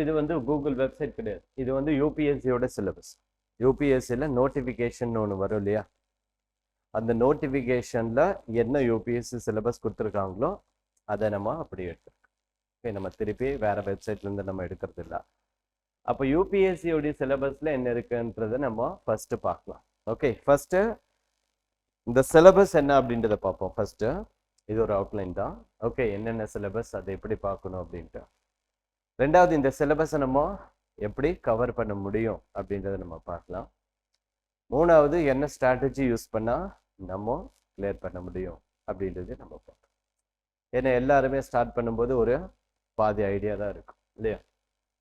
இது வந்து Google website கிடையாது. இது வந்து யூபிஎஸ்சியோட சிலபஸ். யூபிஎஸ்சியில் நோட்டிஃபிகேஷன் ஒன்று வரும் இல்லையா, அந்த நோட்டிஃபிகேஷனில் என்ன யூபிஎஸ்சி சிலபஸ் கொடுத்துருக்காங்களோ அதை நம்ம அப்படி எடுத்துருக்கோம். ஓகே, நம்ம திருப்பி வேறு வெப்சைட்லேருந்து நம்ம எடுக்கிறது இல்லை. அப்போ யூபிஎஸ்சியோடைய சிலபஸில் என்ன இருக்குன்றதை நம்ம ஃபஸ்ட்டு பார்க்கலாம். ஓகே, ஃபஸ்ட்டு இந்த சிலபஸ் என்ன அப்படின்றத பார்ப்போம். ஃபஸ்ட்டு இது ஒரு அவுட்லைன் தான். ஓகே, என்னென்ன சிலபஸ், அதை எப்படி பார்க்கணும் அப்படின்ட்டு. ரெண்டாவது, இந்த சிலபஸை நம்ம எப்படி கவர் பண்ண முடியும் அப்படின்றத நம்ம பார்க்கலாம். மூணாவது, என்ன ஸ்ட்ராட்டஜி யூஸ் பண்ணால் நம்ம கிளியர் பண்ண முடியும் அப்படின்றது நம்ம பார்க்கலாம். ஏன்னா எல்லாருமே ஸ்டார்ட் பண்ணும்போது ஒரு பாதி ஐடியா தான் இருக்கும் இல்லையா,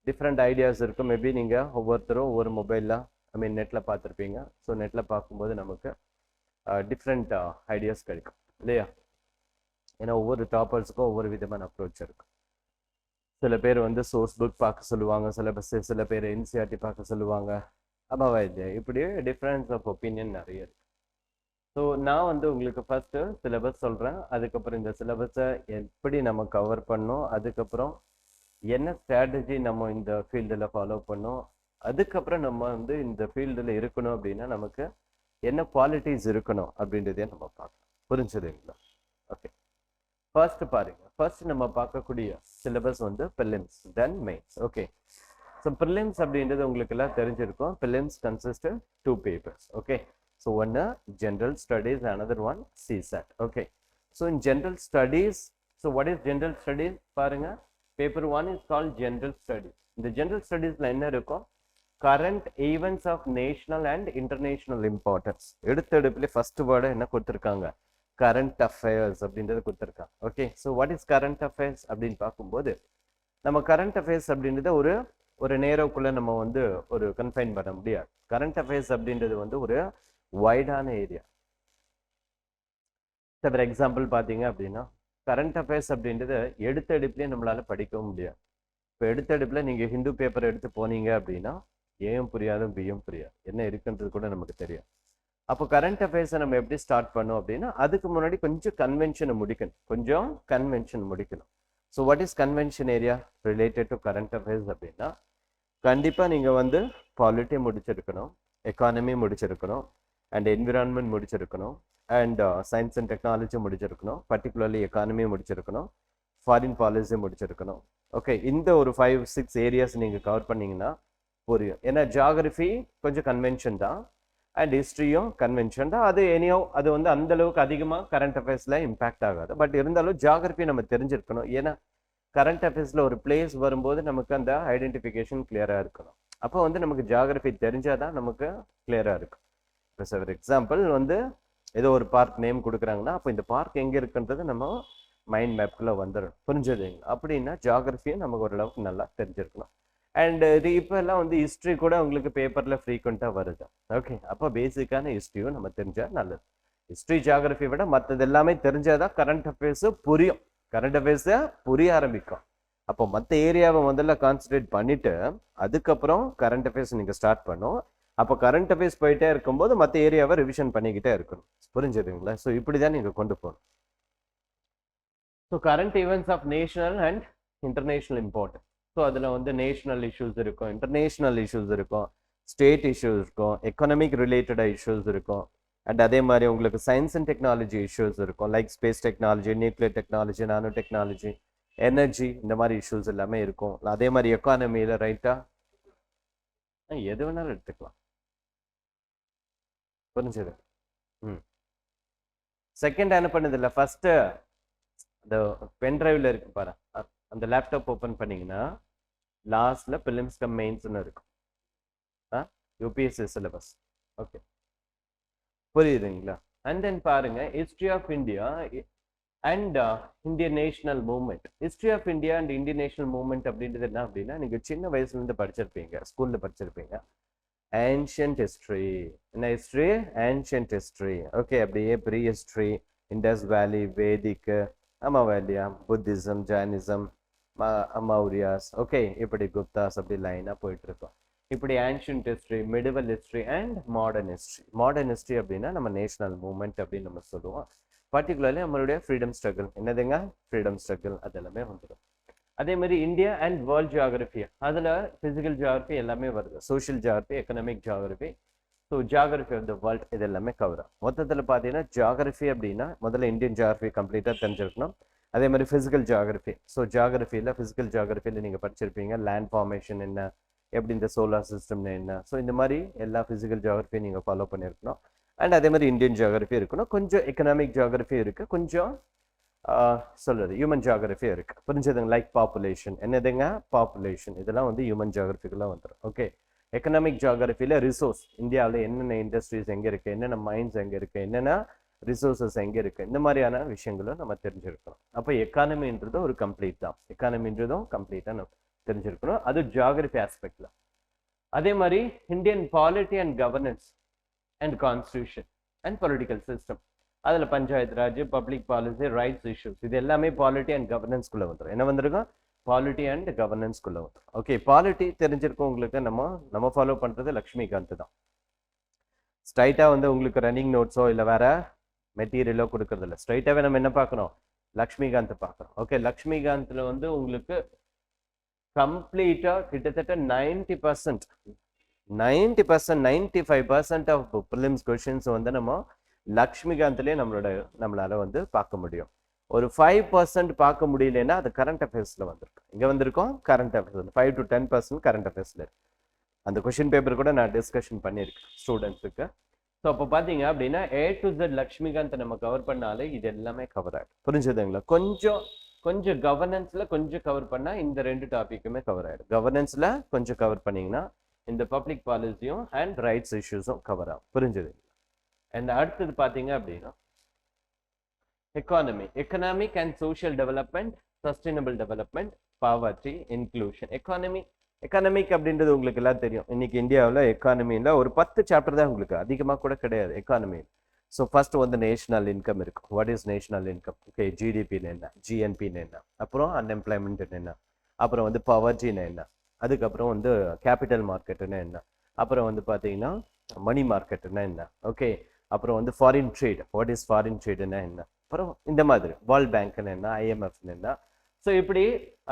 டிஃப்ரெண்ட் ஐடியாஸ் இருக்கும். மேபி நீங்கள் ஒவ்வொருத்தரும் ஒவ்வொரு மொபைலில் நெட்டில் பார்த்துருப்பீங்க. ஸோ நெட்டில் பார்க்கும்போது நமக்கு டிஃப்ரெண்ட் ஐடியாஸ் கிடைக்கும் இல்லையா. ஏன்னா ஒவ்வொரு டாப்பர்ஸுக்கும் ஒவ்வொரு விதமான அப்ரோச் இருக்கும். சில பேர் வந்து சோர்ஸ் புக் பார்க்க சொல்லுவாங்க, சில பேர் என்சிஆர்டி பார்க்க சொல்லுவாங்க. அப்பாவா இல்லையா, இப்படி டிஃப்ரென்ஸ் ஆஃப் ஒப்பீனியன் நிறைய இருக்கு. ஸோ நான் வந்து உங்களுக்கு ஃபர்ஸ்ட்டு சிலபஸ் சொல்கிறேன், அதுக்கப்புறம் இந்த சிலபஸை எப்படி நம்ம கவர் பண்ணோம், அதுக்கப்புறம் என்ன ஸ்ட்ராட்டஜி நம்ம இந்த ஃபீல்டில் ஃபாலோ பண்ணோம், அதுக்கப்புறம் நம்ம வந்து இந்த ஃபீல்டில் இருக்கணும் அப்படின்னா நமக்கு என்ன குவாலிட்டிஸ் இருக்கணும் அப்படின்றதையும் நம்ம பார்க்கலாம். புரிஞ்சதுங்களா? ஓகே, ஃபர்ஸ்ட் பாருங்க. ஃபர்ஸ்ட் நம்ம பார்க்கக்கூடிய சிலபஸ் வந்து prelims then mains. Okay, so prelims அப்படின்றது உங்களுக்கு எல்லாம் தெரிஞ்சிருக்கும். Prelims consist 2 papers. Okay, so ஒன்று general studies, another one CSAT. Okay, so in general studies, so what is general studies பாருங்க. Paper 1 is called general studies. இந்த general ஸ்டடீஸ்ல என்ன இருக்கும், current events of national and international importance. எடுப்பிலே first word என்ன கொடுத்துருக்காங்க, current affairs அப்படின்றது கொடுத்துருக்காங்க. Okay, so what is current affairs அப்படின்னு பார்க்கும்போது நம்ம கரண்ட் அஃபேர்ஸ் அப்படின்றத ஒரு நேரக்குள்ள நம்ம வந்து ஒரு கன்ஃபைன் பண்ண முடியாது. கரண்ட் அஃபேர்ஸ் அப்படின்றது வந்து ஒரு வைடான ஏரியா. ஃபார் எக்ஸாம்பிள் பார்த்தீங்க அப்படின்னா கரண்ட் அஃபேர்ஸ் அப்படின்றது எடுப்பிலே நம்மளால படிக்கவும் முடியாது. இப்போ எடுப்பில் நீங்கள் ஹிந்து பேப்பர் எடுத்து போனீங்க அப்படின்னா ஏயும் புரியாது, பியும் புரியாது, என்ன இருக்குன்றது கூட நமக்கு தெரியும். அப்போ கரண்ட் அஃபேர்ஸை நம்ம எப்படி ஸ்டார்ட் பண்ணோம் அப்படின்னா அதுக்கு முன்னாடி கொஞ்சம் கன்வென்ஷனை முடிக்கணும். So what is convention area related to current affairs அப்படின்னா கண்டிப்பாக நீங்கள் வந்து பாலிட்டி முடிச்சிருக்கணும், எக்கானமி முடிச்சிருக்கணும், அண்ட் என்விரான்மெண்ட் முடிச்சிருக்கணும், அண்ட் சயின்ஸ் அண்ட் டெக்னாலஜி முடிச்சிருக்கணும், பர்டிகுலர்லி எக்கானமி முடிச்சிருக்கணும், ஃபாரின் பாலிசி முடிச்சிருக்கணும். ஓகே, இந்த ஒரு 5-6 ஏரியாஸ் நீங்கள் கவர் பண்ணீங்கன்னா புரியும். ஏன்னா ஜியாகிரஃபி கொஞ்சம் கன்வென்ஷன் தான், அண்ட் ஹிஸ்ட்ரியும் கன்வென்ஷன் தான். அது வந்து அந்த அளவுக்கு அதிகமாக கரண்ட் அஃபேர்ஸில் இம்பாக்ட் ஆகாது. பட் இருந்தாலும் ஜியாகிரஃபி நம்ம தெரிஞ்சிருக்கணும். ஏன்னா கரண்ட் அஃபேர்ஸில் ஒரு பிளேஸ் வரும்போது நமக்கு அந்த ஐடென்டிஃபிகேஷன் கிளியராக இருக்கணும். அப்போ வந்து நமக்கு ஜியாகிரஃபி தெரிஞ்சாதான் நமக்கு கிளியராக இருக்கும். இப்போ ஃபார் எக்ஸாம்பிள் வந்து ஏதோ ஒரு பார்க் நேம் கொடுக்குறாங்கன்னா அப்போ இந்த பார்க் எங்கே இருக்குன்றது நம்ம மைண்ட் மேப்குள்ளே வந்துடணும். புரிஞ்சதுங்களா? அப்படின்னா ஜியாகிரஃபியும் நமக்கு ஓரளவுக்கு நல்லா தெரிஞ்சிருக்கணும். அண்ட் இது இப்போ எல்லாம் வந்து ஹிஸ்ட்ரி கூட உங்களுக்கு பேப்பரில் ஃப்ரீக்வெண்ட்டாக வருது. ஓகே, அப்போ பேசிக்கான ஹிஸ்ட்ரியும் நம்ம தெரிஞ்சால் நல்லது. ஹிஸ்ட்ரி ஜியாகிரஃபி விட மற்றது எல்லாமே தெரிஞ்சாதான் கரண்ட் அஃபேர்ஸு புரியும். கரண்ட் அஃபேர்ஸை புரிய ஆரம்பிக்கும். அப்போ மற்ற ஏரியாவை முதல்ல கான்சன்ட்ரேட் பண்ணிட்டு அதுக்கப்புறம் கரண்ட் அஃபேர்ஸ் நீங்கள் ஸ்டார்ட் பண்ணும். அப்போ கரண்ட் அஃபேர்ஸ் போயிட்டே இருக்கும்போது மற்ற ஏரியாவை ரிவிஷன் பண்ணிக்கிட்டே இருக்கணும். புரிஞ்சதுங்களா? ஸோ இப்படி தான் நீங்கள் கொண்டு போகணும். So current events of national and international importance. So அதில் வந்து நேஷனல் இஷ்யூஸ் இருக்கும், இன்டர்நேஷ்னல் இஷ்யூஸ் இருக்கும், ஸ்டேட் இஷ்யூஸ் இருக்கும், எக்கனாமிக் ரிலேட்டடாக இஷ்யூஸ் இருக்கும், அண்ட் அதே மாதிரி உங்களுக்கு சயின்ஸ் அண்ட் டெக்னாலஜி இஷ்யூஸ் இருக்கும், like space technology, nuclear technology, nano technology, energy, இந்த மாதிரி இஷ்யூஸ் எல்லாமே இருக்கும். அதே மாதிரி எக்கானமியில் ரைட்டாக எது வேணாலும் எடுத்துக்கலாம். புரிஞ்சது? செகண்ட் என்ன பண்ணது இல்லை, ஃபர்ஸ்ட் அந்த பென் டிரைவ்ல இருக்கு பாரு, அந்த லேப்டாப் ஓப்பன் பண்ணீங்கன்னா லாஸ்ட்ல ப்ரிலிம்ஸ் கம் மெயின்ஸ்னு இருக்கும், யூபிஎஸ்சி சிலபஸ். ஓகே, புரியுதுங்களா? அண்ட் தென் பாருங்க history of India and Indian national movement. History of India and Indian national movement அப்படின்றது என்ன அப்படின்னா நீங்க சின்ன வயசுல இருந்து படிச்சிருப்பீங்க, ஸ்கூல்ல படிச்சிருப்பீங்க. Ancient history. என்ன ஹிஸ்ட்ரி? Ancient history. ஓகே, அப்படியே ப்ரீ ஹிஸ்ட்ரி, இண்டஸ் வேலி, வேதிக், ஆமாவா இல்லையா, புத்திசம், ஜைனிசம், மௌரியாஸ், ஓகே, இப்படி குப்தாஸ், அப்படி லைனாக போயிட்டு இருக்கோம். இப்படி ancient history, medieval history and modern history. Modern history அப்படின்னா நம்ம நேஷனல் மூவ்மெண்ட் அப்படின்னு நம்ம சொல்லுவோம். பர்டிகுலர்லி நம்மளுடைய ஃப்ரீடம் ஸ்ட்ரகிள். என்னதுங்க? ஃப்ரீடம் ஸ்ட்ரகிள், அதெல்லாமே வந்துடும். அதே மாதிரி இந்தியா அண்ட் வேர்ல்ட் ஜியாகிரபி, அதில் ஃபிசிக்கல் ஜியாகிரபி எல்லாமே வருது, social geography, economic geography, so geography of the world, இது எல்லாமே கவர் ஆகும். மொத்தத்தில் பார்த்தீங்கன்னா ஜியாகிரபி அப்படின்னா முதல்ல இந்தியன் ஜியாகிரபி கம்ப்ளீட்டாக தெரிஞ்சிருக்கணும். அதே மாதிரி ஃபிசிக்கல் ஜியாகிரபி, ஸோ ஜியாகிரபியில் ஃபிசிக்கல் ஜியாகிரபியில் நீங்கள் படிச்சிருப்பீங்க லேண்ட் ஃபார்மேஷன் என்ன, எப்படி இந்த சோலார் சிஸ்டம்னு என்ன, ஸோ இந்த மாதிரி எல்லா ஃபிசிக்கல் ஜியாகிரபியும் நீங்கள் ஃபாலோ பண்ணியிருக்கணும். அண்ட் அதே மாதிரி இந்தியன் ஜியாகிரபி இருக்கணும், கொஞ்சம் எக்கனாமிக் ஜியாகிரபி இருக்குது, கொஞ்சம் சொல்றது ஹியூமன் ஜியாகிரபி இருக்குது, புரிஞ்சதுங்க. லைக் பாப்புலேஷன் என்னதுங்க, பாப்புலேஷன், இதெல்லாம் வந்து ஹியூமன் ஜியாகிரபிக்குலாம் வந்துடும். ஓகே, எக்கனாமிக் ஜியாகிரபியில் ரிசோர்ஸ், இந்தியாவில் என்னென்ன இண்டஸ்ட்ரீஸ் எங்கே இருக்குது, என்னென்ன மைன்ஸ் எங்கே இருக்குது, என்னென்ன ரிசோர்ஸஸ் எங்கே இருக்குது, இந்த மாதிரியான விஷயங்களும் நம்ம தெரிஞ்சிருக்கணும். அப்போ எக்கானமின்றது ஒரு கம்ப்ளீட் தான், எக்கானமின்றதும் கம்ப்ளீட்டாக நம்ம தெரிஞ்சிருக்கணும், அது ஜியாகிரபி ஆஸ்பெக்டில். அதே மாதிரி Indian polity and governance and constitution and political system, அதில் panchayat raj, public policy, rights issues, இது எல்லாமே பாலிட்டி அண்ட் கவர்னன்ஸ்குள்ளே வந்துடும். என்ன வந்திருக்கும், பாலிட்டி அண்ட் கவர்னன்ஸ்குள்ளே வந்துடும். ஓகே, பாலிட்டி தெரிஞ்சிருக்கோம் உங்களுக்கு, நம்ம ஃபாலோ பண்ணுறது லக்ஷ்மிகாந்த் தான். ஸ்ட்ரைட்டாக வந்து உங்களுக்கு ரன்னிங் நோட்ஸோ இல்லை வேற மெட்டீரியலோ கொடுக்கறது இல்லை, ஸ்ட்ரைட்டாகவே நம்ம என்ன பார்க்கணும், லக்ஷ்மிகாந்த் பார்க்குறோம். ஓகே, லக்ஷ்மிகாந்தில் வந்து உங்களுக்கு கம்ப்ளீட்டாக கிட்டத்தட்ட 90%, 95% ஆஃப் ப்ரிலிம்ஸ் கொஷின்ஸ் வந்து நம்ம லக்ஷ்மிகாந்த்லேயே நம்மளால வந்து பார்க்க முடியும். ஒரு 5% பார்க்க முடியலன்னா அது கரண்ட் அஃபேர்ஸில் வந்திருக்கு. இங்கே வந்திருக்கோம் கரண்ட் அஃபேர்ஸ், 5 to 10% கரண்ட் அஃபேர்ஸில் இருக்கு. அந்த கொஷின் பேப்பர் கூட நான் டிஸ்கஷன் பண்ணியிருக்கேன் ஸ்டூடெண்ட்ஸுக்கு. ஸோ அப்போ பார்த்தீங்க அப்படின்னா A to Z லக்ஷ்மிகாந்த் நம்ம கவர் பண்ணாலே இது எல்லாமே கவர் ஆகிடும், புரிஞ்சுதுங்களா. கொஞ்சம் கவர்னன்ஸில் கொஞ்சம் கவர் பண்ணால் இந்த 2 டாப்பிக்குமே கவர் ஆகிடும். கவர்னன்ஸில் கொஞ்சம் கவர் பண்ணிங்கன்னா இந்த பப்ளிக் பாலிசியும் அண்ட் ரைட்ஸ் இஷ்யூஸும் கவர் ஆகும், புரிஞ்சுதுங்களா. அண்ட் அடுத்தது பார்த்தீங்க அப்படின்னா economy, economic and social development, sustainable development, poverty, inclusion. Economic அப்படின்றது உங்களுக்கு எல்லாம் தெரியும். இன்னைக்கு இந்தியாவில் எக்கானமியில் ஒரு 10 சாப்டர் தான் உங்களுக்கு, அதிகமாக கூட கிடையாது எக்கானமியில். ஸோ ஃபர்ஸ்ட் வந்து நேஷனல் இன்கம் இருக்கும். What is national income? Okay, ஜிடிபின்னு என்ன, ஜிஎன்பின்னு என்ன, அப்புறம் அன்எம்ப்ளாய்மெண்ட்னு என்ன, அப்புறம் வந்து பவர்ட்டின்னு என்ன, அதுக்கப்புறம் வந்து கேபிட்டல் மார்க்கெட்டுன்னு என்ன, அப்புறம் வந்து பார்த்தீங்கன்னா மணி மார்க்கெட்டுன்னா என்ன, ஓகே, அப்புறம் வந்து foreign trade, what is foreign ட்ரேடுன்னா என்ன, அப்புறம் இந்த மாதிரி வேர்ல்ட் பேங்க்னு என்ன, ஐஎம்எஃப்னு என்ன. ஸோ இப்படி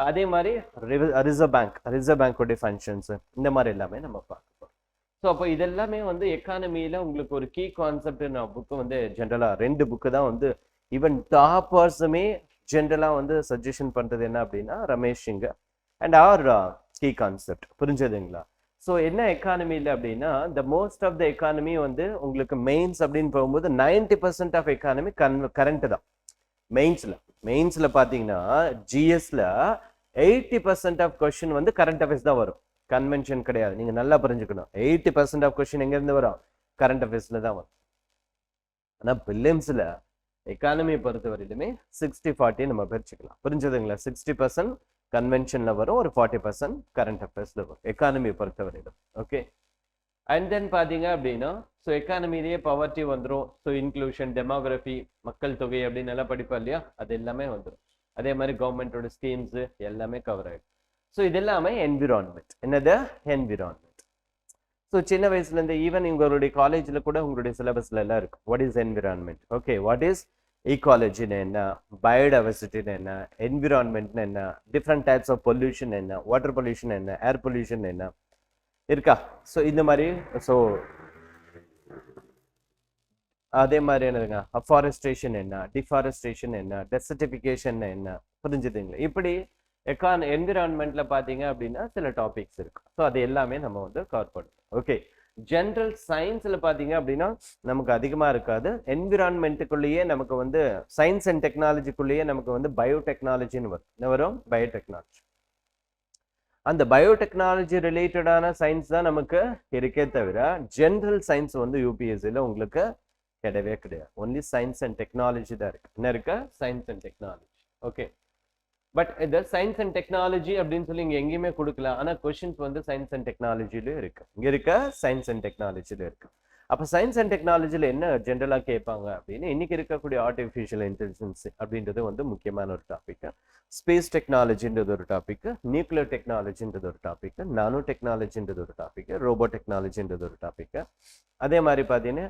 அதே மாதிரி ரிசர்வ் பேங்கோடைய ஃபங்க்ஷன்ஸ், இந்த மாதிரி எல்லாமே நம்ம பார்க்க. ஸோ அப்போ இதெல்லாமே வந்து எக்கானமியில் உங்களுக்கு ஒரு கீ கான்செப்ட். நான் புக்கு வந்து ஜென்ரலாக 2 புக்கு தான் வந்து ஈவன் டாப்பர்ஸுமே ஜென்ரலாக வந்து சஜஷன் பண்ணுறது என்ன அப்படின்னா Ramesh Singh and R key concept, புரிஞ்சதுங்களா. ஸோ என்ன எக்கானமியில் அப்படின்னா the most of the economy வந்து உங்களுக்கு மெயின்ஸ் அப்படின்னு போகும்போது 90% ஆஃப் எக்கானமி கரண்ட் தான். மெயின்ஸில் பார்த்தீங்கன்னா ஜிஎஸ்ல 80% ஆஃப் கொஸ்டின் வந்து கரண்ட் அஃபேர்ஸ் தான் வரும், கன்வென்ஷன் கிடையாது. நீங்கள் நல்லா புரிஞ்சுக்கணும், 80% ஆஃப் கொஸ்டின் எங்கேருந்து வரும், கரண்ட் அஃபேர்ஸில் தான் வரும். ஆனால் பிலிம்ஸில் எக்கானமியை பொறுத்த வரையிலுமே 60-40 நம்ம பிரிச்சுக்கலாம், புரிஞ்சதுங்களா. 60% கன்வென்ஷனில் வரும், ஒரு 40% கரண்ட் அஃபேர்ஸில் வரும் எக்கானமியை பொறுத்த வரையிலும். ஓகே, அண்ட் தென் பார்த்தீங்க அப்படின்னா ஸோ எக்கானமிலேயே பவர்ட்டி வந்துடும். ஸோ இன்க்ளூஷன், டெமோகிராஃபி, மக்கள் தொகை அப்படின்னு எல்லாம் படிப்பா இல்லையா, அது எல்லாமே வந்துடும். அதே மாதிரி கவர்மெண்டோட ஸ்கீம்ஸு எல்லாமே கவர் ஆகிடும். ஸோ இது எல்லாமே என்விரான்மெண்ட். என்னது? என்விரான்மெண்ட். ஸோ சின்ன வயசுலேருந்து ஈவன் உங்களுடைய காலேஜில் கூட உங்களுடைய சிலபஸில் எல்லாம் இருக்கும். What is environment? Okay, what is ஈகாலஜின்னு என்ன, பயோடைவர்சிட்டின்னு என்ன, என்விரான்மெண்ட்னு என்ன, டிஃப்ரெண்ட் டைப்ஸ் ஆஃப் பொல்யூஷன் என்ன, வாட்டர் பொல்யூஷன் என்ன, ஏர் பொல்யூஷன் என்ன இருக்கா. ஸோ இந்த மாதிரி. ஸோ அதே மாதிரி என்னதுங்க, அஃபாரஸ்ட்ரேஷன் என்ன, டிஃபாரஸ்ட்ரேஷன் என்ன, டெசர்டிஃபிகேஷன் என்ன, புரிஞ்சுதுங்களா. இப்படி என்விரான்மெண்ட்ல பார்த்தீங்க அப்படின்னா சில டாபிக்ஸ் இருக்கு. ஸோ அது எல்லாமே நம்ம வந்து கவர் பண்ணுவோம். ஓகே, ஜென்ரல் சயின்ஸில் பார்த்தீங்க அப்படின்னா நமக்கு அதிகமாக இருக்காது. என்விரான்மெண்ட்டுக்குள்ளேயே நமக்கு வந்து சயின்ஸ் அண்ட் டெக்னாலஜிக்குள்ளேயே நமக்கு வந்து பயோடெக்னாலஜின்னு வரும். என்ன வரும்? பயோடெக்னாலஜி. அந்த பயோடெக்னாலஜி ரிலேட்டடான சயின்ஸ் தான் நமக்கு இருக்கே தவிர ஜென்ரல் சயின்ஸ் வந்து யூபிஎஸ்சியில் உங்களுக்கு கிடையவே கிடையாது. ஒன்லி சயின்ஸ் அண்ட் டெக்னாலஜி தான் இருக்கு. என்ன இருக்கு? Science and technology. Okay, but இந்த சயின்ஸ் அண்ட் டெக்னாலஜி அப்படின்னு சொல்லி இங்கே எங்கேயுமே கொடுக்கலாம். ஆனால் கொஷின்ஸ் வந்து சயின்ஸ் அண்ட் டெக்னாலஜிலும் இருக்கு. இங்கே இருக்க சயின்ஸ் அண்ட் டெக்னாலஜிலும் இருக்கு. அப்போ சயின்ஸ் அண்ட் டெக்னாலஜியில் என்ன ஜென்ரலாக கேட்பாங்க அப்படின்னு இன்னைக்கு இருக்கக்கூடிய ஆர்டிஃபிஷியல் இன்டெலிஜென்ஸ் அப்படின்றது வந்து முக்கியமான ஒரு டாபிக். ஸ்பேஸ் டெக்னாலஜின்றது ஒரு டாபிக், நியூக்ளியர் டெக்னாலஜின்றது ஒரு டாபிக், நானோ டெக்னாலஜின்றது ஒரு டாபிக், ரோபோ டெக்னாலஜின்றது ஒரு டாபிக். அதே மாதிரி பார்த்தீங்கன்னா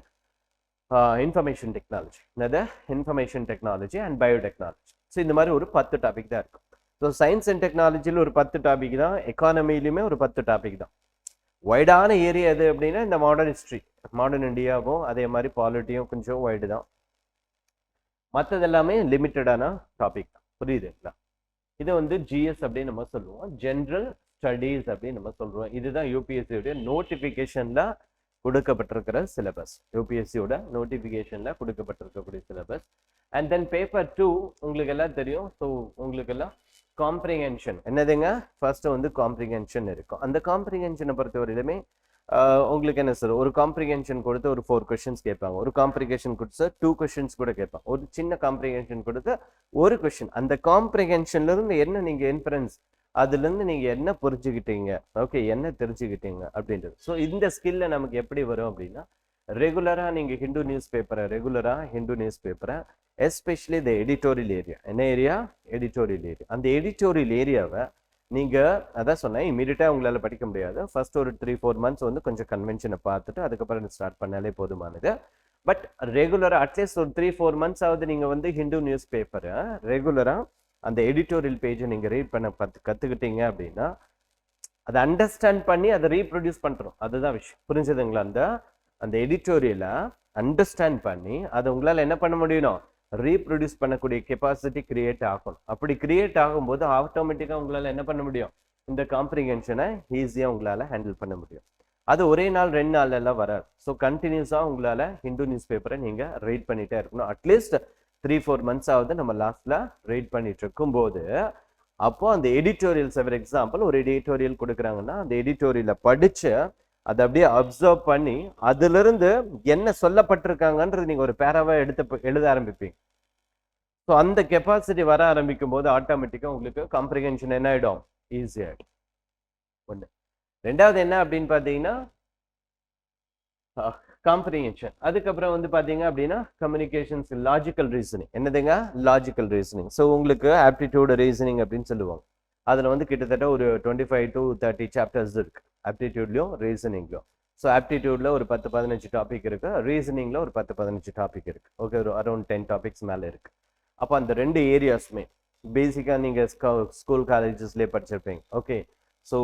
இன்ஃபர்மேஷன் டெக்னாலஜி, என்னது? Information technology and biotechnology. So இந்த மாதிரி ஒரு 10 டாபிக் தான் இருக்கும். ஸோ சயின்ஸ் அண்ட் டெக்னாலஜியில் ஒரு 10 டாபிக் தான், எக்கானமிலையுமே ஒரு 10 டாபிக் தான். வைடான ஏரியா எது அப்படின்னா இந்த மாடர்ன் ஹிஸ்ட்ரி, மாடர்ன் இந்தியாவும் அதே மாதிரி பாலிட்டியும் கொஞ்சம் வைடு தான். மற்றது எல்லாமே லிமிட்டடான டாபிக் தான். புரியுதுங்களா? இது வந்து ஜிஎஸ் அப்படின்னு நம்ம சொல்லுவோம், ஜென்ரல் ஸ்டடீஸ் அப்படின்னு நம்ம சொல்றோம். இதுதான் யூபிஎஸ்சியோட நோட்டிஃபிகேஷன்ல கொடுக்கப்பட்டிருக்கிற சிலபஸ், யூபிஎஸ்சியோட நோட்டிஃபிகேஷன்ல கொடுக்கப்பட்டிருக்கக்கூடிய சிலபஸ். அண்ட் தென் பேப்பர் 2 உங்களுக்கு எல்லாம் தெரியும். ஸோ உங்களுக்கு எல்லாம் காம்ப்ரிஹென்ஷன் என்னதுங்க, ஃபர்ஸ்ட் வந்து காம்ப்ரிஹென்ஷன் இருக்கும். அந்த காம்ப்ரிஹென்ஷனை பொறுத்தவரையிலுமே உங்களுக்கு என்ன சார், ஒரு காம்ப்ரிஹென்ஷன் கொடுத்து ஒரு 4 கொஸ்டின்ஸ் கேட்பாங்க, ஒரு காம்ப்ரிஹென்ஷன் கொடுத்து 2 கொஸ்டின்ஸ் கூட கேட்பாங்க, ஒரு சின்ன காம்ப்ரிஹென்ஷன் கொடுத்து ஒரு கொஸ்டின். அந்த காம்ப்ரிஹென்ஷன்ல இருந்து என்ன நீங்க இன்ஃபரன்ஸ், அதுல இருந்து நீங்க என்ன புரிஞ்சுக்கிட்டீங்க, ஓகே, என்ன தெரிஞ்சுக்கிட்டீங்க அப்படின்றது. ஸோ இந்த ஸ்கில்ல நமக்கு எப்படி வரும் அப்படின்னா, ரெகுலரா நீங்க ஹிந்து நியூஸ் பேப்பரை எஸ்பெஷலி த எடிட்டோரியல் ஏரியா, என்ன ஏரியா, எடிட்டோரியல் ஏரியா. அந்த எடிட்டோரியல் ஏரியாவை நீங்க அதான் சொன்னேன், இமீடியட்டா உங்களால படிக்க முடியாது. ஃபர்ஸ்ட் ஒரு 3-4 மந்த்ஸ் வந்து கொஞ்சம் கன்வென்ஷனை பார்த்துட்டு அதுக்கப்புறம் ஸ்டார்ட் பண்ணாலே போதுமானது. பட் ரெகுலரா அட்லீஸ்ட் ஒரு 3-4 மந்த்ஸ் ஆகுது நீங்க வந்து ஹிந்து நியூஸ் பேப்பரை ரெகுலரா அந்த எடிட்டோரியல் பேஜை நீங்க ரீட் பண்ண கத்துக்கிட்டீங்க அப்படின்னா அதை அண்டர்ஸ்டாண்ட் பண்ணி அதை ரீப்ரொடியூஸ் பண்றோம். அதுதான் விஷயம். புரிஞ்சதுங்களா? அந்த எடிட்டோரியலை அண்டர்ஸ்டாண்ட் பண்ணி அதை உங்களால என்ன பண்ண முடியணும், ரீப்ரொடியூஸ் பண்ணக்கூடிய கெப்பாசிட்டி கிரியேட் ஆகணும். அப்படி கிரியேட் ஆகும்போது ஆட்டோமேட்டிக்கா உங்களால என்ன பண்ண முடியும், இந்த காம்ப்ரிஹென்ஷனை ஈஸியா உங்களால ஹேண்டில் பண்ண முடியும். அது ஒரே நாள் 2 நாள் எல்லாம் வராது. ஸோ கண்டினியூஸா உங்களால ஹிந்து நியூஸ் பேப்பரை நீங்க ரீட் பண்ணிட்டே இருக்கணும். அட்லீஸ்ட் 3-4 மந்த்ஸ் ஆகுது நம்ம லாஸ்ட்ல ரீட் பண்ணிட்டு இருக்கும் போது, அப்போ அந்த எடிட்டோரியல்ஸ் ஃபார் எக்ஸாம்பிள் ஒரு எடிட்டோரியல் கொடுக்குறாங்கன்னா அந்த எடிட்டோரியலை படிச்சு அதை அப்படியே அப்சர்வ் பண்ணி அதுல இருந்து என்ன சொல்லப்பட்டிருக்காங்கன்றது நீங்க ஒரு பேராவா எடுத்து எழுத ஆரம்பிப்பீங்க. ஸோ அந்த கெப்பாசிட்டி வர ஆரம்பிக்கும் போது ஆட்டோமேட்டிக்கா உங்களுக்கு காம்ப்ரிஹென்ஷன் என்ன ஆயிடும், ஈஸி ஆயிடும். ஒண்ணு. ரெண்டாவது என்ன அப்படின்னு பாத்தீங்கன்னா காம்ப்ரிஹென்ஷன். அதுக்கப்புறம் வந்து பாத்தீங்க அப்படின்னா கம்யூனிகேஷன்ஸ், லாஜிக்கல் ரீசனிங். என்னதுங்க, லாஜிக்கல் ரீசனிங். ஸோ உங்களுக்கு ஆப்டிடியூட் ரீசனிங் அப்படின்னு சொல்லுவாங்க. அதுல வந்து கிட்டத்தட்ட ஒரு 25 to 30 சாப்டர்ஸ் இருக்கு ஆப்டிடியூட்லயும் ரீசனிங்லயும். ஸோ ஆப்டிடியூட்ல ஒரு 10-15 டாபிக் இருக்கு, ரீசனிங்ல ஒரு 10-15 டாபிக் இருக்கு. ஓகே, ஒரு அரௌண்ட் 10 டாபிக்ஸ் மேல இருக்கு. அப்போ அந்த 2 ஏரியாஸுமே பேசிக்கா நீங்க ஸ்கூல் காலேஜஸ்லயே படிச்சிருப்பீங்க. ஓகே, ஸோ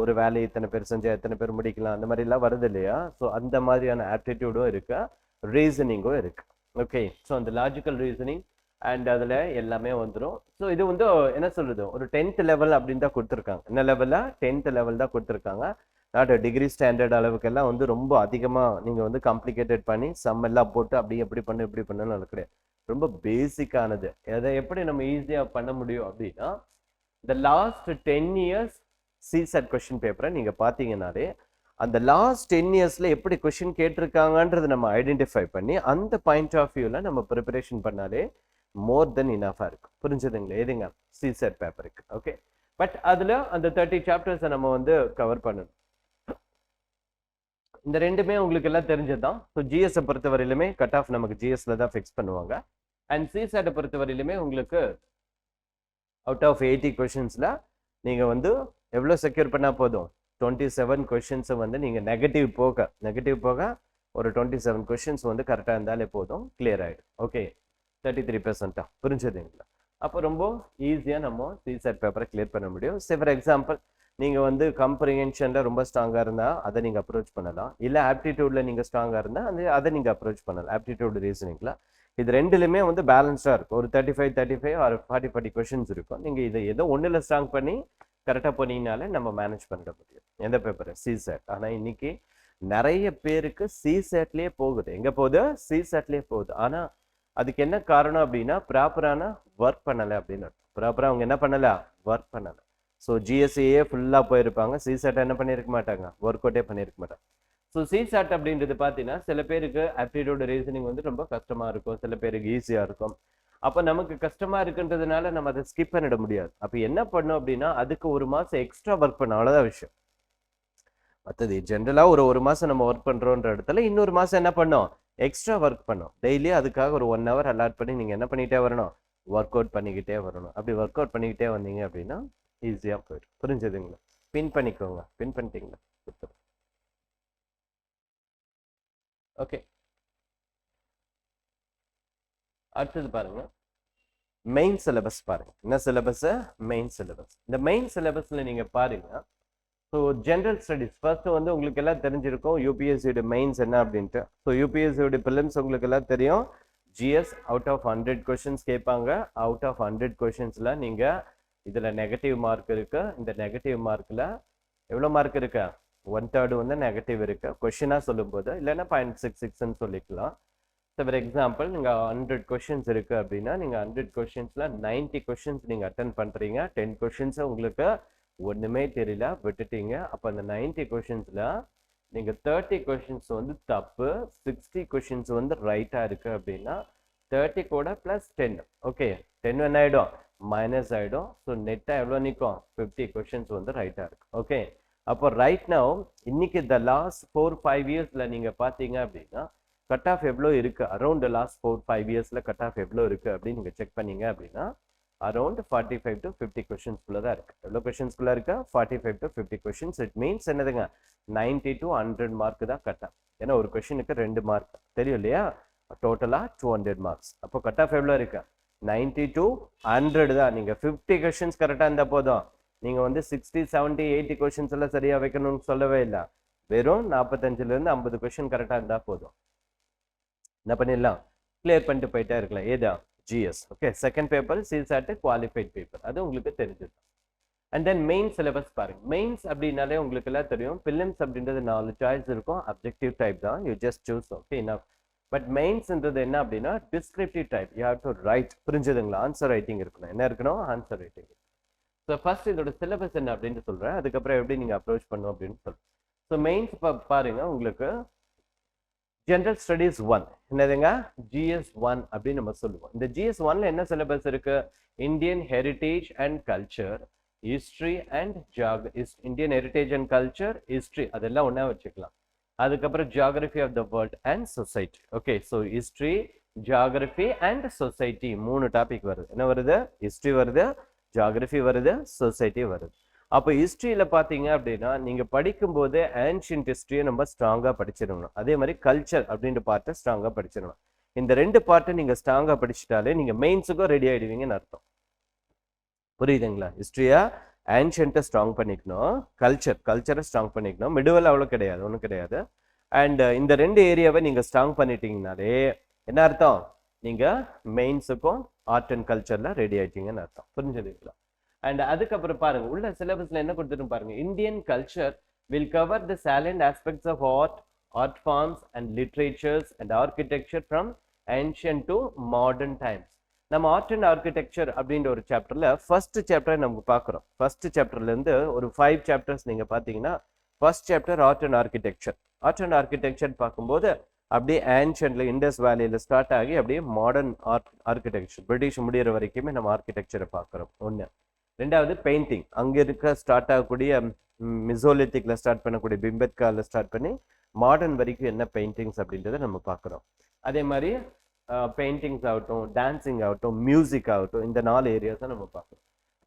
ஒரு வேலையை இத்தனை பேர் செஞ்சா எத்தனை பேர் முடிக்கலாம், அந்த மாதிரி எல்லாம் வருது இல்லையா? ஸோ அந்த மாதிரியான ஆப்டிடியூடும் இருக்கு, ரீசனிங்கும் இருக்கு. ஓகே, ஸோ அந்த லாஜிக்கல் ரீசனிங் அண்ட் அதுல எல்லாமே வந்துடும். ஸோ இது வந்து என்ன சொல்றது, ஒரு 10th லெவல் அப்படின்னு தான் கொடுத்துருக்காங்க. என்ன லெவல்ல, 10th லெவல் தான் கொடுத்துருக்காங்க. நாட் டிகிரி ஸ்டாண்டர்ட் அளவுக்கெல்லாம் வந்து ரொம்ப அதிகமா நீங்க வந்து காம்ப்ளிகேட்டட் பண்ணி சம் எல்லாம் போட்டு அப்படி எப்படி பண்ணு இப்படி பண்ணணும் அது கிடையாது. ரொம்ப பேசிக்கானது. அதை எப்படி நம்ம ஈஸியா பண்ண முடியும் அப்படின்னா, இந்த லாஸ்ட் 10 இயர்ஸ் சிசெட் கொஸ்டின் பேப்பரை நீங்க பாத்தீங்கன்னாலே அந்த லாஸ்ட் 10 இயர்ஸ்ல எப்படி கொஸ்டின் கேட்டிருக்காங்கன்றது நம்ம ஐடென்டிஃபை பண்ணி அந்த பாயிண்ட் ஆஃப் வியூல நம்ம ப்ரிப்பரேஷன் பண்ணாலே மோர் தென் இனஃபா இருக்கும். புரிஞ்சதுங்களா? எதுங்க, சிசெட் பேப்பருக்கு. ஓகே, பட் அதுல அந்த 30 சாப்டர்ஸை நம்ம வந்து கவர் பண்ணணும். இந்த ரெண்டுமே உங்களுக்கு எல்லாம் தெரிஞ்சதுதான். ஸோ ஜிஎஸ் பொறுத்தவரையிலுமே கட் ஆஃப் நமக்கு ஜிஎஸ்ல தான் ஃபிக்ஸ் பண்ணுவாங்க. அண்ட் சிசெட் பொறுத்தவரையிலுமே உங்களுக்கு அவுட் ஆஃப் 80 கொஸ்டின்ஸ்ல நீங்க வந்து எவ்வளவு செக்யூர் பண்ணா போதும், 27 கொஸ்டின்ஸ் வந்து நீங்க நெகட்டிவ் போக ஒரு 27 கொஸ்டின்ஸ் வந்து கரெக்டா இருந்தாலே போதும், கிளியர் ஆயிடும். ஓகே, 33%. புரிஞ்சதுங்களா? அப்போ ரொம்ப ஈஸியா நம்ம சிசெட் பேப்பரை கிளியர் பண்ண முடியும். ஃபார் எக்ஸாம்பிள் நீங்க வந்து காம்ப்ரிஹென்ஷன்ல ரொம்ப ஸ்ட்ராங்கா இருந்தா அதை நீங்க அப்ரோச் பண்ணலாம், இல்ல ஆப்டிடியூட்ல நீங்க ஸ்ட்ராங்கா இருந்தா அதை நீங்க அப்ரோச் பண்ணலாம். ஆப்டிடியூட் ரீசனிங்ல இது ரெண்டுலுமே வந்து பேலன்ஸ்டா இருக்கும். ஒரு 35 ஆர் 40 கொஸ்டின்ஸ் இருக்கும். நீங்க இதை ஏதோ ஒண்ணுல ஸ்ட்ராங் பண்ணி கரெக்டா போனீங்கனாலே நம்ம மேனேஜ் பண்ணிட முடியும். எந்த பேப்பர், சிசெட். ஆனா இன்னைக்கு நிறைய பேருக்கு சிசெட்லயே போகுது. எங்க போகுது, சிசெட்லயே போகுது. ஆனா அதுக்கு என்ன காரணம் அப்படின்னா ப்ராப்பரான ஒர்க் பண்ணல அப்படின்னு. ப்ராப்பரா அவங்க என்ன பண்ணல, ஒர்க் பண்ணல. ஸோ ஜிஎஸ்சியே ஃபுல்லா போயிருப்பாங்க, சிசெட் என்ன பண்ணியிருக்க மாட்டாங்க, ஒர்க் அவுட்டே பண்ணியிருக்க மாட்டாங்க. ஸோ சிசெட் அப்படின்றது பார்த்தீங்கன்னா சில பேருக்கு ஆப்டிடியூட் ரீசனிங் வந்து ரொம்ப கஷ்டமா இருக்கும், சில பேருக்கு ஈஸியா இருக்கும். அப்போ நமக்கு கஷ்டமா இருக்குன்றதுனால நம்ம அதை ஸ்கிப் பண்ணிட முடியாது. அப்போ என்ன பண்ணும் அப்படின்னா அதுக்கு ஒரு மாசம் எக்ஸ்ட்ரா ஒர்க் பண்ண, அவ்வளோதான் விஷயம். மற்றது ஜென்ரலா ஒரு மாசம் நம்ம ஒர்க் பண்றோன்ற இடத்துல இன்னொரு மாசம் என்ன பண்ணோம், எக்ஸ்ட்ரா ஒர்க் பண்ணோம். டெய்லி அதுக்காக ஒரு 1 hour அலாட் பண்ணி நீங்க என்ன பண்ணிட்டே வரணும், ஒர்க் அவுட் பண்ணிக்கிட்டே வரணும். அப்படி ஒர்க் அவுட் பண்ணிக்கிட்டே வந்தீங்க அப்படின்னா ஈஸியா போயிடும். புரிஞ்சதுங்களா? பின் பண்ணிக்கோங்க. பின் பண்ணிட்டீங்களா? ஓகே, அடுத்தது பாருங்க. மெயின் சிலபஸ் பாருங்க. என்ன சிலபஸ்? Main syllabus. இந்த மெயின் சிலபஸ்ல நீங்க பாருங்க. ஸோ ஜென்ரல் ஸ்டடிஸ் ஃபர்ஸ்ட் வந்து உங்களுக்கு எல்லாம் தெரிஞ்சிருக்கும் யூபிஎஸ்சியோட மெயின்ஸ் என்ன அப்படின்ட்டு. ஸோ யூபிஎஸ்சியோட பிலிம்ஸ் உங்களுக்கு எல்லாம் தெரியும். ஜிஎஸ் அவுட் ஆஃப் 100 கொஸ்டின்ஸ் கேட்பாங்க. அவுட் ஆஃப் 100 கொஸ்டின்ஸ்ல நீங்க இதுல நெகட்டிவ் மார்க் இருக்கு. இந்த நெகட்டிவ் மார்க்ல எவ்வளவு மார்க் இருக்கு? 1/3 வந்து நெகட்டிவ் இருக்கு கொஸ்டினா சொல்லும்போது, இல்லைன்னா 0.66ன்னு சொல்லிக்கலாம். ஃபார் எக்ஸாம்பிள் நீங்க 100 கொஸ்டின்ஸ் இருக்கு அப்படின்னா நீங்க 100 கொஸ்டின்ஸ்ல 90 கொஸ்டின்ஸ் நீங்க அட்டன் பண்றீங்க. 10 கொஸ்டின்ஸ் உங்களுக்கு ஒண்ணுமே தெரியல, விட்டுட்டீங்க. அப்ப அந்த 90 கொஸ்டின்ஸ்ல நீங்க 30 கொஸ்டின்ஸ் வந்து தப்பு, 60 கொஸ்டின்ஸ் வந்து ரைட்டா இருக்கு அப்படின்னா 30 கூட பிளஸ் 10, ஓகே 10 என்ன ஆயிடும்? மைனஸ் ஆயிடும். ஸோ நெட்டா எவ்வளோ நிற்கும்? 50 கொஸ்டின்ஸ் வந்து ரைட்டா இருக்கு. ஓகே, அப்போ ரைட் நவ் இன்னைக்கு இந்த லாஸ்ட் 4-5 இயர்ஸ்ல நீங்க பாத்தீங்க அப்படின்னா கட் ஆஃப் எவ்வளோ இருக்கு? அரௌண்ட் லாஸ்ட் 4-5 இயர்ஸ்ல கட் ஆஃப் எவ்வளோ இருக்கு அப்படின்னு நீங்க செக் பண்ணீங்க அப்படின்னா அரௌண்ட் 45 to 50 கொஸ்டின்ஸ்குள்ள தான் இருக்கு. எவ்வளோ கொஸ்டின்ஸ்குள்ள இருக்கு? 45 to 50 கொஸ்டின்ஸ். இட் மீன்ஸ் என்னதுங்க? 90 to 100 மார்க் தான் கட் ஆஃப். ஏன்னா ஒரு கொஸ்டினுக்கு 2 மார்க் தெரியும் இல்லையா? டோட்டலா 200 மார்க்ஸ். அப்போ கட் ஆஃப் எவ்வளோ இருக்கு? 90 to 100 தான். நீங்க 50 கொஸ்டின்ஸ் கரெக்டா இருந்தா போதும். நீங்க வந்து 60, 70, 80 கொஸ்டின்ஸ் எல்லாம் சரியா வைக்கணும்னு சொல்லவே இல்லை. வெறும் 45ல இருந்து 50 கொஸ்டின் கரெக்டா இருந்தா போதும். என்ன பண்ணிடலாம்? கிளியர் பண்ணிட்டு போயிட்டே இருக்கலாம். ஏதா? GS. Okay, second paper CSAT qualified paper, அது உங்களுக்கு தெரிஞ்சது. அண்ட் தென் மெயின் சிலபஸ் பாருங்க. மெயின்ஸ் அப்படின்னாலே உங்களுக்கு எல்லாம் தெரியும். பிலிம்ஸ் அப்படின்றது 4 சாய்ஸ் இருக்கும். அப்ஜெக்டிவ் டைப் தான், you just choose. Okay, but மெயின்ஸ்ன்றது என்ன அப்படின்னா descriptive type. You have to write. புரிஞ்சதுங்களா? ஆன்சர் ரைட்டிங் இருக்கணும். என்ன இருக்கணும்? Answer writing. ஸோ ஃபர்ஸ்ட் இதோட சிலபஸ் என்ன அப்படின்னு சொல்றேன், அதுக்கப்புறம் எப்படி நீங்க அப்ரோச் பண்ணும் அப்படின்னு சொல்றேன். ஸோ மெயின்ஸ் பாருங்க. உங்களுக்கு ஜென்ரல் ஸ்டடீஸ் 1 என்னதுங்க? ஜிஎஸ் 1 அப்படின்னு நம்ம சொல்லுவோம். இந்த ஜிஎஸ் 1ல என்ன சிலபஸ் இருக்கு? Indian heritage and culture, history and Indian heritage and culture, history அதெல்லாம் ஒண்ணா வச்சுக்கலாம். அதுக்கப்புறம் geography of the world and society. Okay, so history, geography and society 3 topic வருது. என்ன வருது? ஹிஸ்டரி வருது, ஜியாகிரபி வருது, சொசைட்டி வருது. அப்போ ஹிஸ்டரியில பாத்தீங்க அப்படின்னா நீங்க படிக்கும் போது ஆன்ஷியன்ட் ஹிஸ்டரியை நம்ம ஸ்ட்ராங்கா படிச்சிடணும். அதே மாதிரி கல்ச்சர் அப்படின்ற பார்ட்டை ஸ்ட்ராங்கா படிச்சிடணும். இந்த 2 பார்ட்டை நீங்க ஸ்ட்ராங்கா படிச்சுட்டாலே நீங்க மெயின்ஸுக்கும் ரெடி ஆயிடுவீங்கன்னு அர்த்தம். புரியுதுங்களா? ஹிஸ்டரியா ஆன்ஷியன்ட்டை ஸ்ட்ராங் பண்ணிக்கணும், கல்ச்சரை ஸ்ட்ராங் பண்ணிக்கணும். மிடுவல் அவ்வளோ கிடையாது, ஒன்றும் கிடையாது. அண்ட் இந்த 2 ஏரியாவை நீங்க ஸ்ட்ராங் பண்ணிட்டீங்கனாலே என்ன அர்த்தம்? நீங்க மெயின்ஸுக்கும் ஆர்ட் அண்ட் கல்ச்சர்ல ரெடி ஆயிட்டீங்கன்னு அர்த்தம். புரிஞ்சதுங்களா? அண்ட் அதுக்கப்புறம் பாருங்க உள்ள சிலபஸ்ல என்ன கொடுத்துட்டு பாருங்க. Indian culture will cover the salient aspects of art forms and literatures and architecture from ancient to modern times. நம்ம ஆர்ட் அண்ட் ஆர்கிடெக்சர் அப்படின்ற ஒரு சாப்டர்ல ஃபர்ஸ்ட் சாப்டர் நம்ம பார்க்குறோம். ஃபர்ஸ்ட் சாப்டர்ல இருந்து ஒரு 5 சாப்டர்ஸ் நீங்க பாத்தீங்கன்னா first chapter art and architecture. Art and architecture பார்க்கும்போது அப்படியே ஆன்ஷியன்ட்ல இண்டஸ் வேலியில ஸ்டார்ட் ஆகி அப்படியே மாடர்ன் ஆர்கிடெக்சர் பிரிட்டிஷ் முடிகிற வரைக்குமே நம்ம ஆர்கிடெக்சரை பார்க்குறோம். ஒன்று. ரெண்டாவது பெயிண்டிங். அங்க இருக்க ஸ்டார்ட் ஆகக்கூடிய மிசோலித்திக்ல ஸ்டார்ட் பண்ணக்கூடிய பிம்பத்கால ஸ்டார்ட் பண்ணி மாடர்ன் வரைக்கும் என்ன பெயிண்டிங்ஸ் அப்படின்றத நம்ம பார்க்குறோம். அதே மாதிரி பெயிண்டிங்ஸ் ஆகட்டும், டான்சிங் ஆகட்டும், மியூசிக் ஆகட்டும், இந்த 4 ஏரியாஸை நம்ம பார்க்குறோம்.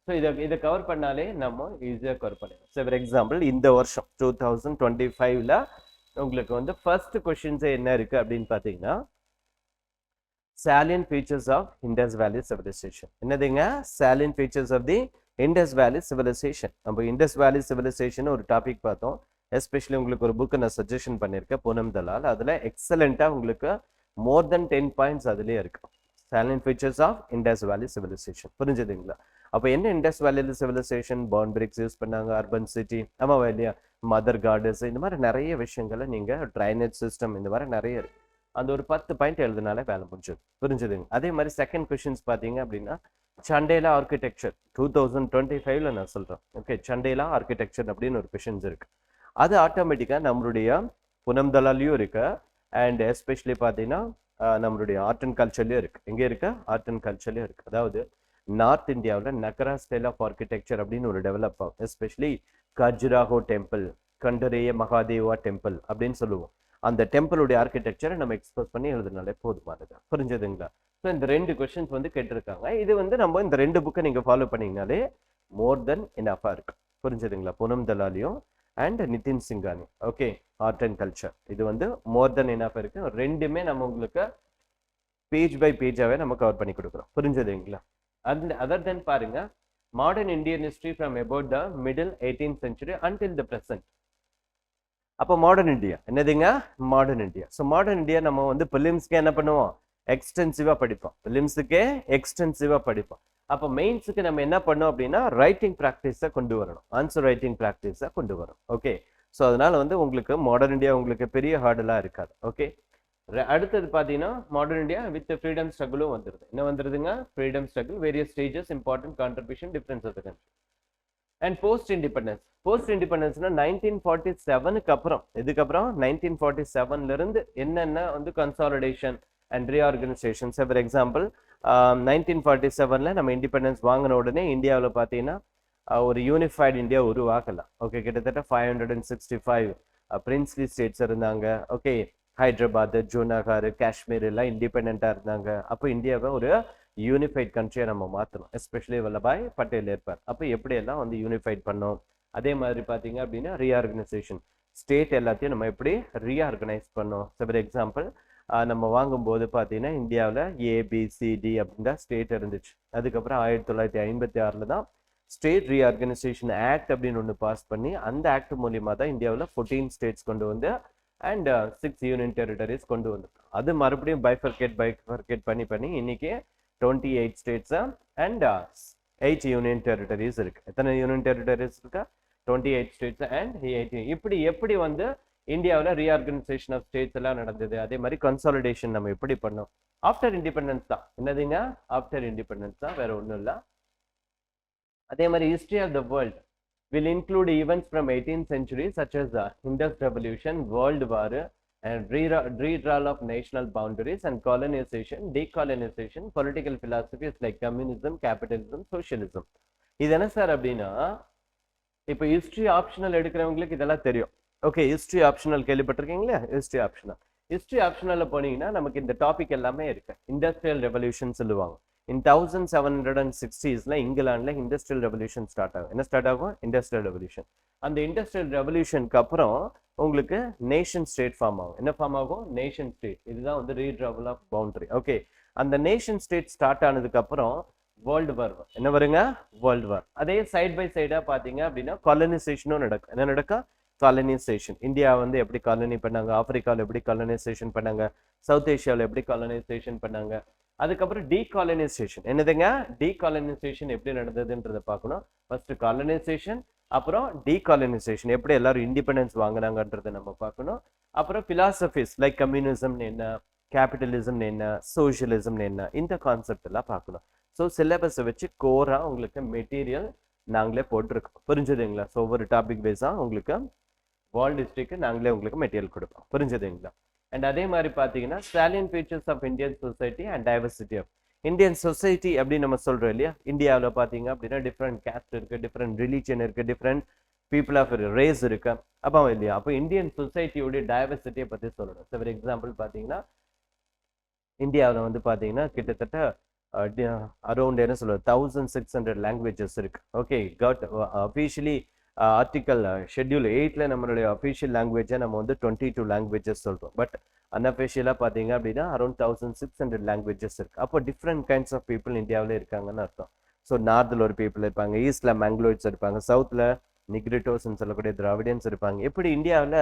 ஸோ இதை கவர் பண்ணாலே நம்ம ஈஸியாக கவர் பண்ணிடலாம். ஸோ ஃபார் எக்ஸாம்பிள் இந்த வருஷம் 2025ல உங்களுக்கு வந்து ஃபர்ஸ்ட் கொஸ்டின்ஸே என்ன இருக்கு அப்படின்னு பார்த்தீங்கன்னா salient features of Indus Valley civilization. என்னதுங்க? salient features of the Indus Valley civilization. நம்ம Indus Valley civilization ஒரு டாபிக் பார்த்தோம். எஸ்பெஷலி உங்களுக்கு ஒரு புக் நான் சஜஷன் பண்ணியிருக்கேன், பூனம் தலால். அதில் எக்ஸலண்டா உங்களுக்கு மோர் தென் 10 பாயிண்ட்ஸ் அதுலேயே இருக்கு. salient features of Indus Valley civilization. புரிஞ்சுதுங்களா? அப்போ என்ன Indus Valley civilization? Burnt bricks use பண்ணாங்க, அர்பன் சிட்டி, ஆமாவா இல்லையா, மதர் கார்டன்ஸ், இந்த மாதிரி நிறைய விஷயங்களை நீங்க ட்ரைனேஜ் சிஸ்டம், இந்த மாதிரி நிறைய இருக்கு. அந்த ஒரு 10 பாயிண்ட் எழுதுனாலே வேலை முடிஞ்சது. புரிஞ்சுதுங்க? அதே மாதிரி செகண்ட் கொஸ்டின்ஸ் பார்த்தீங்க அப்படின்னா சண்டேலா ஆர்கிடெக்சர் 2025ல நான் சொல்றேன். ஓகே, சண்டேலா ஆர்கிடெக்சர் அப்படின்னு ஒரு கொஸ்டின்ஸ் இருக்கு. அது ஆட்டோமேட்டிக்கா நம்மளுடைய பூனம் தலாலையும் இருக்கு. அண்ட் எஸ்பெஷலி பார்த்தீங்கன்னா நம்மளுடைய ஆர்ட் அண்ட் கல்ச்சர்லயும் இருக்கு. எங்க இருக்கு? ஆர்ட் அண்ட் கல்ச்சர்லயும் இருக்கு. அதாவது நார்த் இந்தியாவில் நக்கரா ஸ்டைல் ஆஃப் ஆர்கிடெக்சர் அப்படின்னு ஒரு டெவலப் ஆகும். Especially Khajuraho temple, Kandariya Mahadeva temple அப்படின்னு சொல்லுவோம். அந்த டெம்பிளுடைய ஆர்கிடெக்சரை நம்ம எக்ஸ்போஸ் பண்ணி எழுதுனாலே போதுமானது. புரிஞ்சதுங்களா? ஸோ இந்த 2 கொஸ்டின்ஸ் வந்து கேட்டிருக்காங்க. இது வந்து நம்ம இந்த 2 புக்கை நீங்க ஃபாலோ பண்ணீங்கனாலே மோர் தென் இனஃபா இருக்கு. புரிஞ்சதுங்களா? பூனம் தலாலியும் and Nitin Singhania. Okay, art and culture இது வந்து மோர் தென் இனஃபா இருக்கு. ரெண்டுமே நம்ம உங்களுக்கு பேஜ் பை பேஜாவே நம்ம கவர் பண்ணி கொடுக்குறோம். புரிஞ்சதுங்களா? அதர் தென் பாருங்க modern Indian history from about the middle 18th century until the present. அப்போ மாடர்ன் இந்தியா என்னதுங்க? Modern India. So modern India நம்ம வந்து பிலிம்ஸ்க்கு என்ன பண்ணுவோம்? எக்ஸ்டென்சிவா படிப்போம். பிலிம்ஸுக்கே எக்ஸ்டென்சிவா படிப்போம். அப்போ மெயின்ஸுக்கு நம்ம என்ன பண்ணோம் அப்படின்னா ரைட்டிங் ப்ராக்டிஸை கொண்டு வரணும். ஆன்சர் ரைட்டிங் ப்ராக்டிஸை கொண்டு வரணும். ஓகே, ஸோ அதனால வந்து உங்களுக்கு மாடர்ன் இந்தியா உங்களுக்கு பெரிய ஹார்டெல்லாம் இருக்காது. ஓகே, அடுத்தது பார்த்தீங்கன்னா மாடர்ன் இந்தியா வித் ஃப்ரீடம் ஸ்ட்ரகிளும் வந்துருது. என்ன வந்துருதுங்க? Freedom struggle, various stages, important contribution, difference of the country. And post independence. Post இண்டிபெண்டன்ஸ்னா 1947க்கு அப்புறம், இதுக்கப்புறம் 1947ல இருந்து என்னென்ன வந்து consolidation and reorganisations. For example 1947ல நம்ம இண்டிபெண்டன்ஸ் வாங்கின உடனே இந்தியாவில் பார்த்தீங்கன்னா ஒரு யூனிஃபைடு இந்தியா உருவாக்கலாம். ஓகே, கிட்டத்தட்ட 565 பிரின்ஸ்லி ஸ்டேட்ஸ் இருந்தாங்க. ஓகே, ஹைதராபாத், ஜூனாகர், காஷ்மீர் எல்லாம் இண்டிபெண்டா இருந்தாங்க. அப்போ இந்தியாவை ஒரு யூனிஃபைட் கண்ட்ரியை நம்ம மாற்றணும். எஸ்பெஷலி வல்லபாய் பட்டேல் இருப்பார். அப்போ எப்படியெல்லாம் வந்து யூனிஃபைட் பண்ணோம். அதே மாதிரி பார்த்தீங்க அப்படின்னா ரீஆர்கனைசேஷன், ஸ்டேட் எல்லாத்தையும் நம்ம எப்படி ரீஆர்கனைஸ் பண்ணோம். ஃபார் எக்ஸாம்பிள் நம்ம வாங்கும்போது பார்த்தீங்கன்னா இந்தியாவில் ஏபிசிடி அப்படின்ற ஸ்டேட் இருந்துச்சு. அதுக்கப்புறம் 1956 தான் ஸ்டேட் ரீஆர்கனைசேஷன் ஆக்ட் அப்படின்னு ஒன்று பாஸ் பண்ணி அந்த ஆக்ட் மூலியமாக தான் இந்தியாவில் 14 ஸ்டேட்ஸ் கொண்டு வந்து அண்ட் 6 யூனியன் டெரிட்டரிஸ் கொண்டு வந்துருக்கோம். அது மறுபடியும் பைஃபர்கேட் பண்ணி இன்னைக்கு 28 ஸ்டேட்ஸ் அண்ட் 8 யூனியன் டெரிட்டரிஸ் இருக்கு. எத்தனை யூனியன் டெரிட்டரிஸ் இருக்கா? 28 ஸ்டேட்ஸ் அண்ட் 8. இப்படி எப்படி வந்து இந்தியாவில் ரீஆர்கனைசேஷன் ஆஃப் ஸ்டேட்ஸ் எல்லாம் நடந்தது. அதே மாதிரி கன்சாலிடேஷன் நம்ம எப்படி பண்ணோம் ஆஃப்டர் இண்டிபெண்டன்ஸ் தான். என்னதுங்க? ஆஃப்டர் இண்டிபெண்டன்ஸ் தான், வேற ஒன்றும் இல்லை. அதே மாதிரி history of the world will include events from 18th century such as the Indus Revolution, World War, and redrawal of national boundaries and colonization, decolonization, political philosophies like communism, capitalism, socialism. இது என்ன sir அப்படின்னா, இப்போ history optional எடுக்கிறவங்களுக்கு இதெல்லாம் தெரியும். Okay, history optional கேள்விப்பட்டிருக்கீங்களா? History ஆப்ஷனல்ல போனீங்கன்னா நமக்கு இந்த டாபிக் எல்லாமே இருக்கு. இண்டஸ்ட்ரியல் ரெவல்யூஷன் சொல்லுவாங்க. In 1760s இங்கிலாந்துல இண்டஸ்ட்ரியல் ரெவல்யூஷன் ஸ்டார்ட் ஆகும். என்ன ஸ்டார்ட் ஆகும்? Industrial revolution. அந்த இண்டஸ்ட்ரியல் ரெவல்யூஷனுக்கு அப்புறம் உங்களுக்கு நேஷன் ஸ்டேட் ஃபார்ம் ஆகும். என்ன ஃபார்ம் ஆகும்? Nation state. இதுதான் வந்து ரீட்ராவல் ஆஃப் பவுண்டரி. ஓகே, அந்த நேஷன் ஸ்டேட் ஸ்டார்ட் ஆனதுக்கு அப்புறம் வேர்ல்டு வார் என்ன வருங்க? World war. அதே சைட் பை சைடா பாத்தீங்க அப்படின்னா காலனைசேஷனும் நடக்கும். என்ன நடக்கும்? காலனைசேஷன். இந்தியா வந்து எப்படி காலனி பண்ணாங்க, ஆப்பிரிக்காவில் எப்படி காலனைசேஷன் பண்ணாங்க, சவுத் ஏஷியாவில் எப்படி காலனைசேஷன் பண்ணாங்க. அதுக்கப்புறம் டீகாலனைசேஷன். என்னதுங்க? டீகாலனைசேஷன் எப்படி நடந்ததுன்றத பார்க்கணும். ஃபர்ஸ்ட் காலனைசேஷன், அப்புறம் டீகாலனைசேஷன் எப்படி எல்லாரும் இண்டிபெண்டன்ஸ் வாங்கினாங்கன்றத நம்ம பார்க்கணும். அப்புறம் பிலாசபிஸ் லைக் கம்யூனிசம்னு என்ன, கேபிட்டலிசம்னு என்ன, சோசியலிசம்னு என்ன, இந்த கான்செப்ட் எல்லாம் பார்க்கணும். ஸோ சிலபஸை வச்சு கோரா உங்களுக்கு மெட்டீரியல் நாங்களே போட்டிருக்கோம். புரிஞ்சுதுங்களா? ஸோ ஒவ்வொரு டாபிக் பேஸாக உங்களுக்கு வேர்ல்டு ஹிஸ்ட்ரிக்கு நாங்களே உங்களுக்கு மெட்டீரியல் கொடுப்போம். புரிஞ்சுதுங்களா? அண்ட் அதே மாதிரி பார்த்தீங்கன்னா salient features of Indian society and diversity of Indian society அப்படின்னு நம்ம சொல்றோம் இல்லையா? இந்தியாவில் பார்த்தீங்க அப்படின்னா டிஃப்ரெண்ட் கேஸ்ட் இருக்கு, டிஃப்ரெண்ட் ரிலீஜன் இருக்கு, டிஃப்ரெண்ட் பீப்புள் ஆஃப் ரேஸ் இருக்கு. அப்போ இல்லையா? அப்போ இந்தியன் சொசைட்டியோடைய டைவர்சிட்டியை பற்றி சொல்லணும். ஃபார் எக்ஸாம்பிள் பார்த்தீங்கன்னா இந்தியாவில் வந்து பார்த்தீங்கன்னா கிட்டத்தட்ட அரௌண்ட் என்ன சொல்றது 1600 லாங்குவேஜஸ் இருக்கு. ஓகே, அஃபீஷியலி ஆர்டிக்கல் ஷெட்யூல் 8ல நம்மளுடைய அஃபீஷியல் லாங்குவேஜை நம்ம வந்து 22 லாங்குவேஜஸ் சொல்றோம். பட் அன்அஃபிஷியலாக பார்த்தீங்க அப்படின்னா அரௌண்ட் 1600 லாங்குவேஜஸ் இருக்கு. அப்போ டிஃப்ரெண்ட் கைண்ட்ஸ் ஆஃப் பீப்புள் இந்தியாவில் இருக்காங்கன்னு அர்த்தம். ஸோ நார்த்தில் ஒரு பீப்புள் இருப்பாங்க, ஈஸ்ட்ல மங்களோயிட்ஸ் இருப்பாங்க, சவுத்தில் நிக்ரிட்டோஸ்ன்னு சொல்லக்கூடிய திராவிடியன்ஸ் இருப்பாங்க. எப்படி இந்தியாவில்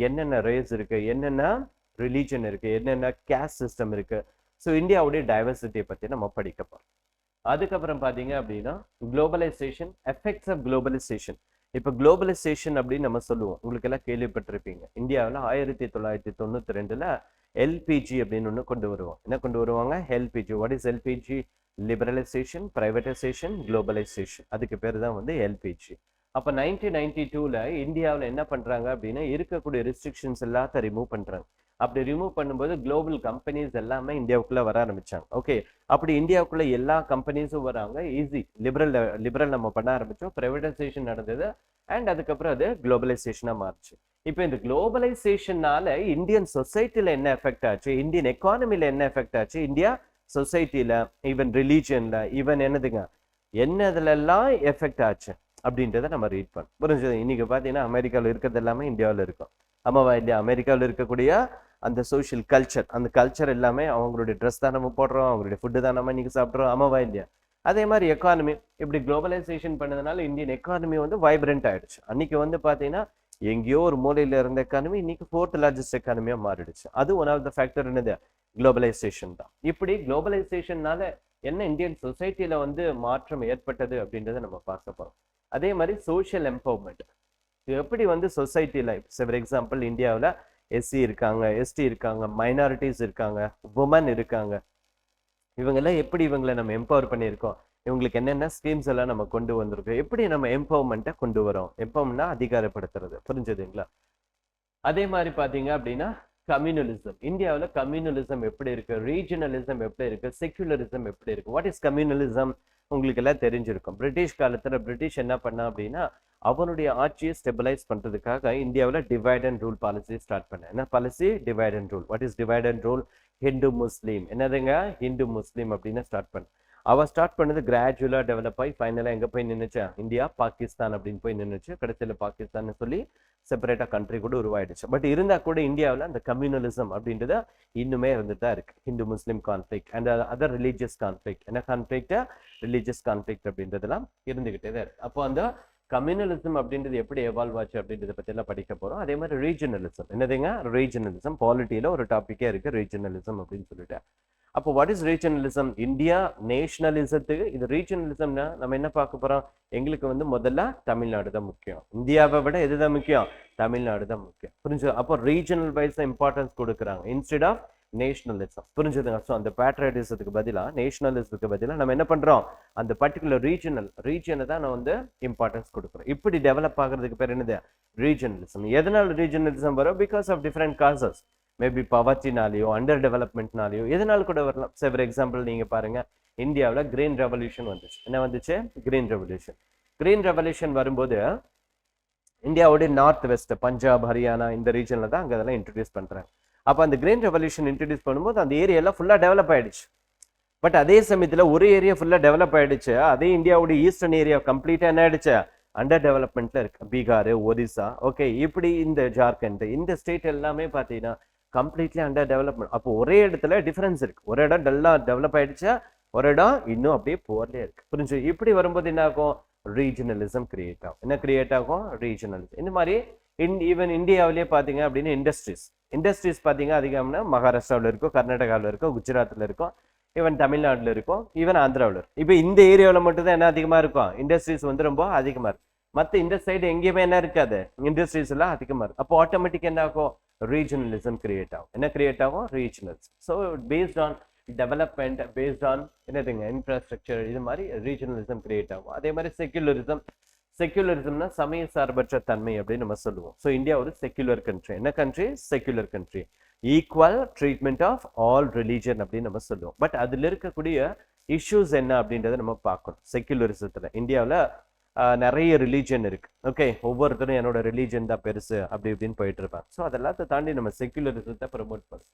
என்னென்ன ரேஸ் இருக்கு, என்னென்ன ரிலீஜன் இருக்கு, என்னென்ன கேஸ்ட் சிஸ்டம் இருக்கு. ஸோ இந்தியாவுடைய டைவர்சிட்டியை பற்றி நம்ம படிக்க போகிறோம். அதுக்கப்புறம் பார்த்தீங்க அப்படின்னா குளோபலைசேஷன், எஃபெக்ட்ஸ் ஆஃப் குளோபலைசேஷன். இப்போ குளோபலைசேஷன் அப்படின்னு நம்ம சொல்லுவோம், உங்களுக்கு எல்லாம் கேள்விப்பட்டிருப்பீங்க. இந்தியாவில் 1992ல் எல்பிஜி அப்படின்னு ஒன்று கொண்டு வருவோம். என்ன கொண்டு வருவாங்க? LPG. What is LPG? Liberalisation, privatisation, globalisation. அதுக்கு பேர் தான் வந்து எல்பிஜி. அப்போ 1992ல் இந்தியாவில் என்ன பண்ணுறாங்க அப்படின்னா இருக்கக்கூடிய ரெஸ்ட்ரிக்ஷன்ஸ் எல்லாத்தையும் ரிமூவ் பண்ணுறாங்க. அப்படி ரிமூவ் பண்ணும்போது குளோபல் கம்பெனிஸ் எல்லாமே இந்தியாவுக்குள்ள வர ஆரம்பிச்சாங்க. ஓகே, அப்படி இந்தியாவுக்குள்ள எல்லா கம்பெனிஸும் வராங்க. ஈஸி லிபரல் நம்ம பண்ண ஆரம்பிச்சோம். பிரைவேடைசேஷன் நடந்தது அண்ட் அதுக்கப்புறம் அது குளோபலைசேஷனா மாறுச்சு. இப்போ இந்த குளோபலைசேஷனால இந்தியன் சொசைட்டில என்ன எஃபெக்ட் ஆச்சு, இந்தியன் எக்கானமில என்ன எஃபெக்ட் ஆச்சு, இந்தியா சொசைட்டில, ஈவன் ரிலீஜன்ல, ஈவன் என்னதுங்க என்னதுலாம் எஃபெக்ட் ஆச்சு அப்படின்றத நம்ம ரீட் பண்ணோம். புரிஞ்சது? இன்னைக்கு பார்த்தீங்கன்னா அமெரிக்காவில் இருக்கிறது எல்லாமே இந்தியாவில் இருக்கும். ஆமாவா இல்லையா? அமெரிக்காவில் இருக்கக்கூடிய அந்த சோஷியல் கல்ச்சர், அந்த கல்ச்சர் எல்லாமே அவங்களுடைய ட்ரெஸ் தான் நம்ம போடுறோம், அவங்களுடைய ஃபுட்டு தான் நம்ம இன்னைக்கு சாப்பிட்றோம். ஆமாவா இல்லையா? அதே மாதிரி எக்கானமி இப்படி குளோபலைசேஷன் பண்ணதுனால இந்தியன் எக்கானமி வந்து வைப்ரண்ட் ஆயிடுச்சு. அன்னைக்கு வந்து பார்த்தீங்கன்னா எங்கேயோ ஒரு மூலையில இருந்த எக்கானமி இன்னைக்கு 4th லார்ஜஸ்ட் எக்கானமியா மாறிடுச்சு. அது ஒன் ஆஃப் த ஃபேக்டர் என்னது, குளோபலைசேஷன் தான். இப்படி குளோபலைசேஷன்னால என்ன இந்தியன் சொசைட்டில வந்து மாற்றம் ஏற்பட்டது அப்படின்றத நம்ம பார்க்க போறோம். அதே மாதிரி சோஷியல் எம்பவர்மெண்ட் எப்படி வந்து சொசைட்டில, ஃபார் எக்ஸாம்பிள் இந்தியாவில் எஸ்சி இருக்காங்க, எஸ்டி இருக்காங்க, மைனாரிட்டிஸ் இருக்காங்க, உமன் இருக்காங்க, இவங்கெல்லாம் எப்படி இவங்களை நம்ம எம்பவர் பண்ணியிருக்கோம், இவங்களுக்கு என்னென்ன ஸ்கீம்ஸ் எல்லாம் நம்ம கொண்டு வந்திருக்கோம், எப்படி நம்ம எம்பவர்மெண்ட்டை கொண்டு வரோம். எம்பவர்மெண்ட்னா அதிகாரப்படுத்துறது, புரிஞ்சுதுங்களா? அதே மாதிரி பார்த்தீங்க அப்படின்னா கம்யூனலிசம், இந்தியாவில் கம்யூனலிசம் எப்படி இருக்கு, ரீஜனலிசம் எப்படி இருக்கு, செக்யூலரிசம் எப்படி இருக்கு. வாட் இஸ் கம்யூனலிசம் உங்களுக்கு எல்லாம் தெரிஞ்சிருக்கும். பிரிட்டிஷ் காலத்துல பிரிட்டிஷ் என்ன பண்ணா அப்படின்னா அவனுடைய ஆட்சியை ஸ்டெபிலைஸ் பண்றதுக்காக இந்தியாவில் divide and rule policy start பண்ண. என்ன policy? Divide and rule. What is divide and rule? Hindu Muslim, என்னதுங்க, ஹிந்து முஸ்லீம் அப்படின்னு ஸ்டார்ட் பண்ண. அவ ஸ்டார்ட் பண்ணது கிராஜுவலா டெவலப் ஆகி ஃபைனலா எங்க போய் நின்னுச்சா, இந்தியா பாகிஸ்தான் அப்படின்னு போய் நின்னுச்சு. கடைசியில் பாகிஸ்தான் சொல்லி செப்பரேட்டா கண்ட்ரி கூட உருவாயிடுச்சு. பட் இருந்தா கூட இந்தியாவில் அந்த கம்யூனலிசம் அப்படின்றது இன்னுமே இருந்துட்டு தான் இருக்கு. Hindu Muslim conflict and other religious conflict, என்ன கான்ஃபிளிக், ரிலீஜியஸ் கான்ஃபிளிக் அப்படின்றதெல்லாம் இருந்துகிட்டே தான் இருக்கு. அப்போ அந்த கம்யூனலிசம் அப்படின்றது எப்படி எவால்வ் ஆச்சு அப்படின்றத பத்தி எல்லாம் படிக்க போறோம். அதே மாதிரி ரீஜனலிசம், என்னதுங்க, ரீஜனலிசம் பாலிட்டியில ஒரு டாபிக்கே இருக்கு ரீஜனலிசம் அப்படின்னு சொல்லிட்டு. அப்போ வாட் இஸ் ரீஜனலிசம்? இந்தியா நேஷனலிசத்துக்கு இது ரீஜனலிசம்னா நம்ம என்ன பார்க்க போறோம், எங்களுக்கு வந்து முதல்ல தமிழ்நாடு தான் முக்கியம், இந்தியாவை விட எதுதான் முக்கியம், தமிழ்நாடு தான் முக்கியம். புரிஞ்சு? அப்போ ரீஜனல் வைஸ் இம்பார்ட்டன்ஸ் கொடுக்குறாங்க இன்ஸ்டெட் ஆஃப் நேஷனலிசம். புரிஞ்சுதுங்க? ஸோ அந்த பேட்ரியட்டிசத்துக்கு பதிலாக நேஷனலிசத்துக்கு பதிலாக நம்ம என்ன பண்றோம், அந்த பர்டிகுலர் ரீஜனை தான் நான் வந்து இம்பார்ட்டன்ஸ் கொடுக்குறோம். இப்படி டெவலப் ஆகிறதுக்கு பேர் என்னது, ரீஜனலிசம். எதனால ரீஜனலிசம் வரும்? Because of different causes. Maybe பவர்ட்டினாலேயோ அண்டர் டெவலப்மெண்ட்னாலேயோ எதனால கூட வரலாம். ஃபார் எக்ஸாம்பிள் நீங்க பாருங்க, இந்தியாவில் கிரீன் ரெவல்யூஷன் வந்துச்சு. என்ன வந்துச்சு? Green revolution. கிரீன் ரெவல்யூஷன் வரும்போது இந்தியாவோட நார்த் வெஸ்ட், பஞ்சாப், ஹரியானா இந்த ரீஜன்ல தான் அங்கே அதெல்லாம் இன்ட்ரடியூஸ் பண்றாங்க. அப்போ அந்த கிரீன் ரெவல்யூஷன் இன்ட்ரடியூஸ் பண்ணும்போது அந்த ஏரியாலாம் ஃபுல்லாக டெவலப் ஆயிடுச்சு. பட் அதே சமயத்தில் ஒரு ஏரியா ஃபுல்லாக டெவலப் ஆயிடுச்சு, அதே இந்தியாவோட ஈஸ்டர்ன் ஏரியா கம்ப்ளீட்டாக என்ன ஆயிடுச்சு, அண்டர் டெவலப்மெண்ட்ல இருக்கு. பீகார், ஒரிசா, ஓகே, இப்படி இந்த ஜார்க்கண்ட் இந்த ஸ்டேட் எல்லாமே பார்த்தீங்கன்னா கம்ப்ளீட்லி அண்டர் டெவலப்மெண்ட். அப்போ ஒரே இடத்துல டிஃபரன்ஸ் இருக்கு. ஒரு இடம் நல்லா டெவலப் ஆயிடுச்சா, ஒரு இடம் இன்னும் அப்படியே போர்லேயே இருக்கு. புரிஞ்சு? இப்படி வரும்போது என்ன ஆகும், ரீஜனலிசம் கிரியேட் ஆகும். என்ன கிரியேட் ஆகும்? ரீஜனலிசம். இந்த மாதிரி ஈவன் இந்தியாவிலேயே பார்த்தீங்க அப்படின்னு இண்டஸ்ட்ரீஸ் பார்த்தீங்க அதிகம்னா மகாராஷ்டிராவில் இருக்கும், கர்நாடகாவில் இருக்கும், குஜராத்தில் இருக்கும், ஈவன் தமிழ்நாட்டில் இருக்கும், ஈவன் ஆந்திராவில் இருக்கும். இப்போ இந்த ஏரியாவில் மட்டும் தான் என்ன அதிகமாக இருக்கும், இண்டஸ்ட்ரீஸ் வந்து ரொம்ப அதிகமாக இருக்கும். மற்ற இந்த சைடு எங்கேயுமே என்ன இருக்காது, இண்டஸ்ட்ரீஸ் எல்லாம் அதிகமாக இருக்கும். அப்போ ஆட்டோமேட்டிக் என்ன ஆகும், ரீஜனலிசம் கிரியேட் ஆகும். என்ன கிரியேட் ஆகும்? Regionalism. So based on development, based on என்னதுங்க, இன்ஃப்ராஸ்ட்ரக்சர், இது மாதிரி ரீஜனலிசம் கிரியேட் ஆகும். அதே மாதிரி செக்யூலரிசம்னா சமய சார்பற்ற தன்மை அப்படின்னு நம்ம சொல்லுவோம். ஸோ இந்தியா ஒரு செக்யூலர் கண்ட்ரி. என்ன country? Secular country. Equal treatment of all religion அப்படின்னு நம்ம சொல்லுவோம். பட் அதில் இருக்கக்கூடிய இஷ்யூஸ் என்ன அப்படின்றத நம்ம பார்க்கணும். செக்யூலரிசத்தில் இந்தியாவில் நிறைய ரிலீஜன் இருக்கு. ஓகே, ஒவ்வொருத்தரும் என்னோட ரிலீஜன் தான் பெருசு அப்படி இப்படின்னு போயிட்டு இருப்பாங்க. ஸோ அதெல்லாத்தை தாண்டி நம்ம செக்யூலரிசத்தை ப்ரமோட் பண்ணுவோம்.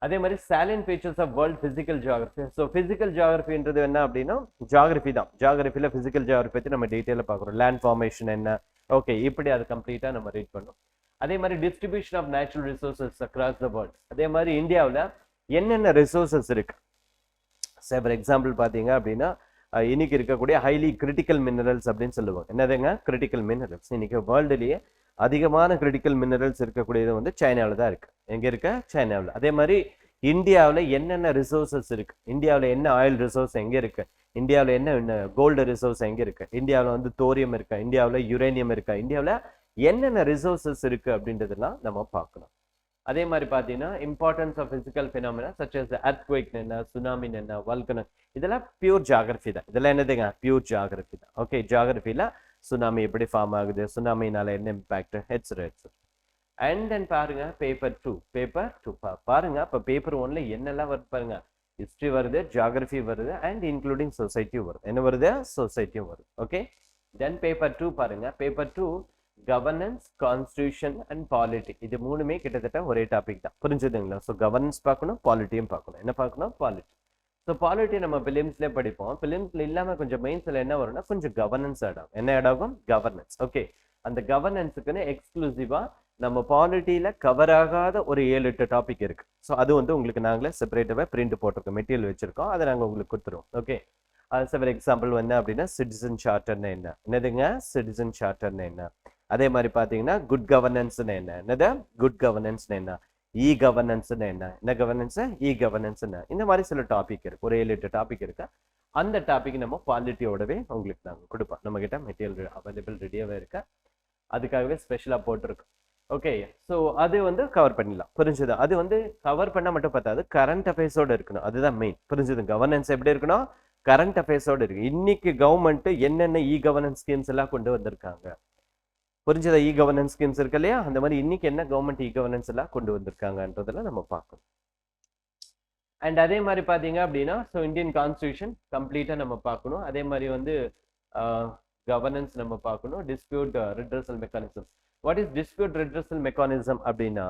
அதே மாதிரி salient features of world physical geography. So physical ஜியாகிரபின்றது என்ன அப்படின்னா ஜியாகிரபி தான். ஜியாகிரபியில் பிசிக்கல் ஜியாகிரபி பற்றி நம்ம டீட்டெயிலாக பார்க்குறோம். லேண்ட் ஃபார்மேஷன் என்ன, ஓகே, இப்படி அது கம்ப்ளீட்டாக நம்ம ரீட் பண்ணோம். அதே மாதிரி distribution of natural resources across the world. அதே மாதிரி இந்தியாவில் என்னென்ன ரிசோர்சஸ் இருக்கு. ஃபார் எக்ஸாம்பிள் பார்த்தீங்க அப்படின்னா இன்னைக்கு இருக்கக்கூடிய ஹைலி கிரிட்டிக்கல் மினரல்ஸ் அப்படின்னு சொல்லுவாங்க. என்னதுங்க? Critical minerals. இன்னைக்கு வேர்ல்டுலேயே அதிகமான கிரிட்டிக்கல் மினரல்ஸ் இருக்கக்கூடியது வந்து சைனாவில் தான் இருக்கு. எங்க இருக்க? சைனாவில். அதே மாதிரி இந்தியாவில் என்னென்ன ரிசோர்சஸ் இருக்கு, இந்தியாவில் என்ன ஆயில் ரிசோர்ஸ் எங்க இருக்கு, இந்தியாவில் என்ன கோல்டு ரிசோர்ஸ் எங்க இருக்கு, இந்தியாவில் வந்து தோரியம் இருக்கா, இந்தியாவில் யுரேனியம் இருக்கா, இந்தியாவில் என்னென்ன ரிசோர்சஸ் இருக்கு அப்படின்றதெல்லாம் நம்ம பார்க்கணும். அதே மாதிரி பார்த்தீங்கன்னா importance of physical phenomena such as earthquake என்ன, சுனாமின் என்ன, வல்கனோ, இதெல்லாம் பியூர் ஜியாகிரபி தான். இதெல்லாம் என்னதுங்க? பியூர் ஜியாகிரபி தான். ஓகே, ஜியாகிரபியில் சுனாமி எப்படி ஃபார்ம் ஆகுது, சுனாமினால என்ன இம்பாக்ட், ஹெட்ஸ். அண்ட் தென் பாருங்க பேப்பர் டூ பாருங்க. அப்போ பேப்பர் ஒன்ல என்னெல்லாம் வருது பாருங்க, ஹிஸ்ட்ரி வருது, ஜியாகிரபி வருது, அண்ட் இன்க்ளூடிங் சொசைட்டியும் வருது. என்ன வருது? சொசைட்டியும் வருது. ஓகே, தென் பேப்பர் டூ பாருங்க. Paper two governance, constitution and polity. இது மூணுமே கிட்டத்தட்ட ஒரே டாபிக் தான். புரிஞ்சுதுங்களா? ஸோ கவர்னன்ஸ் பார்க்கணும், பாலிட்டியும் பார்க்கணும். என்ன பார்க்கணும்? பாலிட்டி. ஸோ பாலிட்டி நம்ம பிலிம்ஸ்லேயே படிப்போம். பிலிம்ஸ்ல இல்லாமல் கொஞ்சம் மெயின்ஸ்ல என்ன வரும்னா கொஞ்சம் கவர்னன்ஸ் ஆட் ஆகும். என்ன ஆட் ஆகும்? கவர்னன்ஸ். ஓகே, அந்த கவர்னன்ஸுக்குன்னு எக்ஸ்க்ளூசிவா நம்ம பாலிட்டியில கவர் ஆகாத ஒரு 7-8 டாபிக் இருக்கு. ஸோ அது வந்து உங்களுக்கு நாங்களே செப்பரேட்டாக பிரிண்ட் போட்டிருக்கோம், மெட்டீரியல் வச்சிருக்கோம், அதை நாங்கள் உங்களுக்கு கொடுத்துருவோம். ஓகே, ஃபார் எக்ஸாம்பிள் வந்து அப்படின்னா சிட்டிசன் சார்ட்டர்னு என்னதுங்க சிட்டிசன் சார்ட்டர்னு என்ன, அதே மாதிரி பார்த்தீங்கன்னா குட் கவர்னன்ஸ்னு என்னது குட் கவர்னன்ஸ்னு என்ன, இ கவர்னன்ஸ்னு என்ன கவர்னன்ஸ் இ கவர்னன்ஸ் இந்த மாதிரி சில டாபிக் இருக்கு, ஒரு 7-8 டாபிக் இருக்கு. அந்த டாபிக் நம்ம குவாலிட்டியோடவே உங்களுக்கு நாங்கள் கொடுப்போம். நம்ம கிட்ட மெட்டீரியல் அவைலபிள் ரெடியாகவே இருக்கு, அதுக்காகவே ஸ்பெஷலாக போட்டிருக்கோம். ஓகே, ஸோ அது வந்து கவர் பண்ணிடலாம். புரிஞ்சுது? அது வந்து கவர் பண்ணால் மட்டும் பார்த்தாது, கரண்ட் அஃபேர்ஸோடு இருக்கணும், அதுதான் மெயின். புரிஞ்சுது? கவர்னன்ஸ் எப்படி இருக்கணும், கரண்ட் அஃபேர்ஸோடு இருக்கு. இன்னைக்கு கவர்மெண்ட் என்னென்ன இ கவர்னன்ஸ் ஸ்கீம்ஸ் எல்லாம் கொண்டு வந்திருக்காங்க, புரிஞ்சதா? இ கவர்னன்ஸ் ஸ்கீம்ஸ் இருக்கு இல்லையா, அந்த மாதிரி இன்னைக்கு என்ன கவர்மெண்ட் இ கவர்னன்ஸ் எல்லாம் கொண்டு வந்திருக்காங்கன்றதெல்லாம் நம்ம பார்க்கணும். அண்ட் அதே மாதிரி பார்த்தீங்க அப்படின்னா, ஸோ இந்தியன் கான்ஸ்டியூஷன் கம்ப்ளீட்டாக நம்ம பார்க்கணும். அதே மாதிரி வந்து கவர்னன்ஸ் நம்ம பார்க்கணும். Dispute redressal mechanism. What is dispute redressal mechanism அப்படின்னா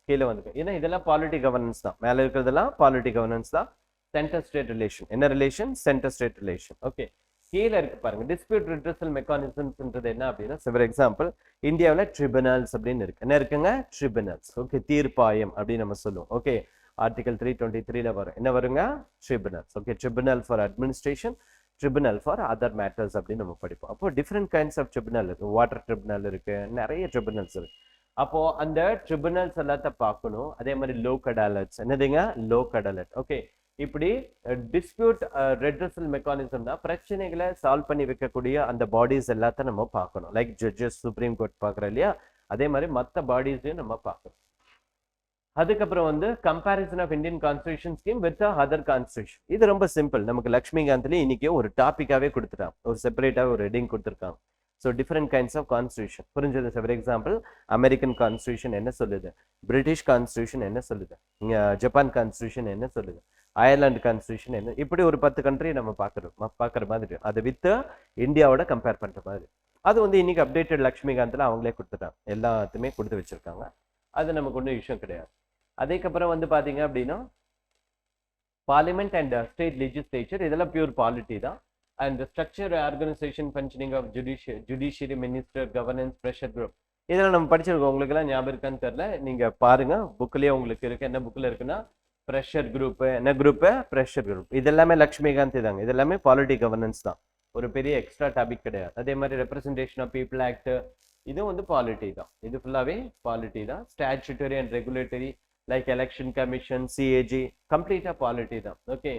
கீழே வந்துருக்கு. ஏன்னா இதெல்லாம் பாலிட்டி கவர்னன்ஸ் தான், மேலே இருக்கிறதெல்லாம் பாலிட்டி கவர்னன்ஸ் தான். சென்டர் ஸ்டேட் ரிலேஷன், என்ன relation, centre state relation. Okay, கீழே இருக்கு பாருங்க, டிஸ்பியூட் ரிட்ரஸல் மெக்கானிசம்ன்றது என்ன அப்படின்னா, ஃபார் எக்ஸாம்பிள் இந்தியாவில் ட்ரிபுனல்ஸ் அப்படின்னு இருக்கு. என்ன இருக்குங்க, ட்ரிபுனல்ஸ். ஓகே, தீர்ப்பாயம் அப்படின்னு நம்ம சொல்லுவோம். ஓகே, ஆர்டிகல் 323ல வரும், என்ன வருங்க, tribunals. Okay, tribunal for administration, tribunal for other matters அப்படின்னு நம்ம படிப்போம். அப்போ டிஃப்ரெண்ட் கைண்ட்ஸ் ஆஃப் ட்ரிபுனல் இருக்கு, வாட்டர் ட்ரிபுனல் இருக்கு, நிறைய ட்ரிபுனல்ஸ் இருக்கு. அப்போ அந்த ட்ரிபுனல்ஸ் எல்லாத்த பார்க்கணும். அதே மாதிரி லோக் அடாலட்ஸ், என்னதுங்க, லோக் அடாலட். ஓகே, இப்படி டிஸ்பியூட் ரெட்ரஸல் மெக்கானிசம் தான், பிரச்சனைகளை சால்வ் பண்ணி வைக்கக்கூடிய அந்த பாடிஸ் எல்லாத்தையும் நம்ம பார்க்கணும். லைக் ஜட்ஜஸ், சுப்ரீம் கோர்ட் பார்க்குறோம் இல்லையா, அதே மாதிரி மற்ற பாடிஸையும் நம்ம பார்க்கணும். அதுக்கப்புறம் வந்து comparison of Indian constitution scheme with other constitution. இது ரொம்ப சிம்பிள், நமக்கு லக்ஷ்மிகாந்த்லேயே இன்னைக்கு ஒரு டாப்பிக்காகவே கொடுத்துட்டான், ஒரு செப்பரேட்டாக ஒரு ஹெட்டிங் கொடுத்துருக்காங்க. So different kinds of constitution. புரிஞ்சது? ஃபார் எக்ஸாம்பிள் அமெரிக்கன் கான்ஸ்டியூஷன் என்ன சொல்லுது, பிரிட்டிஷ் கான்ஸ்டியூஷன் என்ன சொல்லுது, ஜப்பான் கான்ஸ்டியூஷன் என்ன சொல்லுது, அயர்லாந்து கான்ஸ்டியூஷன் என்ன, இப்படி ஒரு 10 கண்ட்ரி நம்ம பார்க்குற மாதிரி, அது வித் இந்தியாவோட கம்பேர் பண்ணுற மாதிரி. அது வந்து இன்னைக்கு அப்டேட்டட் லக்ஷ்மிகாந்தில் அவங்களே கொடுத்துட்டாங்க, எல்லாத்துமே கொடுத்து வச்சிருக்காங்க. அது நமக்கு ஒன்றும் விஷயம் கிடையாது. அதுக்கப்புறம் வந்து பார்த்தீங்க அப்படின்னா பார்லிமெண்ட் அண்ட் ஸ்டேட் லெஜிஸ்லேச்சர், இதெல்லாம் பியூர் பாலிட்டி தான். And structure, organisation, functioning of judiciary, minister, governance, pressure group, இதெல்லாம் நம்ம படிச்சிருக்கோம். உங்களுக்கு எல்லாம் ஞாபகம் இருக்கான்னு தெரியல, நீங்க பாருங்க புக்லயே உங்களுக்கு இருக்கு. என்ன புக்ல இருக்குன்னா ப்ரெஷர் குரூப், என்ன குரூப், ப்ரெஷர் குரூப். இது எல்லாமே லக்ஷ்மிகாந்த் தாங்க, இது எல்லாமே பாலிட்டி கவர்னன்ஸ் தான், ஒரு பெரிய எக்ஸ்ட்ரா டாபிக் கிடையாது. அதே மாதிரி ரெப்ரஸன்டேஷன் ஆஃப் பீப்புள் ஆக்ட், இதுவும் வந்து பாலிட்டி தான், இது ஃபுல்லாவே பாலிட்டி தான். Statutory and regulatory like election commission, CAG, கம்ப்ளீட்டா பாலிட்டி தான். ஓகே,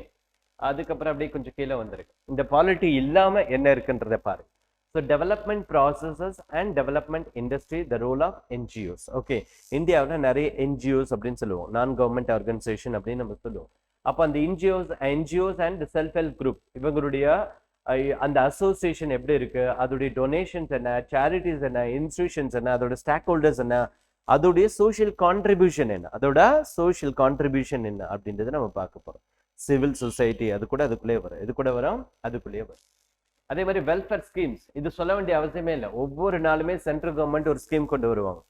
அதுக்கப்புறம் அப்படியே கொஞ்சம் கீழே வந்திருக்கு. இந்த பாலிட்டி இல்லாம என்ன இருக்குன்றதை பாருங்க. So development processes and development industry, the role of NGOs. Okay, இந்தியாவில் நிறைய என்ஜிஓஸ் அப்படின்னு சொல்லுவோம், நான் கவர்மெண்ட் ஆர்கனைசேஷன் அப்படின்னு நம்ம சொல்லுவோம். அப்போ அந்த NGOs and self help group, இவங்களுடைய அந்த அசோசியேஷன் எப்படி இருக்கு, அதோடைய டொனேஷன்ஸ் என்ன, சேரிட்டிஸ் என்ன, இன்ஸ்டிடியூஷன்ஸ் என்ன, அதோட ஸ்டாக் ஹோல்டர்ஸ் என்ன, அதோடைய சோஷியல் கான்ட்ரிபியூஷன் என்ன, அதோட சோஷியல் கான்ட்ரிபியூஷன் என்ன அப்படின்றத நம்ம பார்க்க போறோம். சிவில் சொசைட்டி, அது கூட அதுக்குள்ளே வரும், இது கூட வரும், அதுக்குள்ளேயே வரும். அதே மாதிரி வெல்ஃபேர் ஸ்கீம்ஸ், இது சொல்ல வேண்டிய அவசியமே இல்லை. ஒவ்வொரு நாளுமே சென்ட்ரல் கவர்மெண்ட் ஒரு ஸ்கீம் கொண்டு வருவாங்க,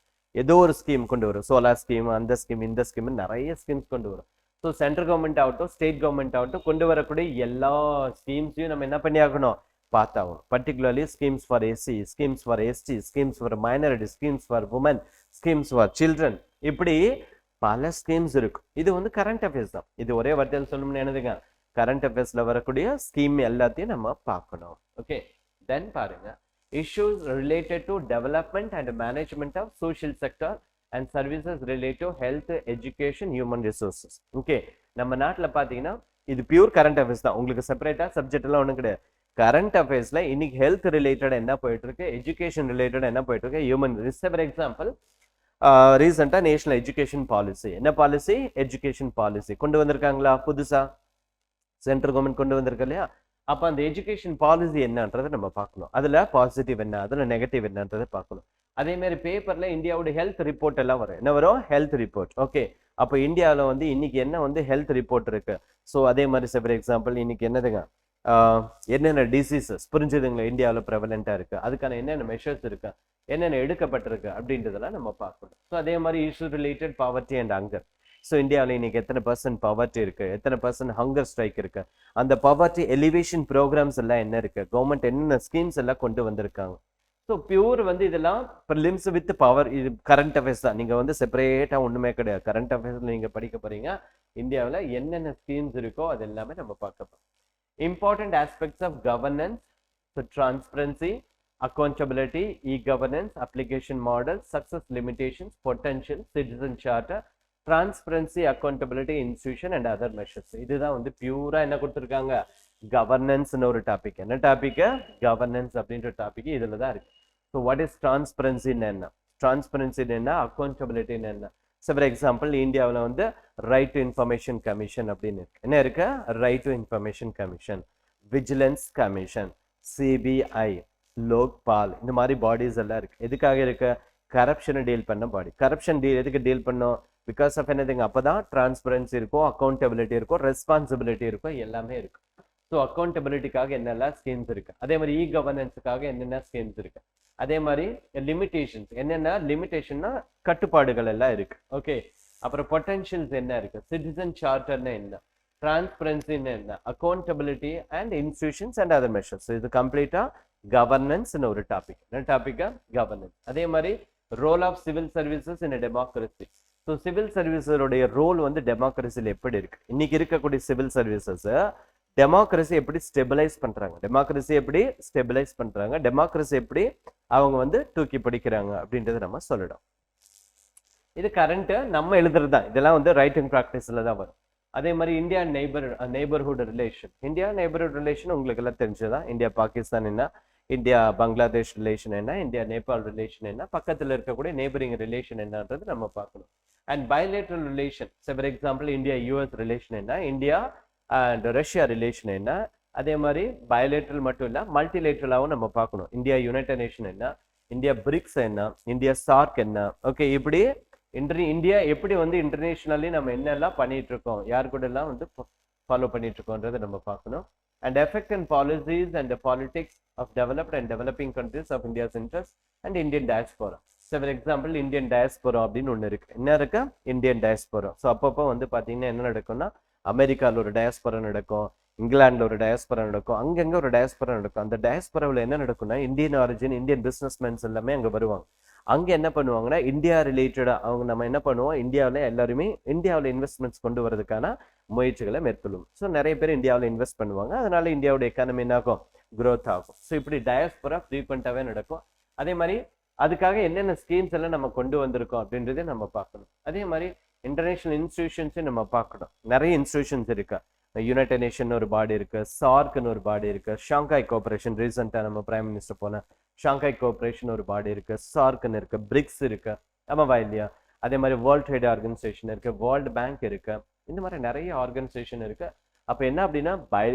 ஏதோ ஒரு ஸ்கீம் கொண்டு வரும். சோலார் ஸ்கீம், அந்த ஸ்கீம், இந்த ஸ்கீம், நிறைய ஸ்கீம்ஸ் கொண்டு வரும். ஸோ சென்ட்ரல் கவர்மெண்ட் ஆகட்டும், ஸ்டேட் கவர்மெண்ட் ஆகட்டும், கொண்டு வரக்கூடிய எல்லா ஸ்கீம்ஸையும் நம்ம என்ன பண்ணி ஆகணும், பார்த்தாகணும். Particularly schemes for SC, schemes for ST, schemes for minority, schemes for women, schemes for children, இப்படி பல ஸ்கீம்ஸ் இருக்கும். இது வந்து கரண்ட் அஃபேர்ஸ் தான். இது ஒரே வார்த்தையில் சொல்லணும்னு என்னதுங்க, கரண்ட் அஃபேர்ஸ்ல வரக்கூடிய ஸ்கீம் எல்லாத்தையும் நம்ம பார்க்கணும். ஓகே, தென் பாருங்க, issues related to development and management of social sector and services related to health, education, human resources. Okay, நம்ம நாட்டில் பார்த்தீங்கன்னா இது பியூர் கரண்ட் அஃபேர்ஸ் தான், உங்களுக்கு செப்பரேட்டா சப்ஜெக்ட் எல்லாம் ஒன்றும் கிடையாது. கரண்ட் அஃபேர்ஸ்ல இன்னைக்கு ஹெல்த் ரிலேட்டட் என்ன போயிட்டு இருக்கு, எஜுகேஷன் ரிலேட்டட் என்ன போயிட்டு இருக்கு, ஹியூமன் ரிசோர்ஸ். ஃபார் எக்ஸாம்பிள் ரீசெண்டா நேஷனல் எஜுகேஷன் பாலிசி, என்ன பாலிசி, எஜுகேஷன் பாலிசி கொண்டு வந்திருக்காங்களா புதுசா, சென்ட்ரல் கவர்மெண்ட் கொண்டு வந்திருக்கு இல்லையா. அப்போ அந்த எஜுகேஷன் பாலிசி என்னன்றதை நம்ம பார்க்கணும், அதில் பாசிட்டிவ் என்ன, அதில் நெகட்டிவ் என்னன்றதை பார்க்கணும். அதே மாதிரி பேப்பரில் இந்தியாவோட ஹெல்த் ரிப்போர்ட் எல்லாம் வரும், என்ன வரும், ஹெல்த் ரிப்போர்ட். ஓகே, அப்போ இந்தியாவில் வந்து இன்னைக்கு என்ன வந்து ஹெல்த் ரிப்போர்ட் இருக்கு. ஸோ அதே மாதிரி ஃபார் எக்ஸாம்பிள் இன்னைக்கு என்னதுங்க, என்னென்ன டிசீசஸ் புரிஞ்சுதுங்களா இந்தியாவில் ப்ரெவலண்ட்டாக இருக்கு, அதுக்கான என்னென்ன மெஷர்ஸ் இருக்கு, என்னென்ன எடுக்கப்பட்டிருக்கு அப்படின்றதெல்லாம் நம்ம பார்க்கணும். ஸோ அதே மாதிரி issue related poverty and hunger. So இந்தியாவில் இன்னைக்கு எத்தனை % பவர்ட்டி இருக்கு, எத்தனை % ஹங்கர் ஸ்ட்ரைக் இருக்கு, அந்த பவர்ட்டி எலிவேஷன் ப்ரோக்ராம்ஸ் எல்லாம் என்ன இருக்கு, கவர்மெண்ட் என்னென்ன ஸ்கீம்ஸ் எல்லாம் கொண்டு வந்திருக்காங்க. ஸோ பியூர் வந்து இதெல்லாம் ப்ரிலிம்ஸ் வித் பவர், இது கரண்ட் அஃபேர்ஸ் தான். நீங்கள் வந்து செப்பரேட்டாக ஒன்றுமே கிடையாது, கரண்ட் அஃபேர்ஸில் நீங்கள் படிக்க போறீங்க. இந்தியாவில் என்னென்ன ஸ்கீம்ஸ் இருக்கோ அது எல்லாமே நம்ம பார்க்க போறோம். Important aspects of governance, so transparency, accountability, e-governance, application model, success limitations, potential, citizen charter, transparency, accountability, institution and other measures. இதுதான் வந்து பியூரா என்ன கொடுத்திருக்காங்க, கவர்னன்ஸ்னு ஒரு டாபிக். என்ன டாபிக்? கவர்னன்ஸ் அப்படின்ற டாபிக் இதுல தான் இருக்கு. ஸோ வாட் இஸ் டிரான்ஸ்பரன்சின்னு என்ன, டிரான்ஸ்பரன்சின்னு என்ன, அக்கௌண்டபிலிட்டின்னு என்ன? ஸோ ஃபார் எக்ஸாம்பிள் இந்தியாவில் வந்து ரைட் டு இன்ஃபர்மேஷன் கமிஷன் அப்படின்னு இருக்கு. என்ன இருக்கு? Right to information commission, vigilance commission, CBI, Lokpal, இந்த மாதிரி பாடிஸ் எல்லாம் இருக்கு. எதுக்காக இருக்கு? கரப்ஷனை டீல் பண்ண பாடி. கரப்ஷன் எதுக்கு டீல் பண்ணோம்? Because of anything. அப்பதான் டிரான்ஸ்பரன்சி இருக்கும், அக்கௌண்டபிலிட்டி இருக்கும், ரெஸ்பான்சிபிலிட்டி இருக்கும், எல்லாமே இருக்கு. ஸோ அக்கௌண்டபிலிட்டிக்காக என்னெல்லாம் ஸ்கீம்ஸ் இருக்கு, அதே மாதிரி இ கவர்னன்ஸுக்காக என்னென்ன ஸ்கீம்ஸ் இருக்கு, அதே மாதிரி லிமிடேஷன்ஸ் என்னென்ன, லிமிடேஷன்னா கட்டுப்பாடுகள் எல்லாம் இருக்கு. ஓகே, அப்புறம் பொட்டன்ஷியல்ஸ் என்ன இருக்கு, சிட்டிசன் சார்ட்டர்னா என்ன, டிரான்ஸ்பரன்சின்னு என்ன, accountability and institutions and other measures. இது கம்ப்ளீட்டா கவர்னன்ஸ்னு ஒரு டாபிக். என்ன டாபிக்கா? கவர்னன்ஸ். அதே மாதிரி role of civil services in democracy. So civil சர்வீஸருடைய ரோல் வந்து டெமோக்ரஸியில் எப்படி இருக்கு, இன்னைக்கு இருக்கக்கூடிய சிவில் சர்வீசஸ் டெமோக்ரஸி எப்படி ஸ்டெபிலைஸ் பண்றாங்க, டெமோக்ரஸி எப்படி ஸ்டெபிலைஸ் பண்றாங்க, டெமோக்ரஸி எப்படி அவங்க வந்து தூக்கி பிடிக்கிறாங்க அப்படின்றத நம்ம சொல்லணும். இது கரண்ட் நம்ம எழுதுறது தான், இதெல்லாம் வந்து ரைட்டிங் ப்ராக்டிஸ்ல தான் வரும். அதே மாதிரி India neighbourhood relation. India neighbourhood relation உங்களுக்கு எல்லாம் தெரிஞ்சதான். இந்தியா பாகிஸ்தான் என்ன, இந்தியா பங்களாதேஷ் ரிலேஷன் என்ன, இந்தியா நேபாள் ரிலேஷன் என்ன, பக்கத்தில் இருக்கக்கூடிய நெய்பரிங் ரிலேஷன் என்னன்றது நம்ம பார்க்கணும். And bilateral relation, for example India US relation என்ன, இந்தியா அண்ட் ரஷ்யா ரிலேஷன் என்ன, அதே மாதிரி பயோலேட்ரல் மட்டும் இல்லை மல்டிலேட்ரலாகவும் நம்ம பார்க்கணும். இந்தியா யுனைடெட் நேஷன் என்ன, இந்தியா பிரிக்ஸ் என்ன, இந்தியா சார்க் என்ன. ஓகே, இப்படி இந்தியா எப்படி வந்து இன்டர்நேஷனலி நம்ம என்னெல்லாம் பண்ணிட்டு இருக்கோம், யார் கூட எல்லாம் வந்து ஃபாலோ பண்ணிட்டு இருக்கோன்றதை நம்ம பார்க்கணும். And effect and policies and politics of developed and developing countries of India's interest and Indian diaspora. For example Indian diaspora அப்படின்னு ஒன்று இருக்கு. என்ன இருக்கு? Indian diaspora. ஸோ அப்பப்போ வந்து பார்த்தீங்கன்னா என்ன நடக்கும்னா, அமெரிக்காவில் ஒரு டயஸ்போரா நடக்கும், இங்கிலாந்துல ஒரு டயஸ்போரா நடக்கும், அங்கங்க ஒரு டயஸ்போரா நடக்கும். அந்த டயஸ்போராவில் என்ன நடக்கும்னா, இந்தியன் ஆரிஜின் இந்தியன் பிசினஸ்மேன்ஸ் எல்லாமே அங்கே வருவாங்க. அங்கே என்ன பண்ணுவாங்கன்னா, இந்தியா ரிலேட்டடா அவங்க நம்ம என்ன பண்ணுவோம், இந்தியாவில் எல்லாருமே இந்தியாவில் இன்வெஸ்ட்மெண்ட்ஸ் கொண்டு வரதுக்கான முயற்சிகளை மேற்கொள்ளும். ஸோ நிறைய பேர் இந்தியாவில் இன்வெஸ்ட் பண்ணுவாங்க, அதனால இந்தியாவோட எக்கானமி என்ன ஆகும், growth ஆகும். ஸோ இப்படி டயஸ்போரா ஃப்ரீக்வெண்ட்டாகவே நடக்கும். அதே மாதிரி அதுக்காக என்னென்ன ஸ்கீம்ஸ் எல்லாம் நம்ம கொண்டு வந்திருக்கோம் அப்படின்றத நம்ம பார்க்கணும். அதே மாதிரி இன்டர்நேஷனல் இன்ஸ்டிடியூஷன்ஸும் நம்ம பார்க்கணும். நிறைய இன்ஸ்டிடியூஷன்ஸ் இருக்கு. யுனைடெட் நேஷன் ஒரு பாடி இருக்கு, சார்க்னு ஒரு பாடி இருக்கு, ஷாங்காய் கோஆபரேஷன் ரீசெண்டாக நம்ம பிரைம் மினிஸ்டர் போன ஷாங்காய் கோஆபரேஷன் ஒரு பாடி இருக்கு, சார்க்னு இருக்கு, பிரிக்ஸ் இருக்கு, ஆமாவா இல்லையா? அதே மாதிரி வேர்ல்ட் ட்ரேட் ஆர்கனைசேஷன் இருக்கு, வேர்ல்டு பேங்க் இருக்கு, இந்த மாதிரி நிறைய ஆர்கனைசேஷன் இருக்கு. அப்போ என்ன அப்படின்னா,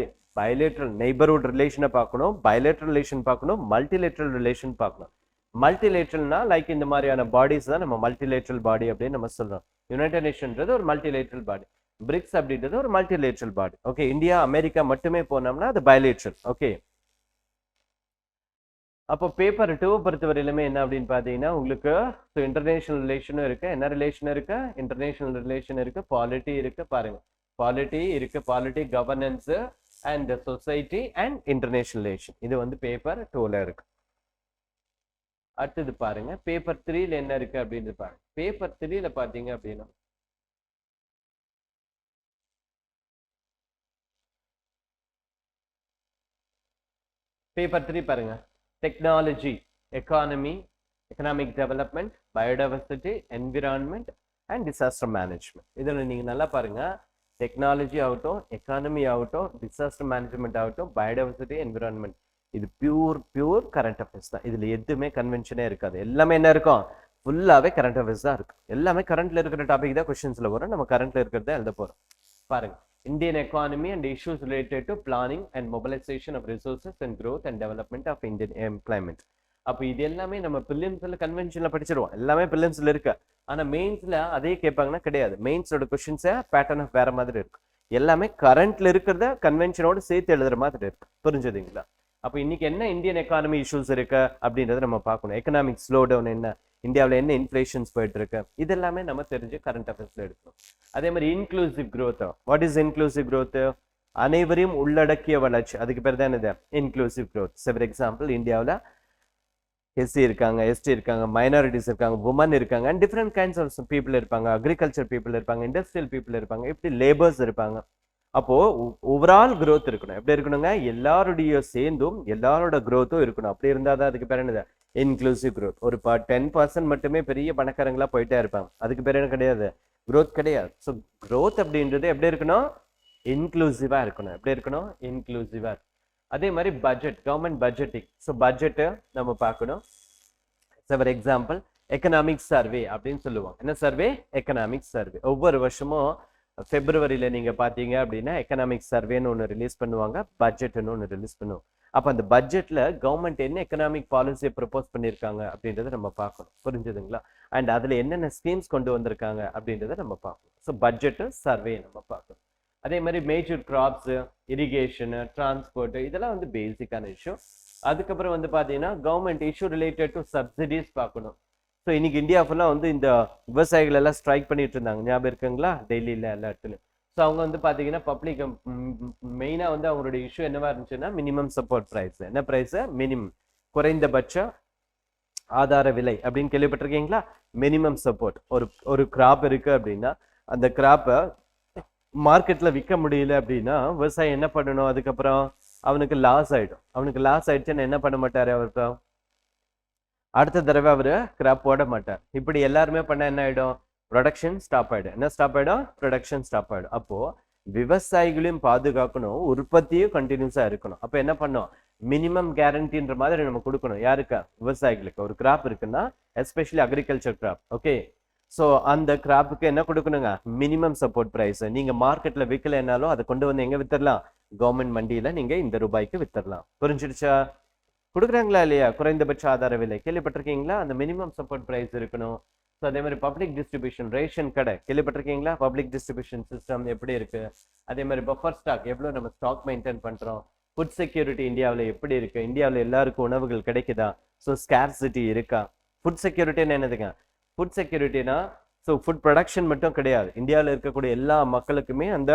பைலேட்ரல் நெய்பர்ஹுட் ரிலேஷனை பார்க்கணும், பைலேட்ரல் ரிலேஷன் பார்க்கணும், மல்டிலேட்ரல் ரிலேஷன் பார்க்கணும். மல்டிலேட்ரல்னா லைக் இந்த மாதிரியான பாடிஸ் தான் நம்ம மல்டிலேட்ரல் பாடி அப்படின்னு நம்ம சொல்றோம். யுனைடெட் நேஷன்ன்றது ஒரு மல்டிலேட்ரல் பாடி, பிரிக்ஸ் அப்படின்றது ஒரு மல்டிலேட்ரல் பாடி. ஓகே, இந்தியா அமெரிக்கா மட்டுமே போனோம்னா அது பைலேட்ரல். ஓகே, அப்போ பேப்பர் 2 பொறுத்தவரையிலுமே என்ன அப்படின்னு பார்த்தீங்கன்னா, உங்களுக்கு இன்டர்நேஷனல் ரிலேஷனும் இருக்கு. என்ன ரிலேஷன் இருக்கு? இன்டர்நேஷனல் ரிலேஷன் இருக்கு, பாலிட்டி இருக்கு. பாருங்க, பாலிட்டி இருக்கு, polity, governance and society and international relation. இது வந்து பேப்பர் 2ல இருக்கு. அடுத்தது பாருங்க, பேப்பர் 3ல என்ன இருக்கு அப்படின்னு பாருங்க. பேப்பர் 3ல பாத்தீங்க அப்படின்னா, பேப்பர் 3 பாருங்க, technology, economy, economic development, biodiversity, environment and disaster management. இதில் நீங்க நல்லா பாருங்க, டெக்னாலஜி ஆகட்டும், எக்கானமி ஆகட்டும், டிசாஸ்டர் மேனேஜ்மெண்ட் ஆகட்டும், பயோடைவர்சிட்டி, என்விரான்மெண்ட், இது பியூர் கரண்ட் அஃபேர்ஸ் தான். இதுல எதுவுமே கன்வென்ஷனே இருக்காது. எல்லாமே என்ன இருக்கும்? ஃபுல்லாவே கரண்ட் அஃபேர்ஸ் தான் இருக்கு. எல்லாமே கரண்ட்ல இருக்கிற டாபிக் தான் கொஸ்டின்ஸ்ல வரும். நம்ம கரண்ட்ல இருக்கிறத எழுத போறோம். பாருங்க, Indian economy and issues related to planning and mobilisation of resources and growth and development of Indian employment. அப்போ இது எல்லாமே நம்ம பிலிம்ஸ்ல கன்வென்ஷன்ல படிச்சிருவோம். எல்லாமே பிலிம்ஸ்ல இருக்கு. ஆனா மெயின்ஸ்ல அதே கேட்பாங்கன்னா கிடையாது. மெயின்ஸோட கொஸ்டின்ஸை பேட்டர்ன் ஆஃப் வேற மாதிரி இருக்கு. எல்லாமே கரண்ட்ல இருக்கிறத கன்வென்ஷனோட சேர்த்து எழுதுற மாதிரி இருக்கு. புரிஞ்சுதுங்களா? அப்போ இன்னைக்கு என்ன இந்தியன் எக்கானமி இஷ்யூஸ் இருக்கு அப்படின்றத நம்ம பார்க்கணும். எக்கனாமிக் ஸ்லோ டவுன் என்ன, இந்தியாவில் என்ன இன்ஃப்ளேஷன்ஸ் போயிட்டு இருக்கு, இதெல்லாமே நம்ம தெரிஞ்சு கரண்ட் அஃபேர்ஸ்ல எடுக்கணும். அதே மாதிரி inclusive growth. What is inclusive growth? அனைவரையும் உள்ளடக்கிய வளர்ச்சி, அதுக்கு பேர் தான் இது இன்க்ளூசிவ் growth. ஃபார் எக்ஸாம்பிள் இந்தியாவில் எஸ்சி இருக்காங்க, எஸ்டி இருக்காங்க, மைனாரிட்டிஸ் இருக்காங்க, உமன் இருக்காங்க, and different kinds of people இருப்பாங்க, அக்ரிகல்ச்சர் பீப்புள் இருப்பாங்க, இண்டஸ்ட்ரியல் பீப்புள் இருப்பாங்க, இப்படி லேபர்ஸ் இருப்பாங்க. அப்போ ஓவரால் growth இருக்கணும். எப்படி இருக்கணுங்க? எல்லாருடைய சேர்ந்தும் எல்லாரோட growthம் இருக்கணும். அப்படி இருந்தாதான் அதுக்கு பேர் என்னது? Inclusive growth. ஒரு 10% மட்டுமே பெரிய பணக்காரங்களா போயிட்டே இருப்பாங்க. அதுக்கு பேர் என்ன கிடையாது? growth கிடையாது. ஸோ growth அப்படின்றது எப்படி இருக்கணும்? இன்க்ளூசிவா இருக்கணும். எப்படி இருக்கணும்? இன்க்ளூசிவா. அதே மாதிரி பட்ஜெட், கவர்மெண்ட் பட்ஜெட்டிங். ஸோ பட்ஜெட்டை நம்ம பார்க்கணும். ஃபார் எக்ஸாம்பிள் எக்கனாமிக் சர்வே அப்படின்னு சொல்லுவாங்க. என்ன சர்வே? Economic survey. ஒவ்வொரு வருஷமும் பிப்ரவரியில நீங்க பாத்தீங்க அப்படின்னா எக்கனாமிக் சர்வேன்னு ஒன்று ரிலீஸ் பண்ணுவாங்க, பட்ஜெட்னு ஒன்று ரிலீஸ் பண்ணுவோம். அப்ப அந்த பட்ஜெட்ல கவர்மெண்ட் என்ன எக்கனாமிக் பாலிசியை ப்ரப்போஸ் பண்ணியிருக்காங்க அப்படின்றத நம்ம பார்க்கணும். புரிஞ்சுதுங்களா? அண்ட் அதுல என்னென்ன ஸ்கீம்ஸ் கொண்டு வந்திருக்காங்க அப்படின்றத நம்ம பார்க்கணும். ஸோ பட்ஜெட் சர்வே நம்ம பார்க்கணும். அதே மாதிரி மேஜர் கிராப்ஸ், இரிகேஷன், டிரான்ஸ்போர்ட், இதெல்லாம் வந்து பேசிக்கான இஷ்யூ. அதுக்கப்புறம் வந்து பாத்தீங்கன்னா government issue related to subsidies பார்க்கணும். ஸோ இன்னைக்கு இந்தியா ஃபுல்லாக வந்து இந்த விவசாயிகள் எல்லாம் ஸ்ட்ரைக் பண்ணிட்டு இருந்தாங்க, ஞாபகம் இருக்குங்களா? டெல்லியில் எல்லா இடத்துலையும். ஸோ அவங்க வந்து பார்த்தீங்கன்னா பப்ளிக் மெயினாக வந்து அவங்களுடைய இஷ்யூ என்னவா இருந்துச்சுன்னா மினிமம் சப்போர்ட் ப்ரைஸ். என்ன ப்ரைஸ்? மினிமம், குறைந்தபட்ச ஆதார விலை அப்படின்னு கேள்விப்பட்டிருக்கீங்களா? Minimum support. ஒரு கிராப் இருக்கு அப்படின்னா அந்த கிராப்பை மார்க்கெட்ல விற்க முடியல அப்படின்னா விவசாயி என்ன பண்ணணும்? அதுக்கப்புறம் அவனுக்கு லாஸ் ஆயிடும். அவனுக்கு லாஸ் ஆயிடுச்சுன்னு என்ன பண்ண மாட்டாரு? அவருக்கு அடுத்த தடவை அவரு கிராப் போட மாட்டார். இப்படி எல்லாருமே பண்ண என்ன ஆயிடும்? ப்ரொடக்ஷன் ஸ்டாப் ஆயிடும். என்ன ஸ்டாப் ஆயிடும்? ப்ரொடக்ஷன் ஸ்டாப் ஆயிடும். அப்போ விவசாயிகளையும் பாதுகாக்கணும், உற்பத்தியும் கண்டினியூஸா இருக்கணும். அப்ப என்ன பண்ணும்? மினிமம் கேரண்டின்ற மாதிரி நம்ம கொடுக்கணும். யாருக்கு? விவசாயிகளுக்கு. ஒரு கிராப் இருக்குன்னா especially agriculture crop, okay. So அந்த கிராப்புக்கு என்ன கொடுக்கணுங்க? Minimum support price. நீங்க மார்க்கெட்ல விற்கலைன்னாலும் அதை கொண்டு வந்து எங்க வித்தரலாம்? கவர்மெண்ட் மண்டியில நீங்க இந்த ரூபாய்க்கு வித்தரலாம். புரிஞ்சிடுச்சா? கொடுக்குறாங்களா இல்லையா? குறைந்தபட்ச ஆதார விலை கேள்விப்பட்டிருக்கீங்களா? அந்த மினிமம் சப்போர்ட் பிரைஸ் இருக்கணும். ஸோ அதே மாதிரி பப்ளிக் டிஸ்ட்ரிபியூஷன், ரேஷன் கடை கேள்விப்பட்டிருக்கீங்களா? பப்ளிக் டிஸ்ட்ரிபியூஷன் சிஸ்டம் எப்படி இருக்கு? அதே மாதிரி பஃபர் ஸ்டாக், எவ்வளோ நம்ம ஸ்டாக் மெயின்டைன் பண்றோம்? ஃபுட் செக்யூரிட்டி இந்தியாவில் எப்படி இருக்கு? இந்தியாவில் எல்லாருக்கும் உணவுகள் கிடைக்குதா? ஸோ ஸ்கேர்சிட்டி இருக்கா? ஃபுட் செக்யூரிட்டின்னு என்னதுங்க? ஃபுட் செக்யூரிட்டினா ஸோ ஃபுட் ப்ரொடக்ஷன் மட்டும் கிடையாது, இந்தியாவில் இருக்கக்கூடிய எல்லா மக்களுக்குமே அந்த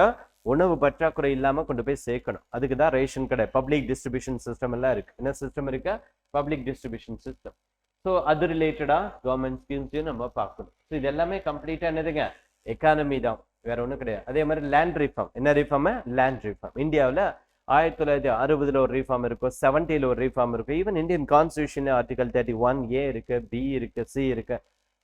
உணவு பற்றாக்குறை இல்லாம கொண்டு போய் சேர்க்கணும். அதுக்கு தான் ரேஷன் கடை, பப்ளிக் டிஸ்ட்ரிபியூஷன் சிஸ்டம் எல்லாம் இருக்கு. என்ன சிஸ்டம் இருக்கு? Public distribution system. ஸோ அது ரிலேட்டடா கவர்மெண்ட் ஸ்கீம்ஸையும் நம்ம பார்க்கணும். ஸோ இது எல்லாமே கம்ப்ளீட்டா என்னதுங்க? எக்கானமி தான், வேற ஒன்றும் கிடையாது. அதே மாதிரி லேண்ட் ரிஃபார்ம். என்ன ரிஃபார்ம்? Land reform. இந்தியாவில் 1960 ஒரு ரிஃபார்ம் இருக்கும், 70 ஒரு ரிஃபார்ம் இருக்கும். Even Indian constitution article 31A இருக்கு, பி இருக்கு, சி இருக்கு,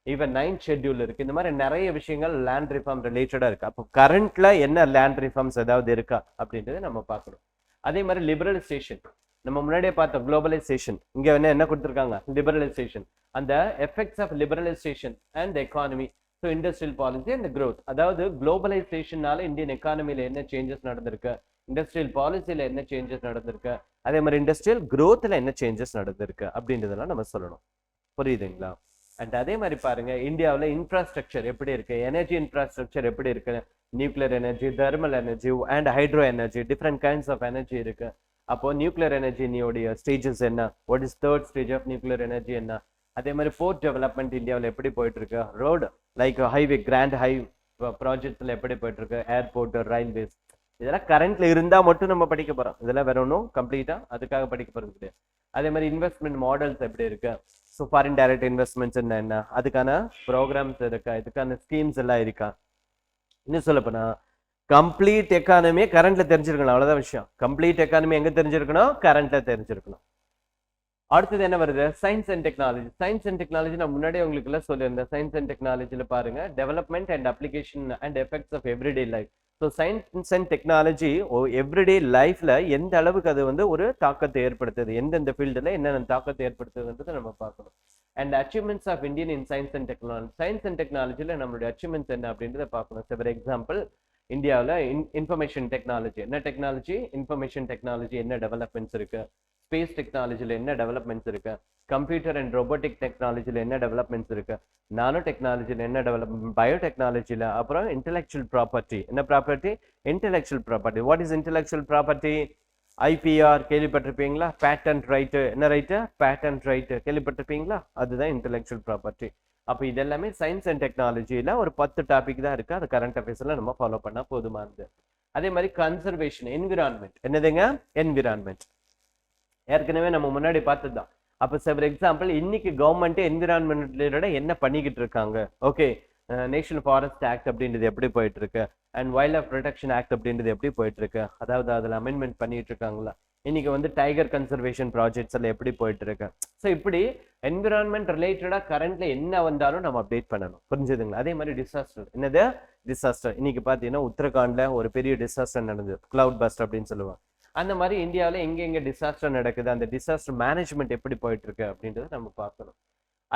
ஈவன் 9th ஷெட்யூல் இருக்கு. இந்த மாதிரி நிறைய விஷயங்கள் லேண்ட் ரிஃபார்ம் ரிலேட்டடா இருக்கு. அப்போ கரண்ட்ல என்ன லேண்ட் ரிஃபார்ம்ஸ் ஏதாவது இருக்கா அப்படின்றத நம்ம பார்க்கணும். அதே மாதிரி லிபரலைசேஷன், நம்ம முன்னாடியே பார்த்தோம் குளோபலைசேஷன். இங்க என்ன கொடுத்துருக்காங்க? லிபரலைசேஷன். அந்த effects of liberalisation and economy, so industrial policy and growth. அதாவது குளோபலைசேஷனால இந்தியன் எக்கானமில என்ன சேஞ்சஸ் நடந்திருக்கு, இண்டஸ்ட்ரியல் பாலிசியில என்ன சேஞ்சஸ் நடந்திருக்கு, அதே மாதிரி இண்டஸ்ட்ரியல் க்ரோத்ல என்ன சேஞ்சஸ் நடந்திருக்கு அப்படின்றதெல்லாம் நம்ம சொல்லணும். புரியுதுங்களா? அண்ட் அதே மாதிரி பாருங்க இந்தியாவில் இன்ஃப்ராஸ்ட்ரக்சர் எப்படி இருக்கு, எனர்ஜி இன்ஃப்ராஸ்ட்ரக்சர் எப்படி இருக்கு, nuclear energy, thermal energy and hydro energy, different kinds of energy இருக்கு. அப்போ நியூக்ளியர் எனர்ஜியோடைய ஸ்டேஜஸ் என்ன, what is third stage of nuclear energy என்ன, அதே மாதிரி போர்ட் டெவலப்மெண்ட் இந்தியாவில் எப்படி போயிட்டு இருக்கு, road like highway, grand high ப்ராஜெக்ட்ல எப்படி போயிட்டு இருக்கு, ஏர்போர்ட், ரயில்வேஸ், இதெல்லாம் கரண்ட்ல இருந்தா மட்டும் நம்ம படிக்க போறோம். இதெல்லாம் வேற ஒன்றும் கம்ப்ளீட்டா அதுக்காக படிக்க போறது கிடையாது. அதே மாதிரி இன்வெஸ்ட்மெண்ட் மாடல்ஸ் எப்படி இருக்கு, ஸோ ஃபாரின் டைரக்ட் இன்வெஸ்ட்மெண்ட்ஸ் என்ன, அதுக்கான ப்ரோக்ராம்ஸ் இருக்கா, இதுக்கான ஸ்கீம்ஸ் எல்லாம் இருக்கா. இன்னும் சொல்லப்போனா கம்ப்ளீட் எக்கானமியே கரண்ட்ல தெரிஞ்சிருக்கணும், அவ்வளவுதான் விஷயம். கம்ப்ளீட் எக்கானமி எங்க தெரிஞ்சிருக்கணும்? கரண்ட்ல தெரிஞ்சிருக்கணும். அடுத்தது என்ன வருது? Science and technology. Science and technology நான் முன்னாடியே உங்களுக்கு எல்லாம் சொல்லியிருந்தேன். சயின்ஸ் அண்ட் டெக்னாலஜியில பாருங்க development and application and effects of everyday life. So science and technology everyday லைஃப்ல எந்த அளவுக்கு அது வந்து ஒரு தாக்கத்தை ஏற்படுத்துது, எந்தெந்த ஃபீல்டுல என்னென்ன தாக்கத்தை ஏற்படுத்துதுன்றதை நம்ம பார்க்கணும். And achievements of Indian in science and technology. Science and டெக்னாலஜியில் நம்மளுடைய அச்சீவ்மெண்ட்ஸ் என்ன அப்படின்றத பார்க்கணும். ஃபார் எக்ஸாம்பிள் இந்தியாவில் இன்ஃபர்மேஷன் டெக்னாலஜி என்ன டெக்னாலஜி, இன்ஃபர்மேஷன் டெக்னாலஜி என்ன டெவலப்மெண்ட்ஸ் இருக்கு, ஸ்பேஸ் டெக்னாலஜியில் என்ன டெவலப்மெண்ட்ஸ் இருக்கு, கம்ப்யூட்டர் அண்ட் ரோபோட்டிக் டெக்னாலஜியில் என்ன டெவலப்மெண்ட்ஸ் இருக்கு, நானோ டெக்னாலஜியில் என்ன டெவலப்மெண்ட், பயோடெக்னாலஜியில், அப்புறம் இன்டெலெக்சுவல் ப்ராப்பர்ட்டி. என்ன property? Intellectual property. What is intellectual property? IPR கேள்விப்பட்டிருப்பீங்களா? Patent right. என்ன ரைட்டு? பேட்டன்ட் ரைட்டு கேள்விப்பட்டிருப்பீங்களா? அதுதான் இன்டெலெக்சுவல் ப்ராப்பர்ட்டி. அப்போ இதெல்லாமே சயின்ஸ் அண்ட் டெக்னாலஜியில் ஒரு 10 டாபிக் தான் இருக்கு. அது கரண்ட் அஃபேர்ஸ்ல நம்ம ஃபாலோ பண்ணா போதுமானது. அதே மாதிரி கன்சர்வேஷன், என்விரான்மெண்ட். என்னதுங்க? என்விரான்மெண்ட் ஏற்கனவே நம்ம முன்னாடி பார்த்தது தான். அப்போ ஃபார் எக்ஸாம்பிள் இன்னைக்கு கவர்மெண்ட் என்விரான்மெண்ட் ரிலேட்டடா என்ன பண்ணிக்கிட்டு இருக்காங்க? ஓகே, நேஷனல் ஃபாரஸ்ட் ஆக்ட் அப்படின்றது எப்படி போயிட்டு இருக்கு, and wild life protection act அப்படின்றது எப்படி போயிட்டு இருக்கு, அதாவது அதில் அமெண்ட்மெண்ட் பண்ணிட்டு இருக்காங்களா, இன்னைக்கு வந்து டைகர் கன்சர்வேஷன் ப்ராஜெக்ட்ஸ் எல்லாம் எப்படி போயிட்டு இருக்கு. ஸோ இப்படி என்விரான்மெண்ட் ரிலேட்டடாக கரண்ட்ல என்ன வந்தாலும் நம்ம அப்டேட் பண்ணணும், புரிஞ்சுதுங்களா. அதே மாதிரி டிசாஸ்டர், என்னது டிசாஸ்டர், இன்னைக்கு பார்த்தீங்கன்னா உத்தரகாண்ட்ல ஒரு பெரிய டிசாஸ்டர் நடந்தது, கிளவுட் பஸ்ட் அப்படின்னு சொல்லுவாங்க. அந்த மாதிரி இந்தியாவில் எங்கெங்க டிசாஸ்டர் நடக்குது, அந்த டிசாஸ்டர் மேனேஜ்மெண்ட் எப்படி போயிட்டு இருக்கு அப்படின்றத நம்ம பார்க்கணும்.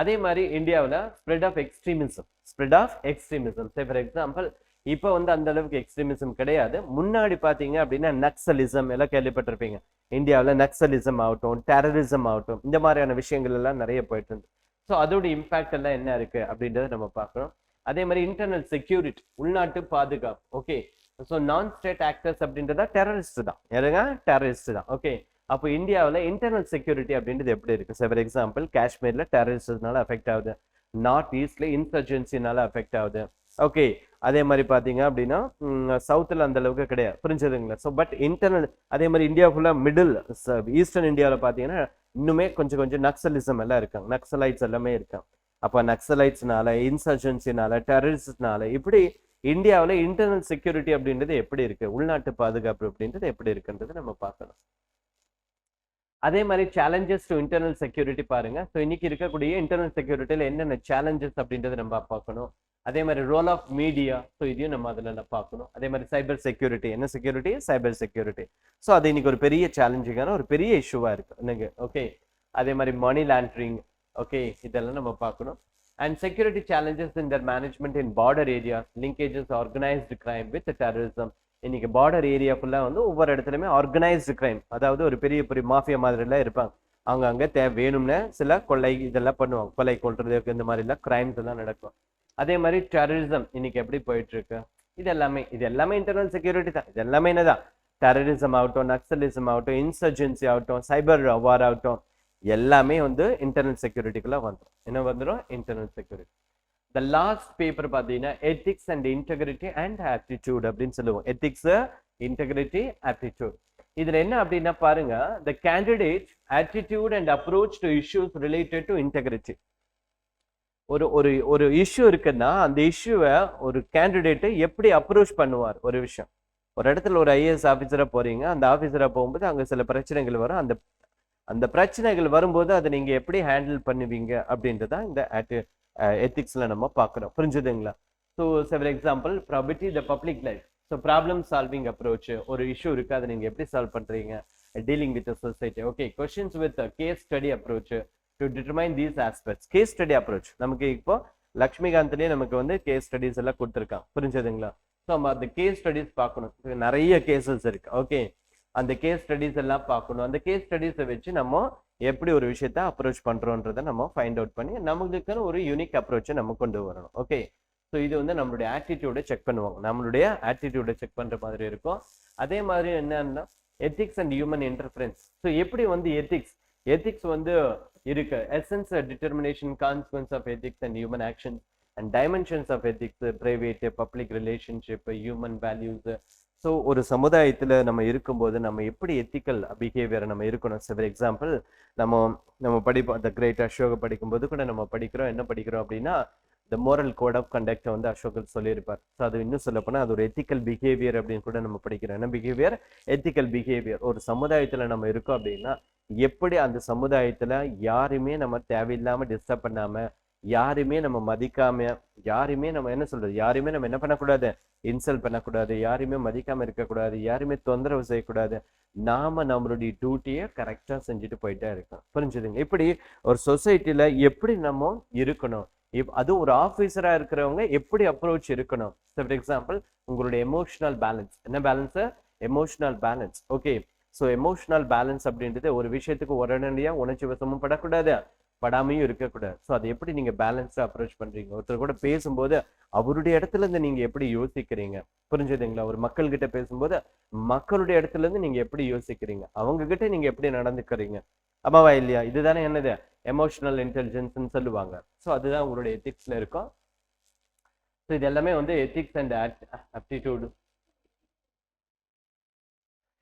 அதே மாதிரி இந்தியாவில் spread of extremism, for example இப்போ வந்து அந்த அளவுக்கு எக்ஸ்ட்ரீமிசம் கிடையாது. முன்னாடி பார்த்தீங்க அப்படின்னா நக்சலிசம் எல்லாம் கேள்விப்பட்டிருப்பீங்க. இந்தியாவில் நக்சலிசம் ஆகட்டும், டெரரிசம் ஆகட்டும், இந்த மாதிரியான விஷயங்கள் எல்லாம் நிறைய போயிட்டு இருந்து. ஸோ அதோட இம்பாக்ட் எல்லாம் என்ன இருக்கு அப்படின்றத நம்ம பார்க்குறோம். அதே மாதிரி இன்டர்னல் செக்யூரிட்டி, உள்நாட்டு பாதுகாப்பு. ஓகே, ஸோ நான் ஸ்டேட் ஆக்டர்ஸ் அப்படின்றதா டெரரிஸ்ட் தான், யாருங்க டெரரிஸ்ட் தான். ஓகே, அப்போ இந்தியாவில் இன்டர்னல் செக்யூரிட்டி அப்படின்றது எப்படி இருக்கு. ஃபார் எக்ஸாம்பிள் காஷ்மீர்ல டெரரிஸ்ட்னால அஃபெக்ட் ஆகுது, நார்த் ஈஸ்ட்ல இன்சர்ஜென்சினால அஃபெக்ட் ஆகுது. ஓகே, அதே மாதிரி பார்த்தீங்க அப்படின்னா சவுத்தில் அந்த அளவுக்கு கிடையாது, புரிஞ்சதுங்களா. ஸோ பட் இன்டர்னல், அதே மாதிரி இந்தியா ஃபுல்லாக மிடில் ஈஸ்டர்ன் இந்தியாவில் பார்த்தீங்கன்னா இன்னுமே கொஞ்சம் கொஞ்சம் நக்சலிசம் எல்லாம் இருக்காங்க, நக்சலைட்ஸ் எல்லாமே இருக்காங்க. அப்போ நக்சலைட்ஸ்னால, இன்சர்ஜென்சினால, டெரரிஸ்ட்னால இப்படி இந்தியாவில் இன்டர்னல் செக்யூரிட்டி அப்படின்றது எப்படி இருக்கு, உள்நாட்டு பாதுகாப்பு அப்படின்றது எப்படி இருக்குன்றது நம்ம பார்க்கணும். அதே மாதிரி சேலஞ்சஸ் டு இன்டர்னல் செக்யூரிட்டி பாருங்க. ஸோ இன்னைக்கு இருக்கக்கூடிய இன்டர்னல் செக்யூரிட்டியில் என்னென்ன சேலஞ்சஸ் அப்படின்றத நம்ம பார்க்கணும். அதே மாதிரி ரோல் ஆஃப் மீடியா, ஸோ இதையும் நம்ம அதில் பார்க்கணும். அதே மாதிரி சைபர் செக்யூரிட்டி, என்ன செக்யூரிட்டி, சைபர் செக்யூரிட்டி. ஸோ அது இன்னைக்கு ஒரு பெரிய சேலஞ்சிங்கான ஒரு பெரிய இஷ்யூவா இருக்கு இன்னைக்கு. ஓகே, அதே மாதிரி மணி லாண்டரிங், ஓகே, இதெல்லாம் நம்ம பார்க்கணும். And security challenges in their management in border area, linkages organised crime with terrorism. இன்னைக்கு பார்டர் ஏரியா ஃபுல்லா வந்து ஒவ்வொரு இடத்துலையுமே ஆர்கனைஸ்டு கிரைம், அதாவது ஒரு பெரிய பெரிய மாஃபியா மாதிரி எல்லாம் இருப்பாங்க. அவங்க அங்கே வேணும்னு சில கொள்ளை இதெல்லாம் பண்ணுவாங்க, கொலை கொள்றது, இந்த மாதிரி எல்லாம் கிரைம்ஸ் எல்லாம் நடக்கும். அதே மாதிரி டெரரிசம் இன்னைக்கு எப்படி போயிட்டு இருக்கு, இது எல்லாமே இன்டர்னல் செக்யூரிட்டி தான். இது எல்லாமே என்னதான், டெரரிசம் ஆகட்டும், நக்சலிசம் ஆகட்டும், இன்சர்ஜென்சி ஆகட்டும், சைபர் வார் ஆகட்டும், எல்லாமே வந்து இன்டர்னல் செக்யூரிட்டிக்குள்ள வந்துடும். என்ன வந்துடும், internal security. The last paper பார்த்தீங்கன்னா ethics and integrity and aptitude அப்படின்னு சொல்லுவோம். Ethics, integrity, aptitude. இதுல என்ன அப்படின்னா பாருங்க, the candidate attitude and approach to issues related to integrity. ஒரு ஒரு ஒரு இஷ்யூ இருக்குன்னா அந்த இஷ்யூவை ஒரு கேண்டிடேட்டை எப்படி அப்ரோச் பண்ணுவார். ஒரு விஷயம், ஒரு இடத்துல ஒரு ஐஏஎஸ் ஆஃபீஸரா போறீங்க, அந்த ஆஃபீஸரா போகும்போது அங்கே சில பிரச்சனைகள் வரும். அந்த பிரச்சனைகள் வரும்போது அதை நீங்க எப்படி ஹேண்டில் பண்ணுவீங்க அப்படின்றதான் இந்த எத்திக்ஸ்ல நம்ம பார்க்குறோம், புரிஞ்சுதுங்களா. So for example probity the public life. So problem solving approach, ஒரு இஷ்யூ இருக்கு, அதை நீங்க எப்படி சால்வ் பண்றீங்க, dealing with society. Okay, questions with case study approach to determine these aspects. Case study approach நமக்கு இப்போ லக்ஷ்மிகாந்த்லேயே நமக்கு வந்து கேஸ் ஸ்டடிஸ் எல்லாம் கொடுத்துருக்காங்க, புரிஞ்சதுங்களா. ஸோ நம்ம அந்த கேஸ் ஸ்டடிஸ் பார்க்கணும், நிறைய கேசஸ் இருக்கு. ஓகே, அந்த கேஸ் ஸ்டடிஸ் எல்லாம் பார்க்கணும். அந்த கேஸ் ஸ்டடிஸை வச்சு நம்ம எப்படி ஒரு விஷயத்த அப்ரோச் பண்றோன்றதை நம்ம ஃபைண்ட் அவுட் பண்ணி நம்மளுக்கான ஒரு யூனிக் அப்ரோச்சை நம்ம கொண்டு வரணும். ஓகே, ஸோ இது வந்து நம்மளுடைய ஆட்டிடியூடை செக் பண்ணுவாங்க, நம்மளுடைய ஆட்டிடியூடை செக் பண்ற மாதிரி இருக்கும். அதே மாதிரி என்னன்னா ethics and human interference. So எப்படி வந்து எத்திக்ஸ் வந்து இருக்கு, essence, determination, consequences of ethics and human action and dimensions of ethics, private, public relationship, human values. So ஒரு சமுதாயத்தில் நம்ம இருக்கும்போது நம்ம எப்படி எத்திக்கல் பிஹேவியரை நம்ம இருக்கணும். ஃபார் எக்ஸாம்பிள் நம்ம படிப்போம், த கிரேட் அசோக படிக்கும்போது கூட நம்ம படிக்கிறோம், என்ன படிக்கிறோம் அப்படின்னா the moral code of conduct வந்து அசோகர் சொல்லியிருப்பார். ஸோ அது இன்னும் சொல்ல போனால் அது ஒரு எத்திக்கல் பிஹேவியர் அப்படின்னு கூட நம்ம படிக்கிறோம். என்ன பிஹேவியர், எத்திக்கல் பிஹேவியர். ஒரு சமுதாயத்தில் நம்ம இருக்கோம் அப்படின்னா எப்படி அந்த சமுதாயத்தில் யாருமே நம்ம தேவையில்லாமல் டிஸ்டர்ப் பண்ணாமல், யாருமே நம்ம மதிக்காம, யாருமே நம்ம என்ன சொல்றது, யாருமே நம்ம என்ன பண்ணக்கூடாது, இன்சல்ட் பண்ணக்கூடாது, யாருமே மதிக்காம இருக்கக்கூடாது, யாருமே தொந்தரவு செய்யக்கூடாது, நாம நம்மளுடைய டியூட்டியை கரெக்டா செஞ்சுட்டு போயிட்டே இருக்கோம், புரிஞ்சுதுங்க. இப்படி ஒரு சொசைட்டில எப்படி நம்ம இருக்கணும், அது ஒரு ஆஃபீஸரா இருக்கிறவங்க எப்படி அப்ரோச் இருக்கணும். ஃபார் எக்ஸாம்பிள் உங்களுடைய எமோஷனல் பேலன்ஸ், என்ன balance, emotional balance. Okay, so emotional balance அப்படின்றது ஒரு விஷயத்துக்கு உடனடியா உணர்ச்சி வசமும் படக்கூடாது, படாமையும் இருக்கக்கூடாது. ஸோ அதை எப்படி நீங்க பேலன்ஸ்டா அப்ரோச் பண்றீங்க, ஒருத்தர் கூட பேசும்போது அவருடைய இடத்துல இருந்து நீங்க எப்படி யோசிக்கிறீங்க, புரிஞ்சுதுங்களா. ஒரு மக்கள் கிட்ட பேசும்போது மக்களுடைய இடத்துல இருந்து நீங்க எப்படி யோசிக்கிறீங்க, அவங்க கிட்ட நீங்க எப்படி நடந்துக்கிறீங்க, ஆமாவா இல்லையா. இதுதானே என்னது எமோஷனல் இன்டெலிஜென்ஸ்ன்னு சொல்லுவாங்க. ஸோ அதுதான் உங்களுடைய எத்திக்ஸ்ல இருக்கும். ஸோ இது எல்லாமே வந்து எத்திக்ஸ் அண்ட் ஆப்டிடியூட்.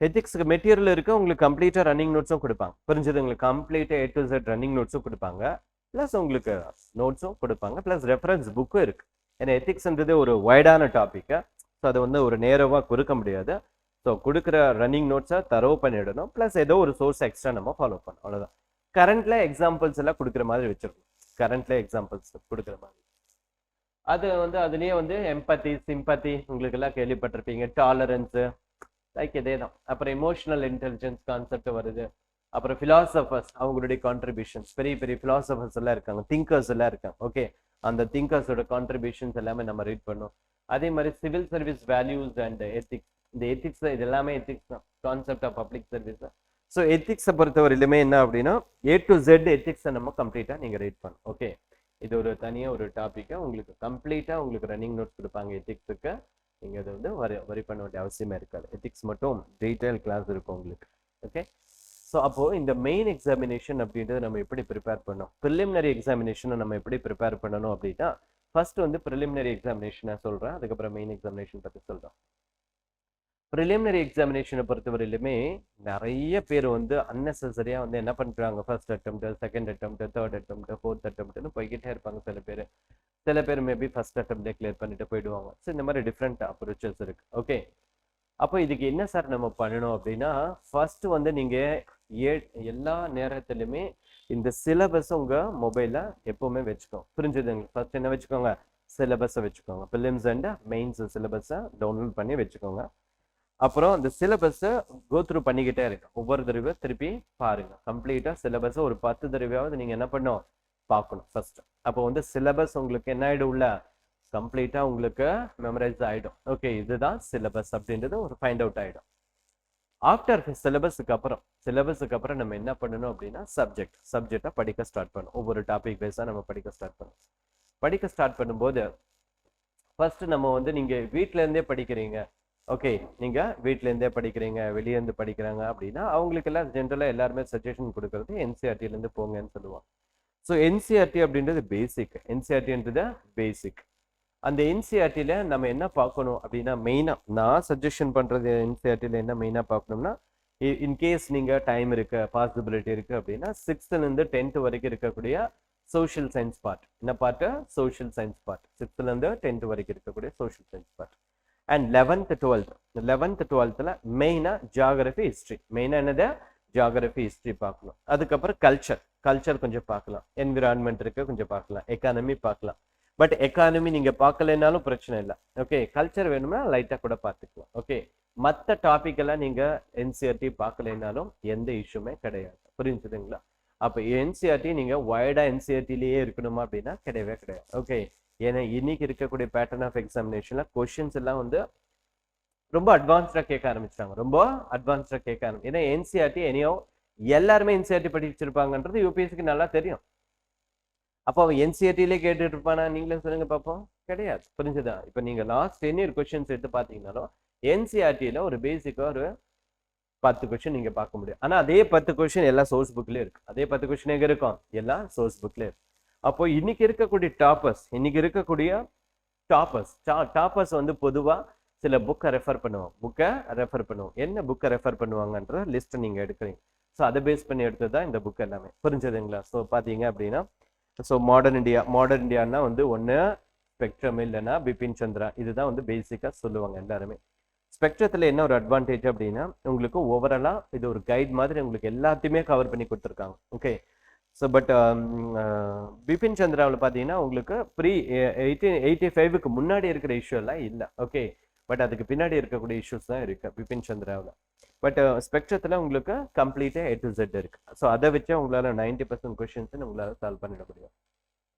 எத்திக்ஸ்க்கு மெட்டீரியல் இருக்கு, உங்களுக்கு கம்ப்ளீட்டா ரன்னிங் நோட்ஸும் கொடுப்பாங்க, புரிஞ்சது. உங்களுக்கு கம்ப்ளீட்டா A to Z ரன்னிங் நோட்ஸும் கொடுப்பாங்க, பிளஸ் உங்களுக்கு நோட்ஸும் கொடுப்பாங்க, பிளஸ் ரெஃபரன்ஸ் புக்கும் இருக்கு. ஏன்னா எத்திக்ஸ்ன்றது ஒரு வைடான டாபிக். ஸோ அதை வந்து ஒரு நேரவாக கொடுக்க முடியாது. ஸோ கொடுக்குற ரன்னிங் நோட்ஸை தரவு பண்ணிடணும். ப்ளஸ் ஏதோ ஒரு சோர்ஸ் எக்ஸ்ட்ரா நம்ம ஃபாலோ பண்ணணும், அவ்வளோதான். கரண்ட்ல எக்ஸாம்பிள்ஸ் எல்லாம் கொடுக்குற மாதிரி வச்சிருக்கணும். கரண்ட்ல எக்ஸாம்பிள்ஸ் கொடுக்குற மாதிரி. அது வந்து அதுலேயே வந்து எம்பத்தி, சிம்பத்தி உங்களுக்கு எல்லாம் கேள்விப்பட்டிருப்பீங்க. டாலரன்ஸு லைக் இதே தான். அப்புறம் எமோஷனல் இன்டெலிஜென்ஸ் கான்செப்ட் வருது. அப்புறம் ஃபிலாசபர்ஸ், அவங்களுடைய கான்ட்ரிபியூஷன்ஸ், பெரிய பெரிய ஃபிலாசபர்ஸ் எல்லாம் இருக்காங்க, திங்கர்ஸ் எல்லாம் இருக்காங்க. ஓகே, அந்த திங்கர்ஸோட கான்ட்ரிபியூஷன்ஸ் எல்லாமே நம்ம ரீட் பண்ணோம். அதே மாதிரி civil service values and ethics. இந்த எத்திக்ஸ் இது எல்லாமே எத்திக்ஸ் தான், concept of public service. So எத்திக்ஸை பொறுத்தவரையிலுமே என்ன அப்படின்னா A to Z எத்திக்ஸை நம்ம கம்ப்ளீட்டாக நீங்கள் ரீட் பண்ணணும். ஓகே, இது ஒரு தனியாக ஒரு டாப்பிக்கை உங்களுக்கு கம்ப்ளீட்டாக உங்களுக்கு ரன்னிங் நோட்ஸ் கொடுப்பாங்க எத்திக்ஸுக்கு. நீங்கள் அதை வந்து வரி பண்ண வேண்டிய அவசியமே இருக்காது. எத்திக்ஸ் மட்டும் டீட்டெயில் கிளாஸ் இருக்கும் உங்களுக்கு. ஓகே, ஸோ அப்போது இந்த மெயின் எக்ஸாமினேஷன் அப்படின்றது நம்ம எப்படி ப்ரிப்பேர் பண்ணோம், ப்ரிலிமினரி எக்ஸாமினேஷனை நம்ம எப்படி ப்ரிப்பேர் பண்ணணும் அப்படின்னா, ஃபர்ஸ்ட் வந்து ப்ரிலிமினரி எக்ஸாமினேஷனை சொல்கிறேன், அதுக்கப்புறம் மெயின் எக்ஸாமினேஷன் பற்றி சொல்கிறேன். ப்ரிலிமினரி எக்ஸாமினேஷனை பொறுத்தவரையிலுமே நிறைய பேர் வந்து அன்னெசரியாக வந்து என்ன பண்ணுறாங்க, first attempt, second attempt, third attempt, fourth அட்டெம்ப்ட்னு போய்கிட்டே இருப்பாங்க. சில பேர் மேபி ஃபர்ஸ்ட் அட்டெம்ப்டே கிளியர் பண்ணிட்டு போயிடுவாங்க. ஸோ இந்த மாதிரி டிஃப்ரெண்ட் அப்ரோச்சஸ் இருக்கு. ஓகே, அப்போ இதுக்கு என்ன சார் நம்ம பண்ணணும் அப்படின்னா, ஃபர்ஸ்ட் வந்து நீங்கள் எல்லா நேரத்துலையுமே இந்த சிலபஸை உங்கள் மொபைலில் எப்போவுமே வச்சுக்கோங்க. புரிஞ்சுதுங்க? ஃபர்ஸ்ட் என்ன வச்சுக்கோங்க, சிலபஸை வச்சுக்கோங்க. ப்ரிலிம்ஸ் அண்ட் மெயின்ஸ் சிலபஸை டவுன்லோட் பண்ணி வச்சுக்கோங்க. அப்புறம் இந்த சிலபஸை கோ த்ரூ பண்ணிக்கிட்டே இருக்கு. ஒவ்வொரு தடவை திருப்பி பாருங்க. கம்ப்ளீட்டாக சிலபஸை ஒரு 10 தடவையாவது நீங்கள் என்ன பண்ணணும், பார்க்கணும் ஃபர்ஸ்ட். அப்போ வந்து சிலபஸ் உங்களுக்கு என்ன ஆகிடும், உள்ள கம்ப்ளீட்டாக உங்களுக்கு மெமரைஸ் ஆகிடும். ஓகே, இதுதான் சிலபஸ் அப்படின்றது ஒரு ஃபைண்ட் அவுட் ஆகிடும். ஆஃப்டர் சிலபஸுக்கு அப்புறம் நம்ம என்ன பண்ணணும் அப்படின்னா, சப்ஜெக்டை படிக்க ஸ்டார்ட் பண்ணணும். ஒவ்வொரு டாபிக் வைஸாக நம்ம படிக்க ஸ்டார்ட் பண்ணும்போது ஃபர்ஸ்ட் நம்ம வந்து நீங்கள் வீட்டிலேருந்தே படிக்கிறீங்க. ஓகே, நீங்கள் வீட்டிலேருந்தே படிக்கிறீங்க, வெளியேருந்து படிக்கிறாங்க அப்படின்னா அவங்களுக்கெல்லாம் ஜென்ரலாக எல்லாருமே சஜஷன் கொடுக்கறது என்சிஆர்டிலேருந்து போங்கன்னு சொல்லுவாங்க. ஸோ என்சிஆர்டி அப்படின்றது என்சிஆர்டின்றது பேசிக். அந்த என்சிஆர்டியில் நம்ம என்ன பார்க்கணும் அப்படின்னா, மெயினாக நான் சஜஷன் பண்ணுறது என்சிஆர்டியில் என்ன மெயினாக பார்க்கணும்னா, இன்கேஸ் நீங்கள் டைம் இருக்குது, பாசிபிலிட்டி இருக்குது அப்படின்னா 6th-லேருந்து 10th வரைக்கும் இருக்கக்கூடிய சோஷியல் சயின்ஸ் பார்ட். என்ன பார்ட்டு, சோஷியல் சயின்ஸ் பார்ட். 6th-லேருந்து 10th வரைக்கும் இருக்கக்கூடிய social science part. And 11th-12th மெயினாக ஜியாகிரபி, ஹிஸ்ட்ரி. மெயினாக என்னது, ஜியாகிரபி, ஹிஸ்ட்ரி பார்க்கணும். அதுக்கப்புறம் கல்ச்சர் கொஞ்சம் பார்க்கலாம். என்விரான்மெண்ட் இருக்கு கொஞ்சம் பார்க்கலாம். எக்கானமி பார்க்கலாம். பட் எக்கானமி நீங்கள் பார்க்கலைன்னாலும் பிரச்சனை இல்லை. ஓகே, கல்ச்சர் வேணும்னா லைட்டாக கூட பார்த்துக்கலாம். ஓகே, மற்ற டாபிக் எல்லாம் நீங்கள் என்சிஆர்டி பார்க்கலைன்னாலும் எந்த இஷ்யூமே கிடையாது. புரிஞ்சுதுங்களா? அப்போ என்சிஆர்டி நீங்கள் வைடாக என்சிஆர்டிலேயே இருக்கணுமா அப்படின்னா கிடையவே கிடையாது. ஓகே, ஏன்னா இன்னைக்கு இருக்கக்கூடிய பேட்டர்ன் ஆஃப் எக்ஸாமினேஷன்ல கொஸ்டின்ஸ் எல்லாம் வந்து ரொம்ப அட்வான்ஸ்டாக கேட்க ஆரம்பிச்சிட்டாங்க. ஏன்னா என்சிஆர்டி எல்லாருமே என்சிஆர்டி படிச்சிருப்பாங்கன்றது யூபிஎஸ்சிக்கு நல்லா தெரியும். அப்போ அவன் என்சிஆர்டிலே கேட்டுட்டு இருப்பானா, நீங்களே சொல்லுங்க பார்ப்போம். கிடையாது. புரிஞ்சுதா? இப்போ நீங்கள் லாஸ்ட் 10 இயர் கொஸ்டின்ஸ் எடுத்து பார்த்தீங்கன்னாலும் என்சிஆர்டியில் ஒரு பேசிக்காக ஒரு 10 கொஸ்டின் நீங்கள் பார்க்க முடியும். ஆனால் அதே 10 கொஸ்டின் எல்லா சோர்ஸ் புக்லேயும் இருக்கு. அதே 10 கொஸ்டின் எங்கே இருக்கும், எல்லா சோர்ஸ் புக்லேயும் இருக்கு. அப்போ இன்னைக்கு இருக்கக்கூடிய டாப்பர்ஸ் வந்து பொதுவாக சில புக்கை ரெஃபர் பண்ணுவோம். என்ன புக்கை ரெஃபர் பண்ணுவாங்கன்ற லிஸ்ட்டை நீங்கள் எடுக்கிறீங்க. ஸோ அதை பேஸ் பண்ணி எடுத்தது தான் இந்த புக் எல்லாமே. புரிஞ்சதுங்களா? ஸோ பார்த்தீங்க அப்படின்னா, ஸோ மாடர்ன் இந்தியான்னா வந்து ஒன்று ஸ்பெக்ட்ரம், இல்லைன்னா பிபின் சந்திரா. இதுதான் வந்து பேசிக்காக சொல்லுவாங்க எல்லாருமே. ஸ்பெக்ட்ரத்தில் என்ன ஒரு அட்வான்டேஜ் அப்படின்னா, உங்களுக்கு ஓவராலாக இது ஒரு கைட் மாதிரி உங்களுக்கு எல்லாத்தையுமே கவர் பண்ணி கொடுத்துருக்காங்க. ஓகே, ஸோ பட் பிபின் சந்திராவில் பார்த்தீங்கன்னா உங்களுக்கு 1885க்கு முன்னாடி இருக்கிற இஷ்யூ எல்லாம் இல்லை. ஓகே, பட் அதுக்கு பின்னாடி இருக்கக்கூடிய இஷ்யூஸ் தான் இருக்கு பிபின் சந்திராவில். பட் ஸ்பெக்ட்ரத்தில் உங்களுக்கு கம்ப்ளீட்டாக A to Z இருக்கு. ஸோ அதை வச்சு உங்களால் 90% கொஸ்டின்ஸ் உங்களால் சால்வ் பண்ணிட முடியும்.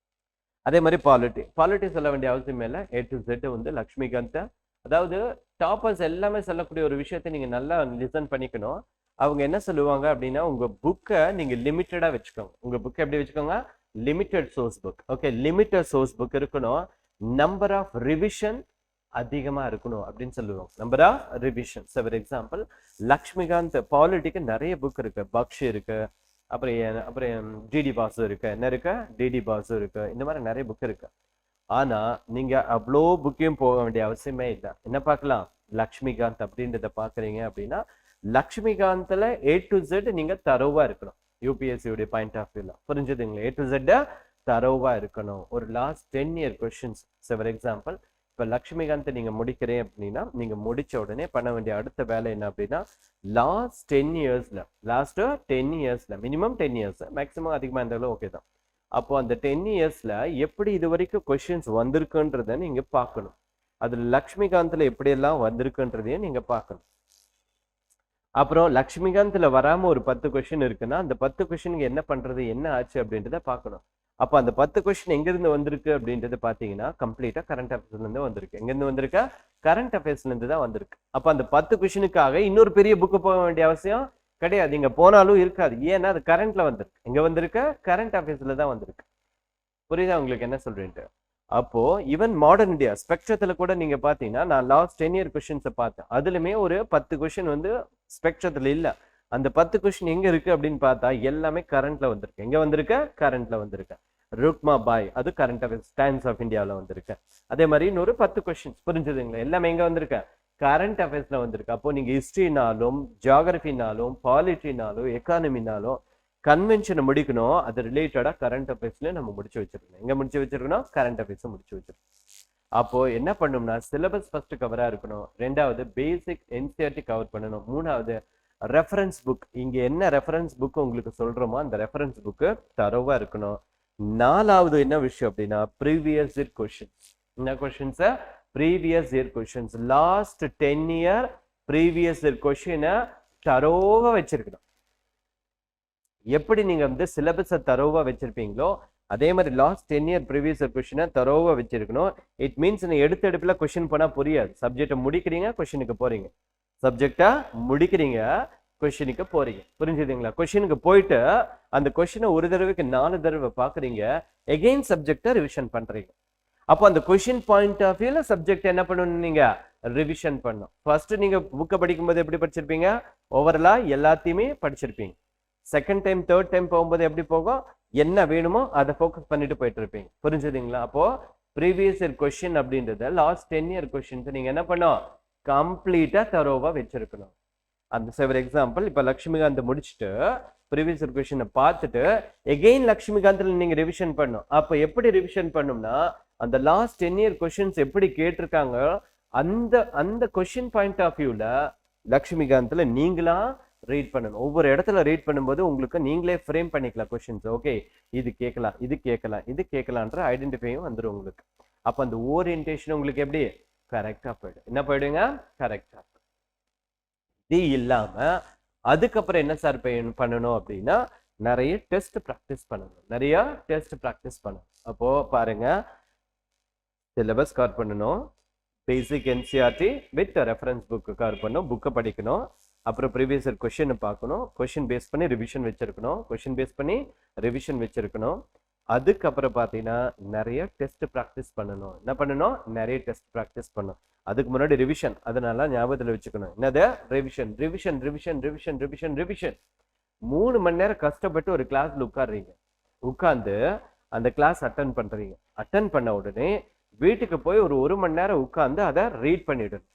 அதே மாதிரி பாலிட்டி சொல்ல வேண்டிய அவசியமே இல்லை. A to Z வந்து லக்ஷ்மிகாந்த், அதாவது டாப்பர்ஸ் எல்லாமே சொல்லக்கூடிய ஒரு விஷயத்தை நீங்கள் நல்லா லிசன் பண்ணிக்கணும். அவங்க என்ன சொல்லுவாங்க அப்படின்னா, உங்க புக்கை நீங்க லிமிட்டடா வச்சுக்கோங்க. உங்க புக்கை எப்படி வச்சுக்கோங்க, limited source book. Okay, limited source book இருக்கணும். நம்பர் ஆஃப் ரிவிஷன் அதிகமா இருக்கணும் அப்படின்னு சொல்லுவாங்க. Number of revision. For example, Laxmikanth பாலிட்டிக்கு நிறைய புக் இருக்கு. பக்ஷி இருக்கு, அப்புறம் டிடி பாசு இருக்கு, என்ன இருக்கு, டிடி பாசு இருக்கு. இந்த மாதிரி நிறைய புக் இருக்கு. ஆனா நீங்க அவ்வளோ புக்கையும் போக வேண்டிய அவசியமே இல்லை. என்ன பார்க்கலாம், லக்ஷ்மிகாந்த் அப்படின்றத பாக்குறீங்க அப்படின்னா, லக்ஷ்மிகாந்த்ல A to Z நீங்க தரோவா இருக்கணும் யூபிஎஸ்சி உடைய பாயிண்ட் ஆஃப் வியூல. புரிஞ்சுதுங்களா? A to Z தரோவா இருக்கணும். ஒரு last 10 year questions for example இப்போ லக்ஷ்மிகாந்த் நீங்க முடிக்கிறேன் அப்படின்னா நீங்க முடிச்ச உடனே பண்ண வேண்டிய அடுத்த வேலை என்ன அப்படின்னா லாஸ்ட் 10 இயர்ஸ்ல மினிமம் 10 இயர்ஸ் மேக்ஸிமம் அதிகமாக இருந்தாலும் ஓகே தான். அப்போ அந்த 10 இயர்ஸ்ல எப்படி இது வரைக்கும் கொஸ்டின்ஸ் வந்திருக்குன்றத நீங்க பார்க்கணும். அதுல லக்ஷ்மிகாந்த்ல எப்படியெல்லாம் வந்திருக்குன்றதையும் நீங்க பார்க்கணும். அப்புறம் லக்ஷ்மிகாந்த்ல வராம ஒரு 10 கொஸ்டின் இருக்குன்னா அந்த 10 கொஸ்டினுக்கு என்ன பண்றது, என்ன ஆச்சு அப்படின்றத பார்க்கணும். அப்ப அந்த 10 கொஸ்டின் எங்க இருந்து வந்திருக்கு அப்படின்றது பாத்தீங்கன்னா கம்ப்ளீட்டா கரண்ட் அஃபேர்ஸ்ல இருந்து வந்திருக்கு. எங்க இருந்து வந்திருக்கா? கரண்ட் அஃபேர்ஸ்ல இருந்து தான் வந்திருக்கு. அப்ப அந்த 10 கொஸ்டினுக்காக இன்னொரு பெரிய புக்கு போக வேண்டிய அவசியம் கிடையாது. இங்க போனாலும் இருக்காது. ஏன்னா அது கரண்ட்ல வந்திருக்கு. எங்க வந்திருக்க? கரண்ட் அஃபேர்ஸ்ல தான் வந்திருக்கு. புரியுதா உங்களுக்கு என்ன சொல்றேன்ட்டு? அப்போ ஈவன் மாடர்ன் இந்தியா ஸ்பெக்ட்ரத்துல கூட நீங்க பாத்தீங்கன்னா நான் லாஸ்ட் 10 இயர் கொஸ்டின்ஸை பார்த்தேன். அதுலயுமே ஒரு 10 கொஸ்டின் வந்து ஸ்பெக்ட்ரத்துல இல்ல. அந்த 10 கொஸ்டின் எங்க இருக்கு அப்படின்னு பார்த்தா எல்லாமே கரண்ட்ல வந்திருக்கு. எங்க வந்திருக்க? கரண்ட்ல வந்திருக்கு. ருக்மா பாய் அது கரண்ட் அஃபேர்ஸ் டைம்ஸ் ஆஃப் இந்தியாவில் வந்திருக்கு. அதே மாதிரி இன்னொரு 10 கொஸ்டின்ஸ் புரிஞ்சுதுங்களா? எல்லாமே எங்க வந்திருக்க? கரண்ட் அஃபேர்ஸ்ல வந்திருக்கு. அப்போ நீங்க ஹிஸ்டரினாலும் ஜியாகிரபினாலும் பாலிட்டினாலும் எக்கானமினாலும் கன்வென்ஷனை முடிக்கணும். அது ரிலேட்டடா கரண்ட் அஃபேர்ஸ்ல நம்ம முடிச்சு வச்சிருக்கணும். எங்க முடிச்சு வச்சிருக்கணும்? கரண்ட் அஃபேர்ஸ் முடிச்சு வச்சிருக்கணும். அப்போ என்ன பண்ணணும்னா சிலபஸ் ஃபர்ஸ்ட் கவரா இருக்கணும். ரெண்டாவது பேசிக் என்சிஆர்டி கவர் பண்ணணும். மூணாவது ரெஃபரன்ஸ் புக். இங்க என்ன ரெஃபரன்ஸ் புக் உங்களுக்கு சொல்றோமோ அந்த ரெஃபரன்ஸ் புக்கு தரோவா இருக்கணும். நாலாவது என்ன விஷயம் அப்படின்னா ப்ரீவியஸ் இயர் கொஸ்டின்ஸ். என்ன questions? Previous year questions. Last 10 year previous year கொஸ்டினை தரோவா வச்சிருக்கணும். எப்படி நீங்க வந்து சிலபஸை தரோவா வச்சிருப்பீங்களோ அதே மாதிரி லாஸ்ட் 10 இயர் ப்ரீவியஸ் இயர் கொஸ்டினை தரோவா வச்சிருக்கணும். இட் மீன்ஸ் நீ எடுத்த எடுப்புல கொஸ்டின் போனா புரியாது. சப்ஜெக்டை முடிக்கிறீங்க, கொஸ்டினுக்கு போறீங்க. சப்ஜெக்டா முடிக்கிறீங்க, கொஸ்டினுக்கு போறீங்க. புரிஞ்சுதுங்களா? கொஸ்டினுக்கு போயிட்டு அந்த கொஸ்டினை ஒரு தடவைக்கு 4 தடவை பாக்குறீங்க. எகெயின் சப்ஜெக்டை ரிவிஷன் பண்றீங்க. அப்போ அந்த கொஸ்டின் பாயிண்ட் ஆஃப் வியூல சப்ஜெக்ட் என்ன பண்ணணும்? நீங்க ரிவிஷன் பண்ணணும். ஃபர்ஸ்ட் நீங்க புக்கை படிக்கும்போது எப்படி படிச்சிருப்பீங்க? ஓவரலா எல்லாத்தையுமே படிச்சிருப்பீங்க. செகண்ட் டைம் தேர்ட் டைம் போகும்போது எப்படி போகும்? என்ன வேணுமோ அதை ஃபோக்கஸ் பண்ணிட்டு போயிட்டு இருப்பீங்க. புரிஞ்சுதுங்களா? அப்போ ப்ரீவியஸ் இயர் கொஸ்டின் அப்படின்றத லாஸ்ட் 10 இயர் கொஸ்டின்ஸ் நீங்க என்ன பண்ணும்? கம்ப்ளீட்டா தரோவா வச்சிருக்கணும். அந்த ஃபார் எக்ஸாம்பிள் இப்ப லக்ஷ்மிகாந்த் முடிச்சுட்டு ப்ரீவியஸ் இயர் கொஸ்டினை பார்த்துட்டு எகெயின் லக்ஷ்மிகாந்த்ல நீங்க ரிவிஷன் பண்ணும். அப்ப எப்படி ரிவிஷன் பண்ணும்னா அந்த லாஸ்ட் 10 இயர் கொஸ்டின்ஸ் எப்படி கேட்டிருக்காங்க அந்த அந்த கொஸ்டின் பாயிண்ட் ஆஃப் வியூல லக்ஷ்மிகாந்த்ல நீங்களா ரீட் பண்ணணும். ஒவ்வொரு இடத்துல ரீட் பண்ணும்போது உங்களுக்கு நீங்களே ஃப்ரேம் பண்ணிக்கலாம் கொஸ்டின்ஸ். ஓகே இது கேட்கலாம், இது கேட்கலாம், இது கேட்கலான்ற ஐடென்டிஃபையும் வந்துடும் உங்களுக்கு. அப்ப அந்த ஓரியன்டேஷன் உங்களுக்கு எப்படி கரெக்டா போயிடும். என்ன போயிடுங்க? கரெக்டா. இது இல்லாம அதுக்கப்புறம் என்ன சார் பண்ணணும் அப்படின்னா நிறைய டெஸ்ட் ப்ராக்டிஸ் பண்ணணும். நிறைய டெஸ்ட் ப்ராக்டிஸ் பண்ணணும். அப்போ பாருங்க சிலபஸ் கவர் பண்ணணும், basic NCERT with reference book cover பண்ணணும், புக்கை படிக்கணும், அப்புறம் ப்ரீவியஸ் இயர் கொஸ்டினை பார்க்கணும், கொஸ்டின் பேஸ் பண்ணி ரிவிஷன் வச்சிருக்கணும், கொஸ்டின் பேஸ் பண்ணி ரிவிஷன் வச்சிருக்கணும். அதுக்கப்புறம் பார்த்தீங்கன்னா நிறைய டெஸ்ட் ப்ராக்டிஸ் பண்ணணும். என்ன பண்ணணும்? நிறைய டெஸ்ட் ப்ராக்டிஸ் பண்ணணும். அதுக்கு முன்னாடி ரிவிஷன், அதனால ஞாபகத்தில் வச்சுக்கணும். என்னது? Revision revision revision revision revision revision. 3 மணி நேரம் கஷ்டப்பட்டு ஒரு கிளாஸ்ல உட்காடுறீங்க. உட்கார்ந்து அந்த கிளாஸ் அட்டன் பண்றீங்க. அட்டன் பண்ண உடனே வீட்டுக்கு போய் ஒரு 1 மணி நேரம் உட்கார்ந்து அதை ரீட் பண்ணிடணும்.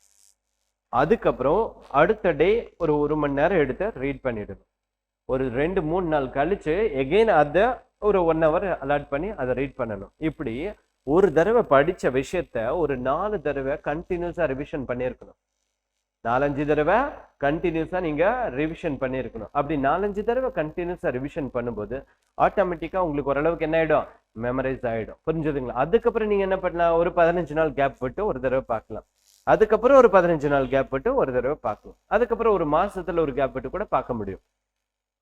அதுக்கப்புறம் அடுத்த டே ஒரு 1 மணி நேரம் எடுத்து ரீட் பண்ணிடணும். ஒரு 2-3 நாள் கழிச்சு எகெயின் அதை ஒரு 1 hour அலாட் பண்ணி அதை ரீட் பண்ணணும். இப்படி ஒரு தடவை படிச்ச விஷயத்த ஒரு 4 தடவை கண்டினியூஸா ரிவிஷன் பண்ணியிருக்கணும். 4-5 தடவை கண்டினியூஸா நீங்க ரிவிஷன் பண்ணியிருக்கணும். அப்படி 4-5 தடவை கண்டினியூஸா ரிவிஷன் பண்ணும்போது ஆட்டோமேட்டிக்கா உங்களுக்கு ஓரளவுக்கு என்ன ஆயிடும்? மெமரைஸ் ஆயிடும். புரிஞ்சுதுங்களா? அதுக்கப்புறம் நீங்க என்ன பண்ணலாம்? ஒரு 15 நாள் கேப் விட்டு ஒரு தடவை பார்க்கலாம். அதுக்கப்புறம் ஒரு 15 நாள் கேப் விட்டு ஒரு தடவை பார்க்கலாம். அதுக்கப்புறம் ஒரு மாசத்துல ஒரு கேப் விட்டு கூட பார்க்க முடியும்.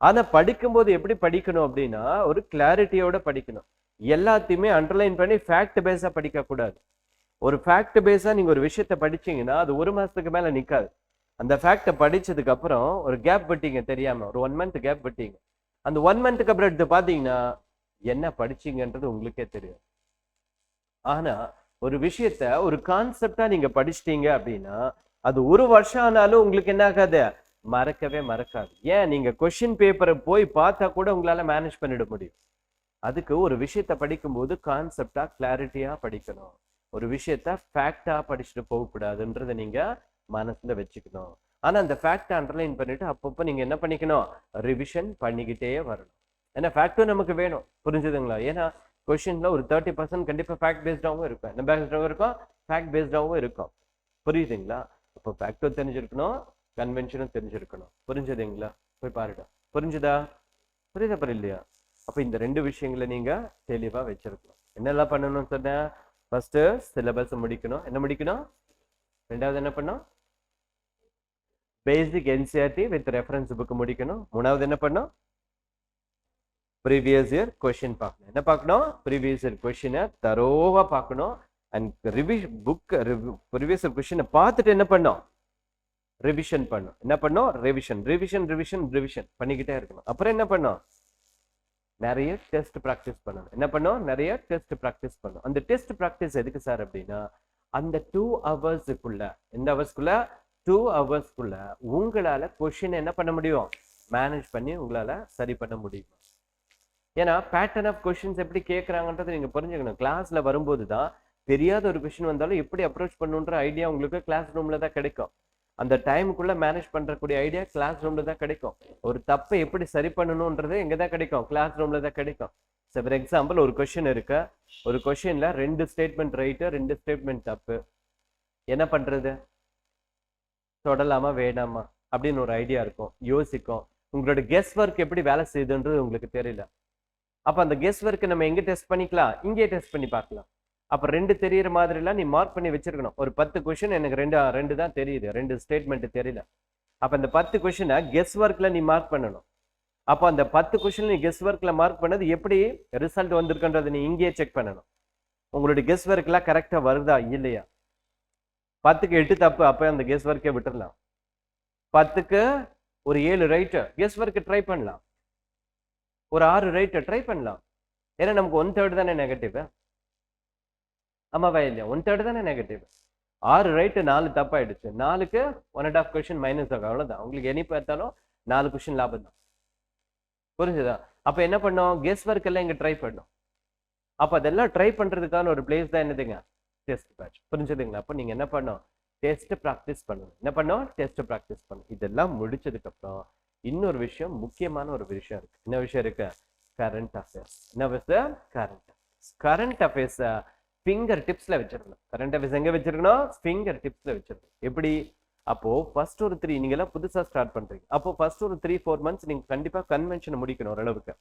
ஆனா படிக்கும்போது எப்படி படிக்கணும் அப்படின்னா ஒரு கிளாரிட்டியோட படிக்கணும். எல்லாத்தையுமே அண்டர்லைன் பண்ணி ஃபேக்ட் பேஸா படிக்க கூடாது. ஒரு ஃபேக்ட் பேஸா நீங்க ஒரு விஷயத்த படிச்சீங்கன்னா அது 1 மாசத்துக்கு மேல நிக்காது. அந்த ஃபேக்டை படிச்சதுக்கு அப்புறம் ஒரு கேப் விட்டீங்க தெரியாம, ஒரு 1 month கேப் விட்டீங்க. அந்த 1 monthக்கு அப்புறம் எடுத்து பாத்தீங்கன்னா என்ன படிச்சீங்கன்றது உங்களுக்கே தெரியும். ஆனா ஒரு விஷயத்த ஒரு கான்செப்டா நீங்க படிச்சிட்டீங்க அப்படின்னா அது 1 வருஷம் ஆனாலும் உங்களுக்கு என்ன ஆகாது? மறக்கவே மறக்காது. ஏன்? நீங்க கொஸ்டின் பேப்பரை போய் பார்த்தா கூட உங்களால மேனேஜ் பண்ணிட முடியும். அதுக்கு ஒரு விஷயத்த படிக்கும்போது கான்செப்டா கிளாரிட்டியா படிக்கணும். ஒரு விஷயத்த ஃபேக்டா படிச்சுட்டு போகக்கூடாதுன்றதை நீங்க மனசுல வச்சுக்கணும். ஆனா அந்த ஃபேக்டை அண்டர்லைன் பண்ணிட்டு அப்பப்போ நீங்க என்ன பண்ணிக்கணும்? ரிவிஷன் பண்ணிக்கிட்டே வரணும். ஏன்னா ஃபேக்டும் நமக்கு வேணும். புரிஞ்சுதுங்களா? ஏன்னா கொஷின்ல ஒரு 30% கண்டிப்பா ஃபேக்ட் பேஸ்டாகவும் இருக்கும், என்ன பேஸ்டாகவும் இருக்கும், ஃபேக்ட் பேஸ்டாகவும் இருக்கும். புரியுதுங்களா? அப்போ ஃபேக்டும் தெரிஞ்சிருக்கணும், கன்வென்ஷனும் தெரிஞ்சிருக்கணும். புரிஞ்சுதுங்களா? போய் பாருங்க. புரிஞ்சுதா? புரியுதா புரியலையா? அப்போ இந்த ரெண்டு விஷயங்களை நீங்க தெளிவா வச்சிருக்கணும். என்னெல்லாம் பண்ணணும்னு சொன்னேன்? ஃபர்ஸ்ட் சிலபஸ் முடிக்கணும். என்ன முடிக்கணும்? ரெண்டாவது என்ன பண்ணும்? பேசிக் என்சிஆர்டி வித் ரெஃபரன்ஸ் புக் முடிக்கணும். மூணாவது என்ன பண்ணும்? ப்ரீவியஸ் இயர் கொஸ்டின் பார்க்கணும். என்ன பார்க்கணும்? ப்ரீவியஸ் இயர் கொஸ்டினை தரோவா பார்க்கணும். அண்ட் ப்ரீவியஸ் இயர் கொஸ்டினை பார்த்துட்டு என்ன பண்ணும்? ரிவிஷன் பண்ணும். என்ன பண்ணும்? ரிவிஷன் ரிவிஷன் ரிவிஷன் ரிவிஷன் பண்ணிக்கிட்டே இருக்கணும். அப்புறம் என்ன பண்ணும்? நிறைய டெஸ்ட் ப்ராக்டிஸ் பண்ணணும். என்ன பண்ணும்? நிறைய டெஸ்ட் ப்ராக்டிஸ் பண்ணும். அந்த டெஸ்ட் ப்ராக்டிஸ் எதுக்கு சார் அப்படின்னா, அந்த 2 ஹவர்ஸுக்குள்ள, எந்த ஹவர்ஸ்க்குள்ள? 2 ஹவர்ஸ்க்குள்ள உங்களால கொஸ்டின் என்ன பண்ண முடியும்? மேனேஜ் பண்ணி உங்களால சரி பண்ண முடியும். ஏன்னா பேட்டர்ன் ஆஃப் கொஸ்டின்ஸ் எப்படி கேட்கறாங்கன்றதை நீங்க புரிஞ்சுக்கணும். கிளாஸ்ல வரும்போது தான் தெரியாத ஒரு கொஸ்டின் வந்தாலும் எப்படி அப்ரோச் பண்ணுன்ற ஐடியா உங்களுக்கு கிளாஸ் ரூம்ல தான் கிடைக்கும். அந்த டைமுக்குள்ள மேனேஜ் பண்றக்கூடிய ஐடியா கிளாஸ் ரூம்ல தான் கிடைக்கும். ஒரு தப்பை எப்படி சரி பண்ணணும்ன்றது எங்க தான் கிடைக்கும்? கிளாஸ் ரூம்ல தான் கிடைக்கும். ஃபார் எக்ஸாம்பிள் ஒரு கொஸ்டின் இருக்கு, ஒரு கொஸ்டின்ல 2 ஸ்டேட்மெண்ட் ரைட்டு, 2 ஸ்டேட்மெண்ட் தப்பு. என்ன பண்றது? தொடலாமா வேணாமா அப்படின்னு ஒரு ஐடியா இருக்கும், யோசிக்கும். உங்களோட கெஸ் ஒர்க் எப்படி வேலை செய்யுதுன்றது உங்களுக்கு தெரியல. அப்ப அந்த கெஸ் ஒர்க் நம்ம எங்க டெஸ்ட் பண்ணிக்கலாம்? இங்கே டெஸ்ட் பண்ணி பார்க்கலாம். அப்ப 2 தெரியற மாதிரி எல்லாம் நீ மார்க் பண்ணி வச்சிருக்கணும். ஒரு 10 கொஸ்டின் எனக்கு 2 தான் தெரியுது, 2 ஸ்டேட்மெண்ட் தெரியல. அப்ப அந்த 10 கொஸ்டினை கெஸ் ஒர்க்ல நீ மார்க் பண்ணணும். அப்போ அந்த 10 கொஸ்டின் நீ கெஸ் ஒர்க்ல மார்க் பண்ணது எப்படி ரிசல்ட் வந்திருக்குன்றதை நீ இங்கேயே செக் பண்ணணும். உங்களுடைய கெஸ் ஒர்க்லாம் கரெக்டா வருதா இல்லையா? 10க்கு 8 தப்பு, அப்ப அந்த கெஸ் ஒர்க்கே விட்டுறலாம். 10க்கு ஒரு 7 ரைட்டு, கெஸ் ஒர்க் ட்ரை பண்ணலாம். ஒரு 6 ரைட்டு ட்ரை பண்ணலாம். ஏன்னா நமக்கு 1/3 தானே நெகட்டிவ். ஆமாவா இல்லையா? 1/3 தானே நெகட்டிவ். 6 ரைட்டு 4 தப்பாயிடுச்சு. 4க்கு 1.5 கொஸ்டின் மைனஸ் ஆகும், அவ்வளவுதான். உங்களுக்கு எனி பார்த்தாலும் 4 கொஸ்டின் லாபம் தான். புரிஞ்சுதா? அப்ப என்ன பண்ணோம்? கெஸ் ஒர்க் எல்லாம் இங்க ட்ரை பண்ணோம். அப்ப அதெல்லாம் ட்ரை பண்றதுக்கான ஒரு பிளேஸ் தான் என்னதுங்க? Test batch. புரிஞ்சுதுங்களா? அப்ப நீங்க என்ன பண்ணோம்? டெஸ்ட் ப்ராக்டிஸ் பண்ணணும். என்ன பண்ணோம்? டெஸ்ட் ப்ராக்டிஸ் பண்ணணும். இதெல்லாம் முடிச்சதுக்கு அப்புறம் இன்னொரு விஷயம், முக்கியமான ஒரு விஷயம் இருக்கு. என்ன விஷயம் இருக்கு? Current affairs. என்ன விஷயம்? Current affairs. Current affairs finger டிப்ஸ்ல வச்சிருக்கணும். கரண்ட் அஃபேர்ஸ் எங்க வச்சிருக்கணும்? ஃபிங்கர் டிப்ஸ்ல வச்சிருக்கணும். எப்படி? அப்போ ஃபர்ஸ்ட் ஒரு 3, நீங்க எல்லாம் புதுசா ஸ்டார்ட் பண்றீங்க. அப்போ ஃபர்ஸ்ட் ஒரு 3-4 மந்த்ஸ் நீங்க கண்டிப்பா கன்வென்ஷனை முடிக்கணும் ஓரளவுக்கு.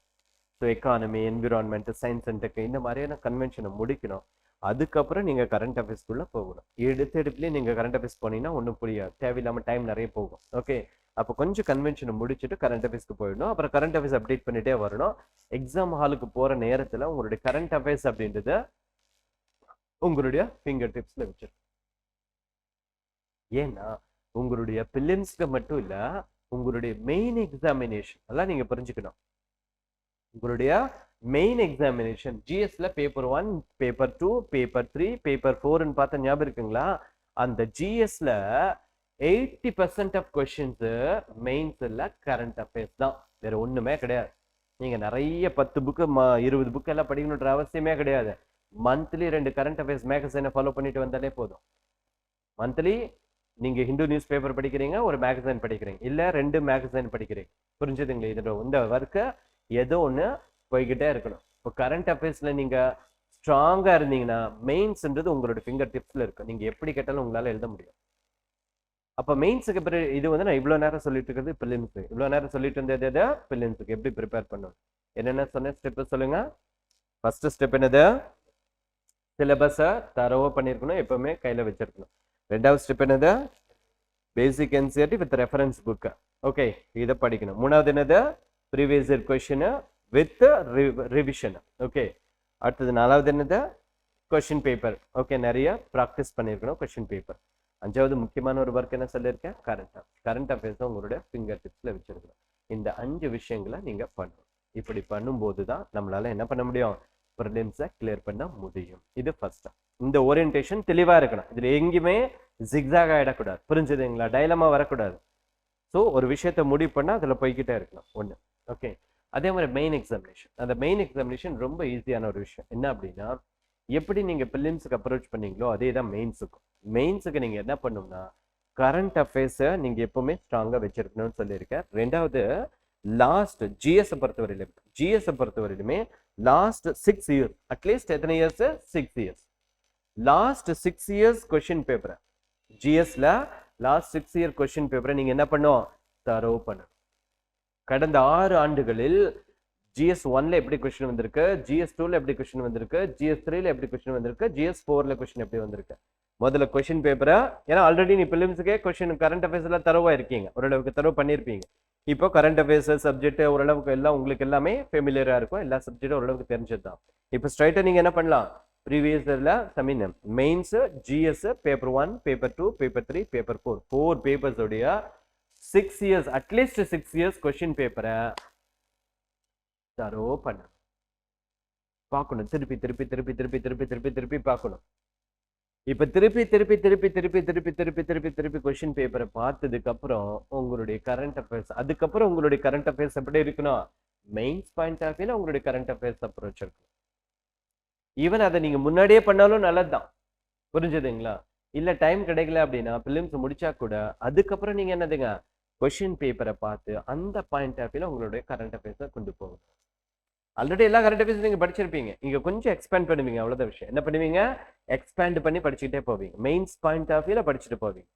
So economy, environment, science and tech, இந்த மாதிரியான கன்வென்ஷனை முடிக்கணும். அதுக்கப்புறம் நீங்க கரண்ட் அஃபேர்ஸ்க்குள்ள போகணும். எடுத்துலேயே நீங்க கரண்ட் அஃபேர்ஸ் போனீங்கன்னா ஒன்றும் புரியாது, தேவையில்லாம டைம் நிறைய போகும். ஓகே, அப்போ கொஞ்சம் கன்வென்ஷனை முடிச்சுட்டு கரண்ட் அஃபேர்ஸ்க்கு போயிடணும். அப்புறம் கரண்ட் அஃபேர்ஸ் அப்டேட் பண்ணிட்டே வரணும். எக்ஸாம் ஹாலுக்கு போற நேரத்துல உங்களுடைய கரண்ட் அஃபேர்ஸ் அப்படின்றது உங்களுடைய ஃபிங்கர் டிப்ஸ்ல வச்சிருக்கணும். ஏன்னா உங்களுடைய பிலிம்ஸ்க்கு மட்டும் இல்ல, உங்களுடைய மெயின் எக்ஸாமினேஷன் எல்லாம் நீங்க புரிஞ்சுக்கணும். உங்களுடைய மெயின் எக்ஸாமினேஷன் ஜிஎஸ்ல பேப்பர் 1, பேப்பர் 2, பேப்பர் 3, பேப்பர் 4ன்னு பார்த்த ஞாபகம் இருக்குங்களா? அந்த ஜிஎஸ்ல 80% ஆஃப் கொஸ்டின்ஸ் மெயின்ஸ்ல கரண்ட் அஃபேர்ஸ் தான், வேற ஒண்ணுமே கிடையாது. நீங்க நிறைய 10 புக்கு 20 புக்கு எல்லாம் படிக்கணுன்ற அவசியமே கிடையாது. மந்த்லி 2 கரண்ட் அஃபேர்ஸ் மேகசைனை ஃபாலோ பண்ணிட்டு வந்தாலே போதும். மந்த்லி நீங்க ஹிந்து நியூஸ் பேப்பர் படிக்கிறீங்க, ஒரு மேகசைன் படிக்கிறீங்க, இல்ல 2 மேகசைன் படிக்கிறீங்க. புரிஞ்சுதுங்களா? இதோட இந்த ஒர்க்கு ஏதோ ஒண்ணு போய்கிட்டே இருக்கணும். இப்போ கரண்ட் அஃபேர்ஸ்ல நீங்க ஸ்ட்ராங்கா இருந்தீங்கன்னா மெயின்ஸ்ன்றது உங்களோட ஃபிங்கர் டிப்ஸ்ல இருக்கு. நீங்க எப்படி கேட்டாலும் உங்களால எழுத முடியும். அப்ப மெயின்ஸுக்கு பிறகு இது வந்து நான் இவ்வளவு நேரம் சொல்லிட்டு இருக்கிறது பிலிம்ஸ். இவ்வளவு நேரம் சொல்லிட்டு இருந்தது பிலிம்ஸுக்கு எப்படி ப்ரிப்பேர் பண்ணணும். என்னென்ன சொன்ன ஸ்டெப் சொல்லுங்க. ஃபர்ஸ்ட் ஸ்டெப் என்னது? சிலபஸை தரவா பண்ணியிருக்கணும், எப்பவுமே கையில வச்சிருக்கணும். ரெண்டாவது ஸ்டெப் என்னது? Basic NCERT with reference book. Okay, இதை படிக்கணும். மூணாவது என்னது? Previous year question with revision. Okay, அடுத்தது நாலாவது என்னது? Question paper. ஓகே, நிறைய ப்ராக்டிஸ் பண்ணியிருக்கணும் கொஸ்டின் பேப்பர். அஞ்சாவது முக்கியமான ஒரு ஒர்க் என்ன சொல்லியிருக்கேன்? கரண்ட் அஃபேர்ஸ் உங்களுடைய ஃபிங்கர் டிப்ஸ்ல வச்சிருக்கணும். இந்த 5 விஷயங்களை நீங்க பண்ணணும். இப்படி பண்ணும்போது தான் நம்மளால என்ன பண்ண முடியும்? ப்ரிலிம்ஸை கிளியர் பண்ண முடியும். இது ஃபர்ஸ்ட். இந்த ஓரியன்டேஷன் தெளிவா இருக்கணும். இதுல எங்கேயுமே ஜிக்ஸாக் ஆயிடக்கூடாது. புரிஞ்சுதுங்களா? டைலமா வரக்கூடாது. ஸோ ஒரு விஷயத்த முடிவு பண்ணா அதுல போய்கிட்டே இருக்கணும். ஒண்ணு. ஓகே, அதே மாதிரி மெயின் எக்ஸாமினேஷன். அந்த மெயின் எக்ஸாமினேஷன் ரொம்ப ஈஸியான ஒரு விஷயம். என்ன அப்படின்னா, எப்படி நீங்க பிலிம்ஸுக்கு அப்ரோச் பண்ணீங்களோ அதே தான் மெயின்ஸுக்கும். மெயின்ஸுக்கு நீங்க என்ன பண்ணணும்னா, கரண்ட் அஃபேர்ஸை நீங்க எப்பவுமே ஸ்ட்ராங்கா வச்சிருக்கணும்னு சொல்லியிருக்கேன். ரெண்டாவது, லாஸ்ட் ஜிஎஸ் பொறுத்தவரையிலுமே லாஸ்ட் 6 இயர்ஸ் அட்லீஸ்ட் எத்தனை years 6 years last 6 years question பேப்பரை ஜிஎஸ்ல லாஸ்ட் 6 இயர் கொஸ்டின் பேப்பரை நீங்க என்ன பண்ணும் தரோ பண்ணணும். கடந்த 6 ஆண்டுகளில் ஜிஎஸ் 1ல எப்படி கொஸ்டின் வந்திருக்கு, ஜிஎஸ் 2ல எப்படி கொஸ்டின் வந்திருக்கு, ஜிஎஸ் 3ல எப்படி கொஸ்டின் வந்திருக்கு, ஜிஎஸ் 4ல கொஸ்டின் எப்படி வந்திருக்கு. முதல்ல கொஸ்டின் பேப்பரை, ஏன்னா ஆல்ரெடி நீ பிலிம்ஸுக்கே கொஸ்டின் கரண்ட் அஃபேர்ஸ் எல்லாம் தரவா இருக்கீங்க, ஓரளவுக்கு தரவு பண்ணியிருப்பீங்க. இப்போ கரண்ட் அஃபேர்ஸ் சப்ஜெக்ட் ஓரளவுக்கு எல்லாம் உங்களுக்கு எல்லாமே ஃபெமிலியரா இருக்கும், எல்லா சப்ஜெக்டும் ஓரளவுக்கு தெரிஞ்சது தான். இப்போ ஸ்ட்ரைட்டா நீங்க என்ன பண்ணலாம், ப்ரீவியஸ் இயர்ல Tamil mains GS paper 1 paper 2 paper 3 paper 4 papers உடைய 6 இயர்ஸ் அட்லீஸ்ட் 6 இயர்ஸ் கொஸ்டின் பேப்பரை தரோ பண்ண பார்க்கணும். திருப்பி திருப்பி திருப்பி திருப்பி திருப்பி திருப்பி திருப்பி பார்க்கணும். இப்ப திருப்பி திருப்பி திருப்பி திருப்பி திருப்பி திருப்பி திருப்பி திருப்பி கொஸ்டின் பேப்பரை பார்த்ததுக்கு அப்புறம் உங்களுடைய கரண்ட் அஃபேர்ஸ், அதுக்கப்புறம் உங்களுடைய கரண்ட் அஃபேர்ஸ் எப்படி இருக்கணும், மெயின்ஸ் பாயிண்ட் ஆஃப் வியூல உங்களுடைய கரண்ட் அஃபேர்ஸ் அப்ரோச் இருக்கும். ஈவன் அதை நீங்க முன்னாடியே பண்ணாலும் நல்லதுதான், புரிஞ்சுதுங்களா? இல்ல டைம் கிடைக்கல அப்படின்னா பிலிம்ஸ் முடிச்சா கூட அதுக்கப்புறம் நீங்க என்னதுங்க கொஸ்டின் பேப்பரை பார்த்து அந்த பாயிண்ட் ஆஃப் வியூல உங்களுடைய கரண்ட் அஃபேர்ஸை கொண்டு போகும். ஆல்ரெடி எல்லா கரண்ட் அஃபேர்ஸ் நீங்க படிச்சிருப்பீங்க, இங்க கொஞ்சம் எக்ஸ்பேண்ட் பண்ணுவீங்க, அவ்வளவுதான் விஷயம். என்ன பண்ணுவீங்க, எக்ஸ்பேண்ட் பண்ணி படிச்சுக்கிட்டே போவீங்க, மெயின்ஸ் பாயிண்ட் ஆஃப் வியூல படிச்சுட்டு போவீங்க.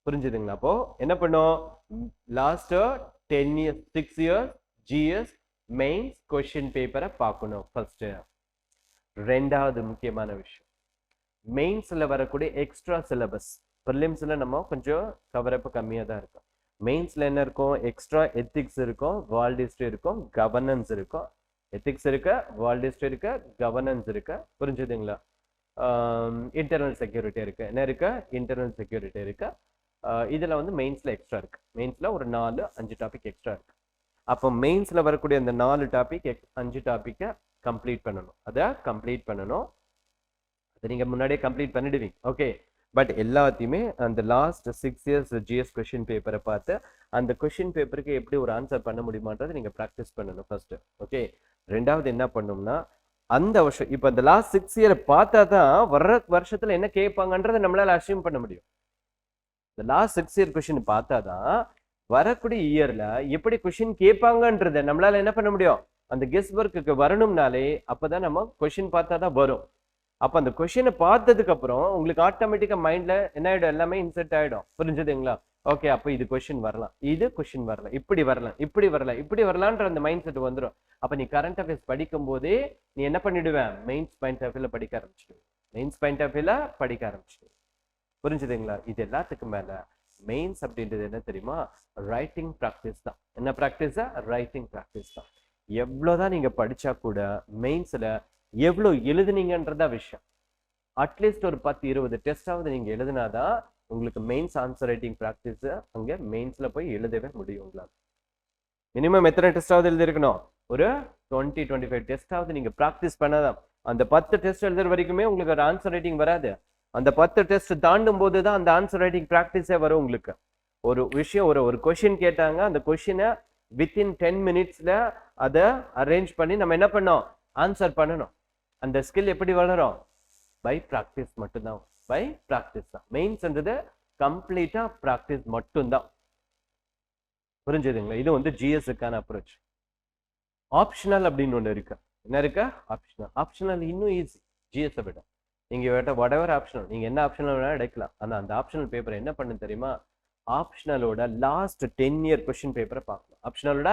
புரிஞ்சுதுங்களா? அப்போ என்ன பண்ணும், last 10 years 6 years GS mains question பேப்பரை பார்க்கணும் ஃபர்ஸ்ட். ரெண்டாவது முக்கியமான விஷயம், மெயின்ஸ்ல வரக்கூடிய எக்ஸ்ட்ரா சிலபஸ். ப்ரிலிம்ஸ்ல நம்ம கொஞ்சம் கவரப் கம்மியா தான் இருக்கும். மெயின்ஸ்ல என்ன இருக்கும், எக்ஸ்ட்ரா எத்திக்ஸ் இருக்கும், வேர்ல்ட் ஹிஸ்டரி இருக்கும், கவர்னன்ஸ் இருக்கும். எத்திக்ஸ் இருக்கு, வேர்ல்ட் ஹிஸ்டரி இருக்கு, கவர்னன்ஸ் இருக்கு, புரிஞ்சுதுங்களா? இன்டர்னல் செக்யூரிட்டி இருக்கு, என்ன இருக்கு, இன்டர்னல் செக்யூரிட்டி இருக்கு. இதுல வந்து மெயின்ஸ்ல எக்ஸ்ட்ரா இருக்கு. மெயின்ஸ்ல ஒரு 4-5 டாபிக் எக்ஸ்ட்ரா இருக்கு. அப்போ மெயின்ஸ்ல வரக்கூடிய அந்த 4 டாபிக் 5 டாபிக்கை கம்ப்ளீட் பண்ணணும். அதை கம்ப்ளீட் பண்ணணும், அதை நீங்க முன்னாடியே கம்ப்ளீட் பண்ணிடுவீங்க. ஓகே, பட் எல்லாத்தையுமே அந்த லாஸ்ட் 6 இயர்ஸ் ஜிஎஸ் கொஸ்டின் பேப்பரை பார்த்து அந்த கொஸ்டின் பேப்பருக்கு எப்படி ஒரு ஆன்சர் பண்ண முடியுமான்றதை நீங்க ப்ராக்டிஸ் பண்ணணும் ஃபர்ஸ்ட். ஓகே, ரெண்டாவது என்ன பண்ணணும்னா அந்த வருஷம், இப்போ அந்த லாஸ்ட் 6 இயரை பார்த்தா தான் வர்ற வருஷத்துல என்ன கேட்பாங்கன்றதை நம்மளால அசியூம் பண்ண முடியும். இந்த லாஸ்ட் 6 இயர் கொஸ்டின் பார்த்தா தான் வரக்கூடிய இயர்ல எப்படி கொஸ்டின் கேட்பாங்கன்றதை நம்மளால என்ன பண்ண முடியும், அந்த கெஸ் ஒர்க்குக்கு வரணும்னாலே அப்பதான் நம்ம கொஸ்டின் பார்த்தா தான் வரும். அப்ப அந்த கொஸ்டினை பார்த்ததுக்கு அப்புறம் உங்களுக்கு ஆட்டோமேட்டிக்கா மைண்ட்ல என்ன ஆயிடும், எல்லாமே இன்செர்ட் ஆயிடும், புரிஞ்சுதுங்களா? ஓகே, அப்ப இது கொஸ்டின் வரலாம், இது கொஸ்டின் வரலாம், இப்படி வரலாம், இப்படி வரலாம், இப்படி வரலான்ற அந்த மைண்ட் செட் வந்துடும். அப்ப நீ கரண்ட் அஃபேர்ஸ் படிக்கும் போதே நீ என்ன பண்ணிடுவேன், மெயின்ஸ் பாயிண்ட் ஆஃப் வியூல படிக்க ஆரம்பிச்சிடுவேன், மெயின்ஸ் பாயிண்ட் ஆஃப் வியூல படிக்க ஆரம்பிச்சிடுவேன், புரிஞ்சுதுங்களா? இது எல்லாத்துக்கும் மேல மெயின்ஸ் அப்படின்றது என்ன தெரியுமா, ரைட்டிங் ப்ராக்டிஸ் தான். என்ன ப்ராக்டிஸ்? ரைட்டிங் ப்ராக்டிஸ் தான். எவ்வளவுதான் நீங்க படிச்சா கூட மெயின்ஸ்ல எவ்வளவு எழுதுனீங்கன்றதா விஷயம். அட்லீஸ்ட் ஒரு 10-20 டெஸ்டாவது நீங்க எழுதினாதான் உங்களுக்கு மெயின்ஸ் ஆன்சர் ரைட்டிங் ப்ராக்டிஸ் அங்க மெயின்ஸ்ல போய் எழுதவே முடியும். உங்களால மினிமம் எத்தனை டெஸ்டாவது எழுதிருக்கணும், ஒரு 20-25 டெஸ்டாவது நீங்க ப்ராக்டிஸ் பண்ணாதான். அந்த 10 டெஸ்ட் எழுதுற வரைக்குமே உங்களுக்கு ஒரு ஆன்சர் ரைட்டிங் வராது. அந்த 10 டெஸ்ட் தாண்டும் போதுதான் அந்த ஆன்சர் ரைட்டிங் ப்ராக்டிஸே வரும் உங்களுக்கு. ஒரு விஷயம், ஒரு கொஸ்டின் கேட்டாங்க, அந்த கொஸ்டினை வித்தின் 10 மினிட்ஸ்ல அதை அரேஞ்ச் பண்ணி நம்ம என்ன பண்ணோம், ஆன்சர் பண்ணணும். அந்த ஸ்கில் எப்படி வளரும், பை ப்ராக்டிஸ் மட்டும்தான், பை ப்ராக்டிஸ் தான். மெயின்ஸ்ன்றது கம்ப்ளீட்டா ப்ராக்டிஸ் மட்டும்தான், புரிஞ்சுதுங்களா? இது வந்து ஜிஎஸ்க்கான அப்ரோச். ஆப்ஷனல் அப்படின்னு ஒண்ணு இருக்கு. என்ன இருக்கு, ஆப்ஷனல். ஆப்ஷனல் இன்னும் ஈஸி ஜிஎஸ் விட. நீங்க whatever ஆப்ஷனல், நீங்க என்ன ஆப்ஷனல் வேணா எடுக்கலாம். ஆனா அந்த ஆப்ஷனல் பேப்பர் என்ன பண்ணு தெரியுமா, ஆப்ஷனலோட லாஸ்ட் 10 இயர் கொஸ்டின் பேப்பரை பார்க்கலாம். ஆப்ஷனலோட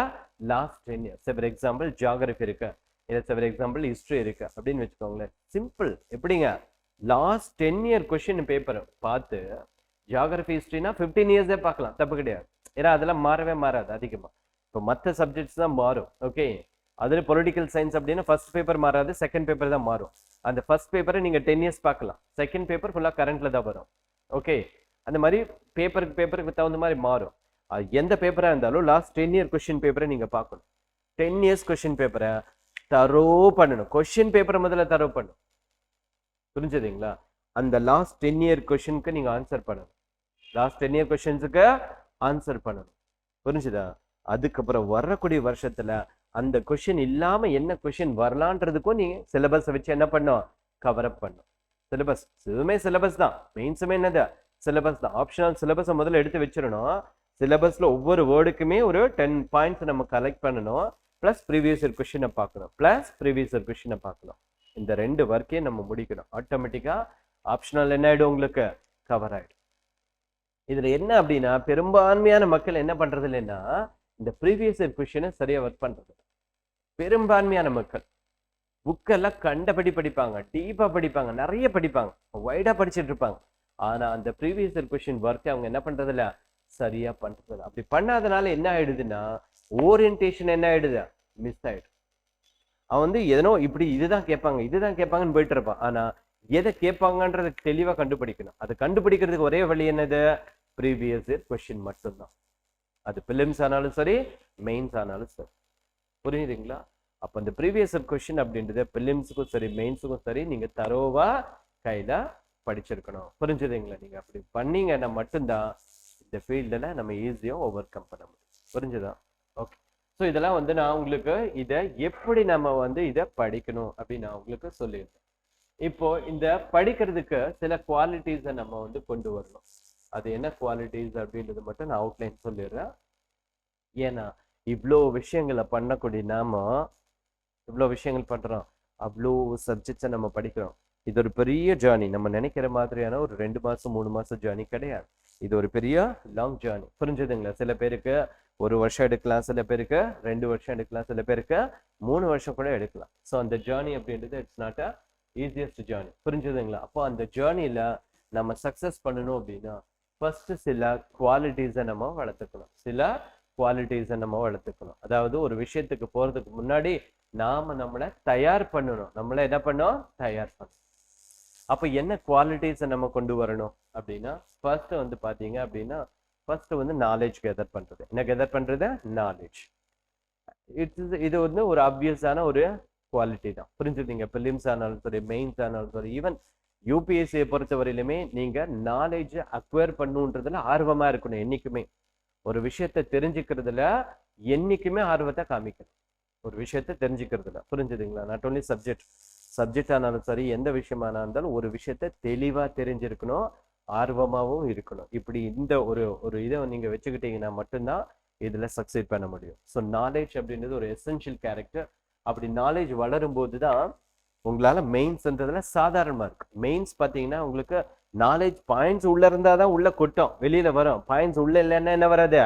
last 10 year. For example geography இருக்கு, இல்லை ஃபார் எக்ஸாம்பிள் ஹிஸ்டரி இருக்கு அப்படின்னு வச்சுக்கோங்களேன். சிம்பிள். எப்படிங்க, லாஸ்ட் 10 இயர் கொஸ்டின் பேப்பரை பார்த்து ஜியோகிராஃபி ஹிஸ்டரினா 15 இயர்ஸே பார்க்கலாம், தப்பு கிடையாது. ஏன்னா அதெல்லாம் மாறவே மாறாது அதிகமா. இப்போ மற்ற சப்ஜெக்ட்ஸ் தான் மாறும். ஓகே, அதுல பொலிட்டிக்கல் சயின்ஸ் அப்படின்னா ஃபர்ஸ்ட் பேப்பர் மாறாது, செகண்ட் பேப்பர் தான் மாறும். அந்த ஃபர்ஸ்ட் பேப்பரை நீங்க 10 இயர்ஸ் பார்க்கலாம், செகண்ட் பேப்பர் ஃபுல்லா கரண்ட்ல தான் வரும். ஓகே, அந்த மாதிரி பேப்பருக்கு தகுந்த மாதிரி மாறும். எந்த பேப்பரா இருந்தாலும் லாஸ்ட் 10 இயர் கொஸ்டின் பேப்பரை நீங்க பார்க்கணும். 10 இயர்ஸ் கொஸ்டின் பேப்பரை தரோ பண்ணணும். கொஸ்டின் பேப்பரை முதல்ல தரோ பண்ணணும், புரிஞ்சதுங்களா? அந்த லாஸ்ட் 10 இயர் கொஸ்டினுக்கு நீங்க ஆன்சர் பண்ணணும், லாஸ்ட் 10 இயர் கொஸ்டின்ஸுக்கு ஆன்சர் பண்ணணும், புரிஞ்சுதா? அதுக்கப்புறம் வரக்கூடிய வருஷத்துல அந்த கொஸ்டின் இல்லாம என்ன கொஸ்டின் வரலான்றதுக்கும் நீங்க சிலபஸை வச்சு என்ன பண்ணும், கவர் அப் பண்ணும். சிலபஸ் எதுவுமே சிலபஸ் தான், மெயின்ஸுமே என்னது சிலபஸ் தான். ஆப்ஷனல் சிலபஸை முதல்ல எடுத்து வச்சிடணும். சிலபஸ்ல ஒவ்வொரு வேர்டுக்குமே ஒரு 10 பாயிண்ட்ஸ் நம்ம கலெக்ட் பண்ணணும். பிளஸ் ப்ரீவியஸ் இயர் கொஸ்டினை பார்க்கணும், பிளஸ் ப்ரீவியஸ் இயர் கொஸ்டினை பார்க்கணும். இந்த 2 ஒர்க்கையும் நம்ம முடிக்கணும். ஆட்டோமேட்டிக்கா ஆப்ஷனல் என்ன ஆயிடும், உங்களுக்கு கவர் ஆயிடும். இதுல என்ன அப்படின்னா, பெரும்பான்மையான மக்கள் என்ன பண்றது இல்லைன்னா, இந்த ப்ரீவியஸ் இயர் கொஸ்டினை சரியா ஒர்க் பண்றது. பெரும்பான்மையான மக்கள் புக்கெல்லாம் கண்டபடி படிப்பாங்க, டீப்பா படிப்பாங்க, நிறைய படிப்பாங்க, வைடா படிச்சுட்டு இருப்பாங்க. ஆனா அந்த ப்ரீவியஸ் இயர் கொஸ்டின் ஒர்க் அவங்க என்ன பண்றது இல்ல, சரியா பண்றது. அப்படி பண்ணாதனால என்ன ஆயிடுதுன்னா, ஓரியன்டேஷன் என்ன ஆயிடுது, மிஸ் ஆயிடும். அவன் வந்து எதனோ இப்படி இதுதான் கேட்பாங்கன்னு போயிட்டு இருப்பான். ஆனா எதை கேட்பாங்கன்றத தெளிவா கண்டுபிடிக்கணும். அது கண்டுபிடிக்கிறதுக்கு ஒரே வழி என்னது, ப்ரீவியஸ் இயர் கொஸ்டின் மட்டும்தான். அது பிலிம்ஸ் ஆனாலும் சரி, மெயின்ஸ் ஆனாலும் சரி. புரியுதுங்களா? அப்ப அந்த ப்ரீவியஸ் இயர் கொஸ்டின் அப்படின்றது பிலிம்ஸுக்கும் சரி, மெயின்ஸுக்கும் சரி, நீங்க தரோவா கையில படிச்சிருக்கணும். புரிஞ்சுதுங்களா? நீங்க அப்படி பண்ணீங்கன்னா மட்டும்தான் இந்த ஃபீல்டில் நம்ம ஈஸியா ஓவர் கம் பண்ண முடியும். புரிஞ்சுதா? ஓகே. ஸோ இதெல்லாம் வந்து நான் உங்களுக்கு இதை எப்படி நம்ம வந்து இதை படிக்கணும் அப்படின்னு நான் உங்களுக்கு சொல்லியிருந்தேன். இப்போ இந்த படிக்கிறதுக்கு சில குவாலிட்டிஸை நம்ம வந்து கொண்டு வரணும். அது என்ன குவாலிட்டிஸ் அப்படின்றது மட்டும் நான் அவுட்லைன் சொல்லிடுறேன். ஏன்னா இவ்வளோ விஷயங்களை பண்ணக்கூடிய நாம இவ்வளோ விஷயங்கள் பண்றோம், அவ்வளோ சப்ஜெக்ட்ஸை நம்ம படிக்கிறோம். இது ஒரு பெரிய ஜேர்னி. நம்ம நினைக்கிற மாதிரியான ஒரு 2 மாசம் 3 மாசம் ஜேர்னி கிடையாது. இது ஒரு பெரிய லாங் ஜேர்னி. புரிஞ்சுதுங்களா? சில பேருக்கு 1 வருஷம் எடுக்கலாம், சில பேருக்கு 2 வருஷம் எடுக்கலாம், சில பேருக்கு 3 வருஷம் கூட எடுக்கலாம். ஸோ அந்த ஜேர்னி அப்படின்றது it's not a easiest journey. புரிஞ்சுதுங்களா? அப்போ அந்த ஜேர்னியில நம்ம சக்சஸ் பண்ணணும் அப்படின்னா ஃபர்ஸ்ட் சில குவாலிட்டிஸை நம்ம வளர்த்துக்கணும். அதாவது ஒரு விஷயத்துக்கு போறதுக்கு முன்னாடி நாம நம்மளை தயார் பண்ணணும். நம்மள என்ன பண்ணோம், தயார் பண்ணணும். அப்ப என்ன குவாலிட்டிஸை நம்ம கொண்டு வரணும் அப்படின்னா, ஃபர்ஸ்ட் வந்து பாத்தீங்க அப்படின்னா, ஃபர்ஸ்ட் வந்து நாலேஜ் கெதர் பண்றது. என்ன கெதர் பண்றது? நாலேஜ். இது வந்து ஒரு ஆப்வியஸான ஒரு குவாலிட்டி தான். புரிஞ்சுதுங்க? பிலிம்ஸ் ஆனாலும் சரி, மெயின்ஸ் ஆனாலும் சரி, ஈவன் யூபிஎஸ்சியை பொறுத்தவரையிலுமே நீங்க நாலேஜ் அக்வயர் பண்ணுன்றதுல ஆர்வமா இருக்கணும். என்னைக்குமே ஒரு விஷயத்தை தெரிஞ்சுக்கிறதுல என்னைக்குமே ஆர்வத்தை காமிக்கணும். ஒரு விஷயத்தை தெரிஞ்சுக்கிறதுல. புரிஞ்சுதுங்களா? நாட் ஓன்லி சப்ஜெக்ட் ஆனாலும் சரி, எந்த விஷயமானா இருந்தாலும் ஒரு விஷயத்தை தெளிவா தெரிஞ்சிருக்கணும், ஆர்வமாகவும் இருக்கணும். இப்படி இந்த ஒரு இதை நீங்க வச்சுக்கிட்டீங்கன்னா மட்டும்தான் இதுல சக்சீட் பண்ண முடியும். ஸோ நாலேஜ் அப்படின்றது ஒரு எசென்ஷியல் கேரக்டர். அப்படி நாலேஜ் வளரும் போதுதான் உங்களால மெயின்ஸ்ன்றதுல சாதாரணமா இருக்கு. மெயின்ஸ் பாத்தீங்கன்னா உங்களுக்கு நாலேஜ் பாயிண்ட்ஸ் உள்ள இருந்தாதான் உள்ள கொட்டும், வெளியில வரும். பாயிண்ட்ஸ் உள்ள இல்லைன்னா என்ன வராது,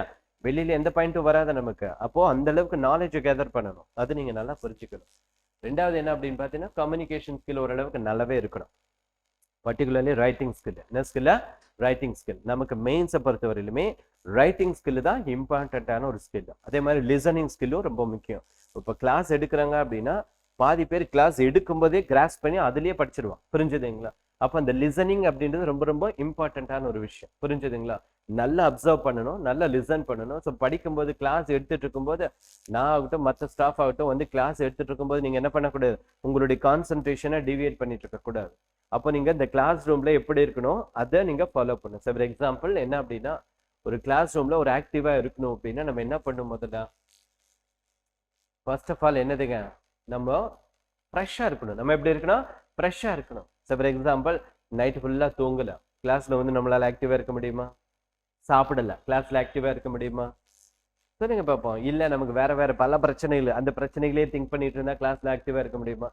வெளியில எந்த பாயிண்ட்டும் வராது நமக்கு. அப்போ அந்த அளவுக்கு நாலேஜ் கேதர் பண்ணணும். அது நீங்க நல்லா புரிஞ்சுக்கணும். ரெண்டாவது என்ன அப்படின்னு பாத்தீங்கன்னா, கம்யூனிகேஷன் ஸ்கில் ஓரளவுக்கு நல்லாவே இருக்கணும். Particularly writing skill. என்ன ஸ்கில்? Writing skill. நமக்கு மெயின்ஸை பொறுத்தவரையிலுமே ரைட்டிங் ஸ்கில் தான் இம்பார்ட்டன்டான ஒரு ஸ்கில். அதே மாதிரி லிசனிங் ஸ்கில்லும் ரொம்ப முக்கியம். இப்போ கிளாஸ் எடுக்கிறாங்க அப்படின்னா பாதி பேர் கிளாஸ் எடுக்கும்போதே கிராஸ் பண்ணி அதுலயே படிச்சிருவான். புரிஞ்சுதுங்களா? அப்போ அந்த லிசனிங் அப்படின்றது ரொம்ப ரொம்ப இம்பார்ட்டன்டான ஒரு விஷயம். புரிஞ்சுதுங்களா? நல்லா அப்சர்வ் பண்ணணும், நல்லா லிசன் பண்ணணும். ஸோ படிக்கும்போது கிளாஸ் எடுத்துட்டு இருக்கும்போது நான் ஆகட்டும், மற்ற ஸ்டாஃப் ஆகட்டும் வந்து கிளாஸ் எடுத்துட்டு இருக்கும்போது நீங்க என்ன பண்ணக்கூடாது, உங்களுடைய கான்சென்ட்ரேஷனை டிவியேட் பண்ணிட்டு இருக்க கூடாது. அப்போ நீங்க இந்த கிளாஸ் ரூம்ல எப்படி இருக்கணும் அதை நீங்க ஃபாலோ பண்ணணும். ஃபார் எக்ஸாம்பிள் என்ன அப்படின்னா, ஒரு கிளாஸ் ரூம்ல ஒரு ஆக்டிவா இருக்கணும் அப்படின்னா நம்ம என்ன பண்ணணும், முதல்ல ஃபர்ஸ்ட் ஆஃப் ஆல் என்னதுங்க, நம்ம ஃப்ரெஷ்ஷாக இருக்கணும். நம்ம எப்படி இருக்கணும், ஃப்ரெஷ்ஷாக இருக்கணும். ஃபார் எக்ஸாம்பிள் நைட்டு ஃபுல்லாக தூங்கல, கிளாஸ்ல வந்து நம்மளால ஆக்டிவா இருக்க முடியுமா? சாப்பிடல, கிளாஸ்ல ஆக்டிவா இருக்க முடியுமா? சொல்லுங்க பார்ப்போம். இல்லை நமக்கு வேற பல பிரச்சனைகள், அந்த பிரச்சனைகளே திங்க் பண்ணிட்டு இருந்தா கிளாஸ்ல ஆக்டிவா இருக்க முடியுமா?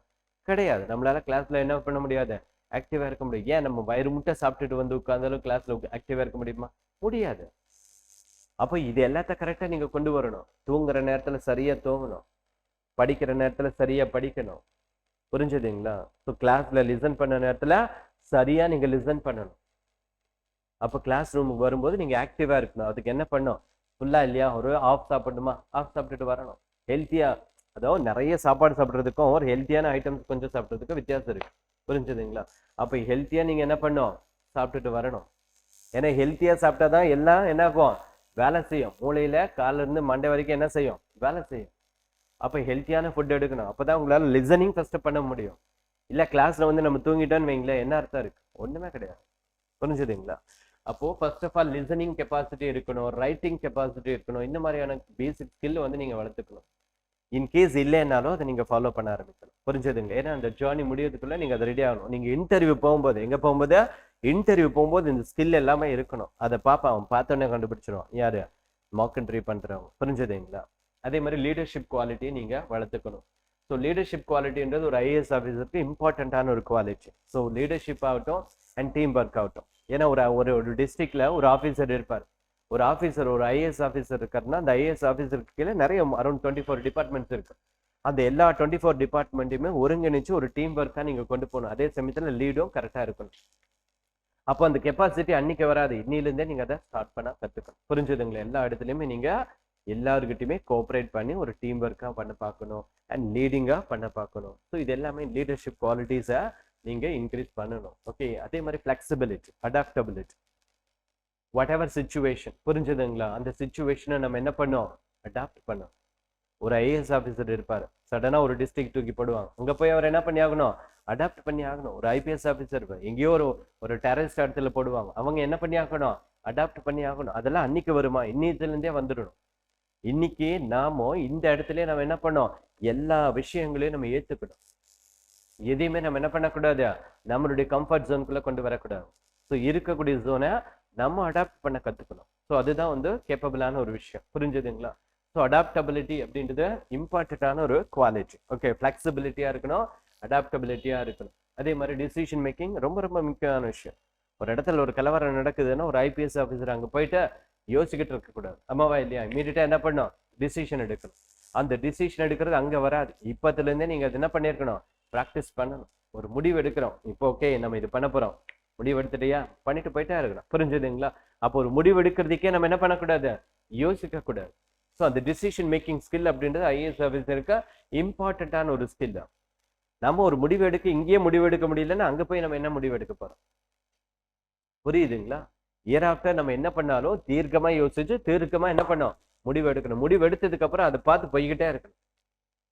கிடையாது. நம்மளால கிளாஸ்ல என்ன பண்ண முடியாது, ஆக்டிவா இருக்க முடியும். ஏன் நம்ம வயிறு முட்டை சாப்பிட்டுட்டு வந்து உட்கார்ந்தாலும் கிளாஸ்ல ஆக்டிவா இருக்க முடியுமா? முடியாது. அப்போ இது எல்லாத்த கரெக்டா நீங்க கொண்டு வரணும். தூங்குற நேரத்துல சரியா தூங்கணும், படிக்கிற நேரத்துல சரியா படிக்கணும். புரிஞ்சுதுங்களா? ஸோ கிளாஸ்ல லிசன் பண்ண நேரத்துல சரியா நீங்க லிசன் பண்ணணும். அப்போ கிளாஸ் ரூமுக்கு வரும்போது நீங்க ஆக்டிவா இருக்கணும். அதுக்கு என்ன பண்ணும், ஃபுல்லா இல்லையா, ஒரு ஆஃப் சாப்பிடணுமா, ஆஃப் சாப்பிட்டுட்டு வரணும். ஹெல்த்தியா, அதாவது நிறைய சாப்பாடு சாப்பிட்றதுக்கும் ஒரு ஹெல்த்தியான ஐட்டம்ஸ் கொஞ்சம் சாப்பிட்றதுக்கும் வித்தியாசம் இருக்கு. புரிஞ்சுதுங்களா? அப்போ ஹெல்த்தியா நீங்க என்ன பண்ணும், சாப்பிட்டுட்டு வரணும். ஏன்னா ஹெல்த்தியா சாப்பிட்டாதான் எல்லாம் என்ன ஆகும், வேலை செய்யும். மூளையில காலில இருந்து மண்டை வரைக்கும் என்ன செய்யும், வேலை செய்யும். அப்போ ஹெல்த்தியான ஃபுட் எடுக்கணும். அப்போதான் உங்களால லிசனிங் ஃபர்ஸ்ட் பண்ண முடியும். இல்லை கிளாஸ்ல வந்து நம்ம தூங்கிட்டோன்னு வைங்களேன், என்ன அர்த்தம் இருக்கு, ஒண்ணுமே கிடையாது. புரிஞ்சுதுங்களா? அப்போ first of all listening capacity இருக்கணும், ரைட்டிங் கெப்பாசிட்டி இருக்கணும். இந்த மாதிரியான பேசிக் ஸ்கில் வந்து நீங்க வளர்த்துக்கணும். இன்கேஸ் இல்லைன்னாலும் அதை நீங்க ஃபாலோ பண்ண ஆரம்பிக்கணும். புரிஞ்சதுங்க? ஏன்னா அந்த ஜேர்னி முடியறதுக்குள்ள நீங்க அதை ரெடி ஆகணும். நீங்க இன்டர்வியூ போகும்போது, எங்க போகும்போது, இன்டர்வியூ போகும்போது இந்த ஸ்கில் எல்லாமே இருக்கணும். அதை பார்ப்பான், அவன் பார்த்தோன்னே கண்டுபிடிச்சிருவான். யாரு, மாக் இன்டர்வியூ பண்றவங்க, புரிஞ்சுதுங்களா? அதே மாதிரி லீடர்ஷிப் குவாலிட்டியை நீங்க வளர்த்துக்கணும். ஸோ லீடர்ஷிப் குவாலிட்டின்றது ஒரு ஐஏஎஸ் ஆஃபீஸருக்கு இம்பார்ட்டண்ட்டான ஒரு குவாலிட்டி. ஸோ லீடர்ஷிப் ஆகட்டும் அண்ட் டீம் ஒர்க் ஆகட்டும். ஏன்னா ஒரு டிஸ்ட்ரிக்ட்ல ஒரு ஆஃபீஸர் இருப்பார். ஒரு ஆஃபீஸர், ஒரு ஐஏஎஸ் ஆஃபீஸர் இருக்காருன்னா அந்த ஐஏஎஸ் ஆஃபீஸருக்கு கீழே நிறைய அரௌண்ட் 24 டிபார்ட்மெண்ட்ஸ் இருக்கு. அந்த எல்லா 24 டிபார்ட்மெண்ட்டையுமே ஒருங்கிணைச்சு ஒரு டீம் ஒர்க்காக நீங்க கொண்டு போகணும். அதே சமயத்தில் லீடும் கரெக்டாக இருக்கணும். அப்போ அந்த கெப்பாசிட்டி அன்னைக்கு வராது, இன்னிலிருந்தே நீங்க அதை ஸ்டார்ட் பண்ண கத்துக்கணும். புரிஞ்சுதுங்களா? எல்லா இடத்துலையுமே நீங்க எல்லாருக்கிட்டையுமே கோஆப்ரேட் பண்ணி ஒரு டீம் ஒர்க்காக பண்ண பார்க்கணும் அண்ட் லீடிங்காக பண்ண பார்க்கணும். ஸோ இது எல்லாமே லீடர்ஷிப் குவாலிட்டிஸை நீங்க இன்க்ரீஸ் பண்ணணும். ஓகே, அதே மாதிரி flexibility, adaptability, what ever situation, புரிஞ்சுதுங்களா? அந்த சிச்சுவேஷனை நம்ம என்ன பண்ணோம், அடாப்ட் பண்ணோம். ஒரு ஐஏஎஸ் ஆஃபீஸர் இருப்பார், சடனா ஒரு டிஸ்ட்ரிக்ட் தூக்கி போடுவாங்க, அங்க போய் அவர் என்ன பண்ணி ஆகணும், அடாப்ட் பண்ணி ஆகணும். ஒரு ஐபிஎஸ் ஆஃபீஸர் எங்கேயோ ஒரு டெரரிஸ்ட் இடத்துல போடுவாங்க, அவங்க என்ன பண்ணி ஆகணும், அடாப்ட் பண்ணி ஆகணும். அதெல்லாம் அன்னைக்கு வருமா, இன்னில இருந்தே வந்துடணும். இன்னைக்கு நாம இந்த இடத்துல நம்ம என்ன பண்ணோம், எல்லா விஷயங்களையும் நம்ம ஏத்துக்கணும். எதையுமே நம்ம என்ன பண்ணக்கூடாது, நம்மளுடைய கம்ஃபர்ட் ஜோனுக்குள்ள கொண்டு வரக்கூடாது. ஸோ இருக்கக்கூடிய ஜோனை நம்ம அடாப்ட் பண்ண கத்துக்கணும். ஸோ அதுதான் வந்து கேப்பபிளான ஒரு விஷயம். புரிஞ்சுதுங்களா? ஸோ அடாப்டபிலிட்டி அப்படின்றது இம்பார்ட்டண்ட்டான ஒரு குவாலிட்டி. ஓகே, ஃபிளெக்சிபிலிட்டியா இருக்கணும், அடாப்டபிலிட்டியா இருக்கணும். அதே மாதிரி டிசிஷன் மேக்கிங் ரொம்ப ரொம்ப முக்கியமான விஷயம். ஒரு இடத்துல ஒரு கலவரம் நடக்குதுன்னா ஒரு ஐபிஎஸ் ஆஃபீஸர் அங்கே போயிட்டு யோசிக்கிட்டு இருக்கக்கூடாது. அம்மாவா இல்லையா, இமீடியட்டா என்ன பண்ணும், டிசிஷன் எடுக்கணும். அந்த டிசிஷன் எடுக்கிறது அங்க வராது, இப்பத்துல இருந்தே நீங்க அது என்ன பண்ணிருக்கணும், ப்ராக்டிஸ் பண்ணணும். ஒரு முடிவு எடுக்கிறோம், இப்போ ஓகே நம்ம இது பண்ண போறோம், முடிவு எடுத்துட்டியா, பண்ணிட்டு போயிட்டே இருக்கணும். புரிஞ்சுதுங்களா? அப்போ ஒரு முடிவு எடுக்கிறதுக்கே நம்ம என்ன பண்ணக்கூடாது, யோசிக்க கூடாது. ஸோ அந்த டிசிஷன் மேக்கிங் ஸ்கில் அப்படின்றது ஐஏஎஸ் ஆஃபீஸருக்கு இம்பார்ட்டண்ட்டான ஒரு ஸ்கில் தான். நம்ம ஒரு முடிவு எடுக்க இங்கேயே முடிவு எடுக்க முடியலன்னா அங்க போய் நம்ம என்ன முடிவு எடுக்க போறோம், புரியுதுங்களா? இயர் ஆஃப்டர் நம்ம என்ன பண்ணாலும் தீர்க்கமா யோசிச்சு தீர்க்கமா என்ன பண்ணோம், முடிவு எடுக்கணும். முடிவு எடுத்ததுக்கு அப்புறம் அதை பார்த்து போய்கிட்டே இருக்கணும்.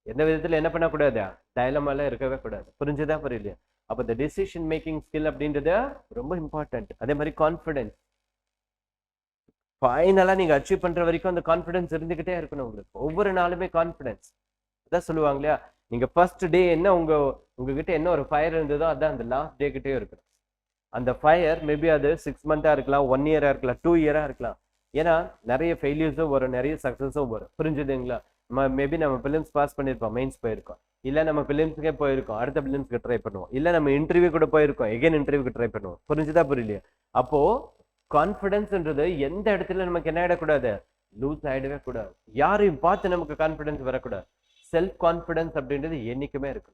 எந்த விதத்துல என்ன பண்ணக்கூடாது, டைலமாலாம் இருக்கவே கூடாது. புரிஞ்சுதா புரியலையா? அப்போ இந்த டிசிஷன் மேக்கிங் ஸ்கில் அப்படின்றது ரொம்ப இம்பார்ட்டன்ட். அதே மாதிரி கான்ஃபிடென்ஸ், ஃபைனலா நீங்க அச்சீவ் பண்ற வரைக்கும் அந்த கான்ஃபிடன்ஸ் இருந்துகிட்டே இருக்கணும் உங்களுக்கு. ஒவ்வொரு நாளுமே கான்ஃபிடன்ஸ். அதான் சொல்லுவாங்க இல்லையா, நீங்க ஃபர்ஸ்ட் டே என்ன உங்ககிட்ட என்ன ஒரு ஃபயர் இருந்ததோ அதான் அந்த லாஸ்ட் டே கிட்டே இருக்கணும். அந்த ஃபயர் மேபி அது 6 மந்த்தா இருக்கலாம், 1 இயரா இருக்கலாம், 2 இயரா இருக்கலாம். ஏன்னா நிறைய ஃபெயிலியர்ஸும் வரும், நிறைய சக்ஸஸும் வரும். புரிஞ்சுதுங்களா? மேபி நம்ம பிலிம்ஸ் பாஸ் பண்ணியிருப்போம், மெயின்ஸ் போயிருக்கோம், இல்லை நம்ம பிலிம்ஸுக்கே போயிருக்கோம், அடுத்த பிலிம்ஸ்க்கு ட்ரை பண்ணுவோம், இல்லை நம்ம இன்டர்வியூ கூட போயிருக்கோம், எகைன் இன்டர்வியூக்கு ட்ரை பண்ணுவோம். புரிஞ்சுதா புரியலையா? அப்போ கான்ஃபிடன்ஸ்ன்றது எந்த இடத்துல நமக்கு என்ன ஆயிடக்கூடாது, லூஸ் ஆயிடவே கூடாது. யாரையும் பார்த்து நமக்கு கான்ஃபிடன்ஸ் வரக்கூடாது. செல்ஃப் கான்ஃபிடன்ஸ் அப்படின்றது என்னைக்குமே இருக்கு.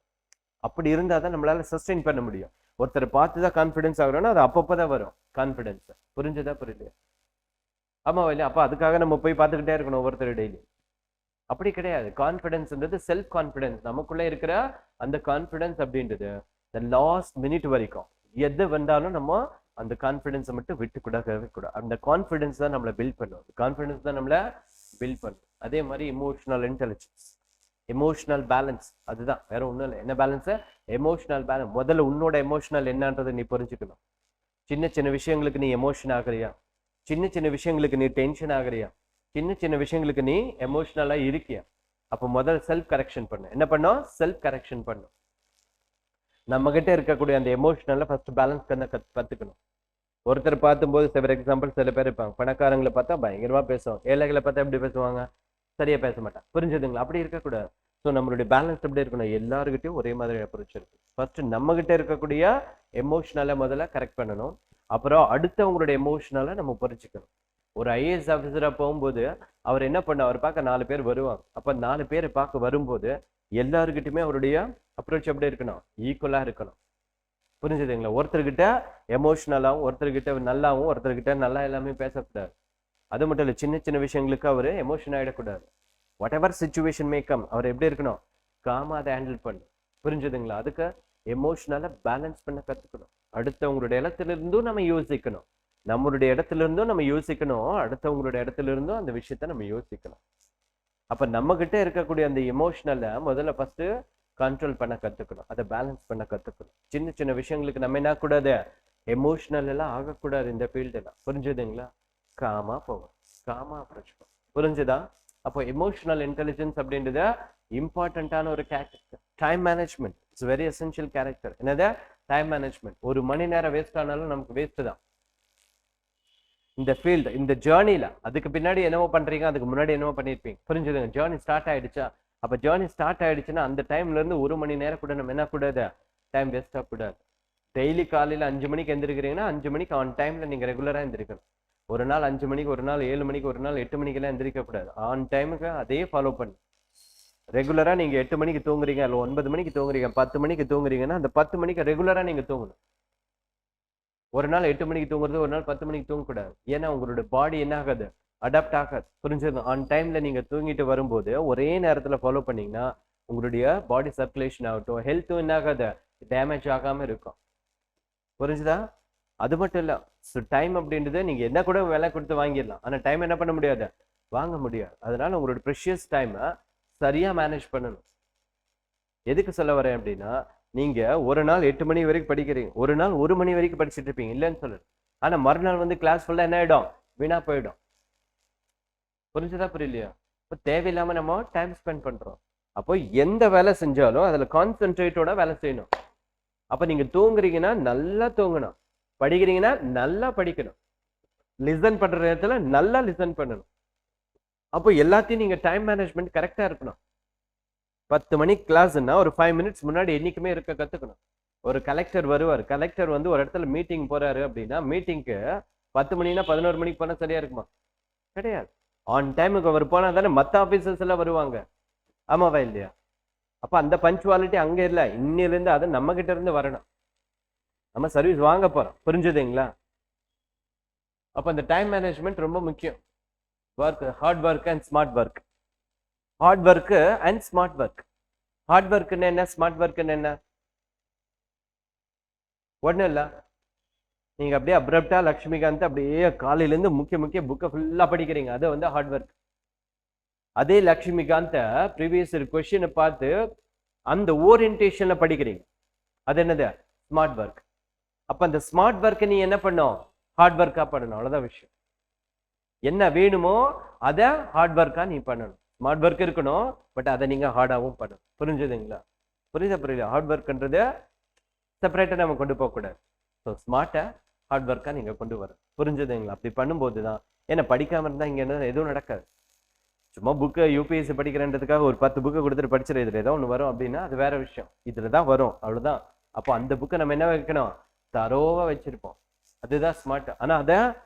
அப்படி இருந்தால் தான் நம்மளால சஸ்டெயின் பண்ண முடியும். ஒருத்தரை பார்த்து தான் கான்ஃபிடன்ஸ் ஆகிறோம்னா அது அப்பப்போதான் வரும் கான்ஃபிடன்ஸ். புரிஞ்சுதா புரியலையா? ஆமா இல்லையா? அப்போ அதுக்காக நம்ம போய் பார்த்துக்கிட்டே இருக்கணும் ஒவ்வொருத்தர் டெய்லி, அப்படி கிடையாது. கான்ஃபிடன்ஸ்ன்றது செல்ஃப் கான்ஃபிடன்ஸ், நமக்குள்ள இருக்கிற அந்த கான்ஃபிடன்ஸ் அப்படின்றது இந்த லாஸ்ட் மினிட் வரைக்கும் எது வந்தாலும் நம்ம அந்த கான்ஃபிடன்ஸை மட்டும் விட்டு கூடாது. அந்த கான்ஃபிடன்ஸ் தான் நம்மளை பில்ட் பண்ணும், கான்ஃபிடன்ஸ் தான் நம்மளை பில்ட் பண்ணும். அதே மாதிரி இமோஷனல் இன்டெலிஜென்ஸ், எமோஷனல் பேலன்ஸ், அதுதான் வேற ஒன்றும் இல்லை. என்ன பேலன்ஸு, எமோஷனல் பேலன்ஸ். முதல்ல உன்னோட எமோஷனல் என்னன்றதை நீ புரிஞ்சுக்கணும். சின்ன சின்ன விஷயங்களுக்கு நீ எமோஷன் ஆகுறியா, சின்ன சின்ன விஷயங்களுக்கு நீ டென்ஷன் ஆகுறியா, சின்ன சின்ன விஷயங்களுக்கு நீ எமோஷனலா இருக்கியா? அப்போ முதல்ல செல்ஃப் கரெக்ஷன் பண்ணு. என்ன பண்ணோம், செல்ஃப் கரெக்ஷன் பண்ணும். நம்ம கிட்ட இருக்கக்கூடிய அந்த எமோஷனலை ஃபர்ஸ்ட் பேலன்ஸ் பண்ண கத்துக்கணும். ஒருத்தர் பார்க்கும்போது ஃபார் எக்ஸாம்பிள் சில பேர் இருப்பாங்க, பணக்காரங்களை பார்த்தா பயங்கரமா பேசுவாங்க, ஏழைகளை பார்த்தா எப்படி பேசுவாங்க, சரியா பேச மாட்டாங்க. புரிஞ்சுதுங்களா? அப்படி இருக்கக்கூடாது. ஸோ நம்மளுடைய பேலன்ஸ் எப்படி இருக்கணும், எல்லாருக்கிட்டையும் ஒரே மாதிரி அப்ரோச் இருக்கு. ஃபர்ஸ்ட் நம்ம கிட்ட இருக்கக்கூடிய எமோஷனலை முதல்ல கரெக்ட் பண்ணணும், அப்புறம் அடுத்தவங்களுடைய எமோஷனலை நம்ம புரிஞ்சுக்கணும். ஒரு ஐஏஎஸ் ஆஃபீஸரா போகும்போது அவர் என்ன பண்ண, அவர் பார்க்க 4 பேர் வருவாங்க. அப்ப 4 பேர் பார்க்க வரும்போது எல்லாருக்கிட்டையுமே அவருடைய அப்ரோச் எப்படி இருக்கணும், ஈக்குவலா இருக்கணும். புரிஞ்சுதுங்களா? ஒருத்தர்கிட்ட எமோஷனலாகவும் ஒருத்தர்கிட்ட நல்லாவும் ஒருத்தர்கிட்ட நல்லா எல்லாமே பேசக்கூடாது. அது மட்டும் இல்லை, சின்ன சின்ன விஷயங்களுக்கு அவர் எமோஷன் ஆகிடக்கூடாது. வாட் எவர் சிச்சுவேஷன் மேக்கம் அவர் எப்படி இருக்கணும், காமா அதை ஹேண்டில் பண்ணும். புரிஞ்சுதுங்களா? அதுக்கு எமோஷனலை பேலன்ஸ் பண்ண கற்றுக்கணும். அடுத்தவங்களுடைய இடத்துல இருந்தும் நம்ம யோசிக்கணும், நம்மளுடைய இடத்துல இருந்தும் நம்ம யோசிக்கணும், அடுத்தவங்களுடைய இடத்துல இருந்தும் அந்த விஷயத்த நம்ம யோசிக்கணும். அப்ப நம்ம கிட்ட இருக்கக்கூடிய அந்த எமோஷனலை முதல்ல ஃபர்ஸ்ட் கண்ட்ரோல் பண்ண கத்துக்கணும், அதை பேலன்ஸ் பண்ண கத்துக்கணும். சின்ன சின்ன விஷயங்களுக்கு நம்ம என்ன கூடாது, எமோஷனல் எல்லாம் ஆகக்கூடாது இந்த ஃபீல்டெல்லாம். புரிஞ்சுதுங்களா? காமா போகும், காமா அப்ரோச் பண்ணும். புரிஞ்சுதா? அப்போ எமோஷனல் இன்டெலிஜென்ஸ் அப்படின்றத இம்பார்ட்டன்டான ஒரு character. Time management it's very essential character. என்னது, டைம் மேனேஜ்மெண்ட். 1 மணி நேரம் வேஸ்ட் ஆனாலும் நமக்கு வேஸ்ட் தான். இந்த ஃபீல்டு இந்த ஜேர்னில அதுக்கு பின்னாடி என்னவோ பண்றீங்க, அதுக்கு முன்னாடி என்னவோ பண்ணியிருப்பீங்க. புரிஞ்சுதுங்க? ஜேர்னி ஸ்டார்ட் ஆயிடுச்சா? அப்ப ஜேர்னி ஸ்டார்ட் ஆயிடுச்சுன்னா அந்த டைம்ல இருந்து 1 மணி நேரம் கூட நம்ம என்ன கூடாது, டைம் வேஸ்ட் ஆகக்கூடாது. டெய்லி காலையில 5 மணிக்கு எந்திரிக்கிறீங்கன்னா 5 மணிக்கு ஆன் டைம்ல நீங்க ரெகுலரா எந்திரிக்கணும். ஒரு நாள் 5 மணிக்கு, ஒரு நாள் 7 மணிக்கு, ஒரு நாள் 8 மணிக்கெல்லாம் எந்திரிக்க கூடாது. ஆன் டைமுக்கு அதே ஃபாலோ பண்ணு. ரெகுலரா நீங்க 8 மணிக்கு தூங்குறீங்க, அல்ல 9 மணிக்கு தூங்குறீங்க, 10 மணிக்கு தூங்குறீங்கன்னா அந்த 10 மணிக்கு ரெகுலரா நீங்க தூங்கணும். ஒரு நாள் 8 மணிக்கு தூங்குறது, ஒரு நாள் 10 மணிக்கு தூங்கக்கூடாது. ஏன்னா உங்களோட பாடி என்ன ஆகாது, அடாப்ட் ஆகாது. புரிஞ்சது? ஆன் டைம்ல நீங்க தூங்கிட்டு வரும்போது ஒரே நேரத்துல ஃபாலோ பண்ணீங்கன்னா உங்களுடைய பாடி சர்க்குலேஷன் ஆகட்டும், ஹெல்த்தும் என்ன ஆகாது, டேமேஜ் ஆகாம இருக்கும். புரிஞ்சுதா? அது மட்டும் இல்ல, டைம் அப்படின்றது நீங்க என்ன கூட விலை கொடுத்து வாங்கிடலாம், ஆனா டைம் என்ன பண்ண முடியாது, வாங்க முடியாது. அதனால உங்களோட ப்ரெஷியஸ் டைமை சரியா மேனேஜ் பண்ணணும். எதுக்கு சொல்ல வரேன் அப்படின்னா, நீங்க ஒரு நாள் 8 மணி வரைக்கும் படிக்கிறீங்க, ஒரு நாள் 1 மணி வரைக்கும் படிச்சுட்டு இருப்பீங்க, இல்லைன்னு சொல்லு. ஆனா மறுநாள் வந்து கிளாஸ் ஃபுல்லா என்ன ஆயிடும், வீணா போயிடும். புரிஞ்சுதா புரியலையா? இப்போ தேவையில்லாம நம்ம டைம் ஸ்பெண்ட் பண்றோம். அப்போ எந்த வேலை செஞ்சாலும் அதுல கான்சென்ட்ரேட்டோட வேலை செய்யணும். அப்ப நீங்க தூங்குறீங்கன்னா நல்லா தூங்கணும், படிக்கிறீங்கன்னா நல்லா படிக்கணும், லிசன் பண்ற நேரத்துல நல்லா லிசன் பண்ணணும். அப்போ எல்லாத்தையும் நீங்க டைம் மேனேஜ்மெண்ட் கரெக்டா இருக்கணும். 10 மணிக்கு கிளாஸ்ன்னா ஒரு 5 மினிட்ஸ் முன்னாடி என்னைக்குமே இருக்க கத்துக்கணும். ஒரு கலெக்டர் வருவார், கலெக்டர் வந்து ஒரு இடத்துல மீட்டிங் போறாரு அப்படின்னா மீட்டிங்க்கு 10 மணினா 11 மணிக்கு போனா சரியா இருக்குமா? கிடையாது. ஆன் டைமுக்கு அவர் போனா தானே மற்ற ஆபீசர்ஸ் எல்லாம் வருவாங்க. ஆமாவா இல்லையா? அப்ப அந்த பஞ்சுவாலிட்டி அங்க இல்ல, இன்னிலிருந்து அது நம்ம கிட்ட இருந்து வரணும். நம்ம சர்வீஸ் வாங்க போறோம். புரிஞ்சுதுங்களா? அப்ப அந்த டைம் மேனேஜ்மெண்ட் ரொம்ப முக்கியம். Work, hard work and smart work. Hard work and smart work. Hard ஒர்க்னு என்ன, ஸ்மார்ட் ஒர்க்னு என்ன? ஒண்ணும் இல்ல, நீங்க அப்படியே அப்ரப்டா லட்சுமிகாந்த் அப்படியே காலையில இருந்து முக்கிய முக்கிய புக்கை ஃபுல்லா படிக்கிறீங்க, அது வந்து ஹார்ட் ஒர்க். அதே லட்சுமிகாந்த ப்ரீவியஸ் கொஸ்டினை பார்த்து அந்த ஓரியன்டேஷன்ல படிக்கிறீங்க, அது என்னது, ஸ்மார்ட் ஒர்க். அப்ப அந்த ஸ்மார்ட் ஒர்க்கை நீ என்ன பண்ணும், ஹார்ட் ஒர்க்கா பண்ணணும். அவ்வளவுதான் விஷயம். என்ன வேணுமோ அதை ஹார்ட் ஒர்க்கா நீ பண்ணணும். ஸ்மார்ட் ஒர்க் இருக்கணும், பட் அதை நீங்க ஹார்டாவும் பண்ணணும். புரிஞ்சுதுங்களா? புரியுதா? ஹார்ட் ஒர்க்ன்றது செப்பரேட்டா நம்ம கொண்டு போகக்கூடாது. ஸோ ஸ்மார்ட்டை ஹார்ட் ஒர்க்கா நீங்க கொண்டு வர. புரிஞ்சுதுங்களா? அப்படி பண்ணும்போது தான், ஏன்னா படிக்காம இருந்தா இங்க என்ன எதுவும் நடக்காது. சும்மா புக்கு யூபிஎஸ்சி படிக்கிறன்றதுக்காக ஒரு 10 புக்கு கொடுத்துட்டு படிச்சிட, இதுல ஏதோ ஒன்று வரும் அப்படின்னா அது வேற விஷயம். இதுலதான் வரும், அவ்வளவுதான். அப்போ அந்த புக்கை நம்ம என்ன வைக்கணும், தரோவா வச்சிருப்போம். அதுதான் ஸ்மார்ட். ஆனா அதை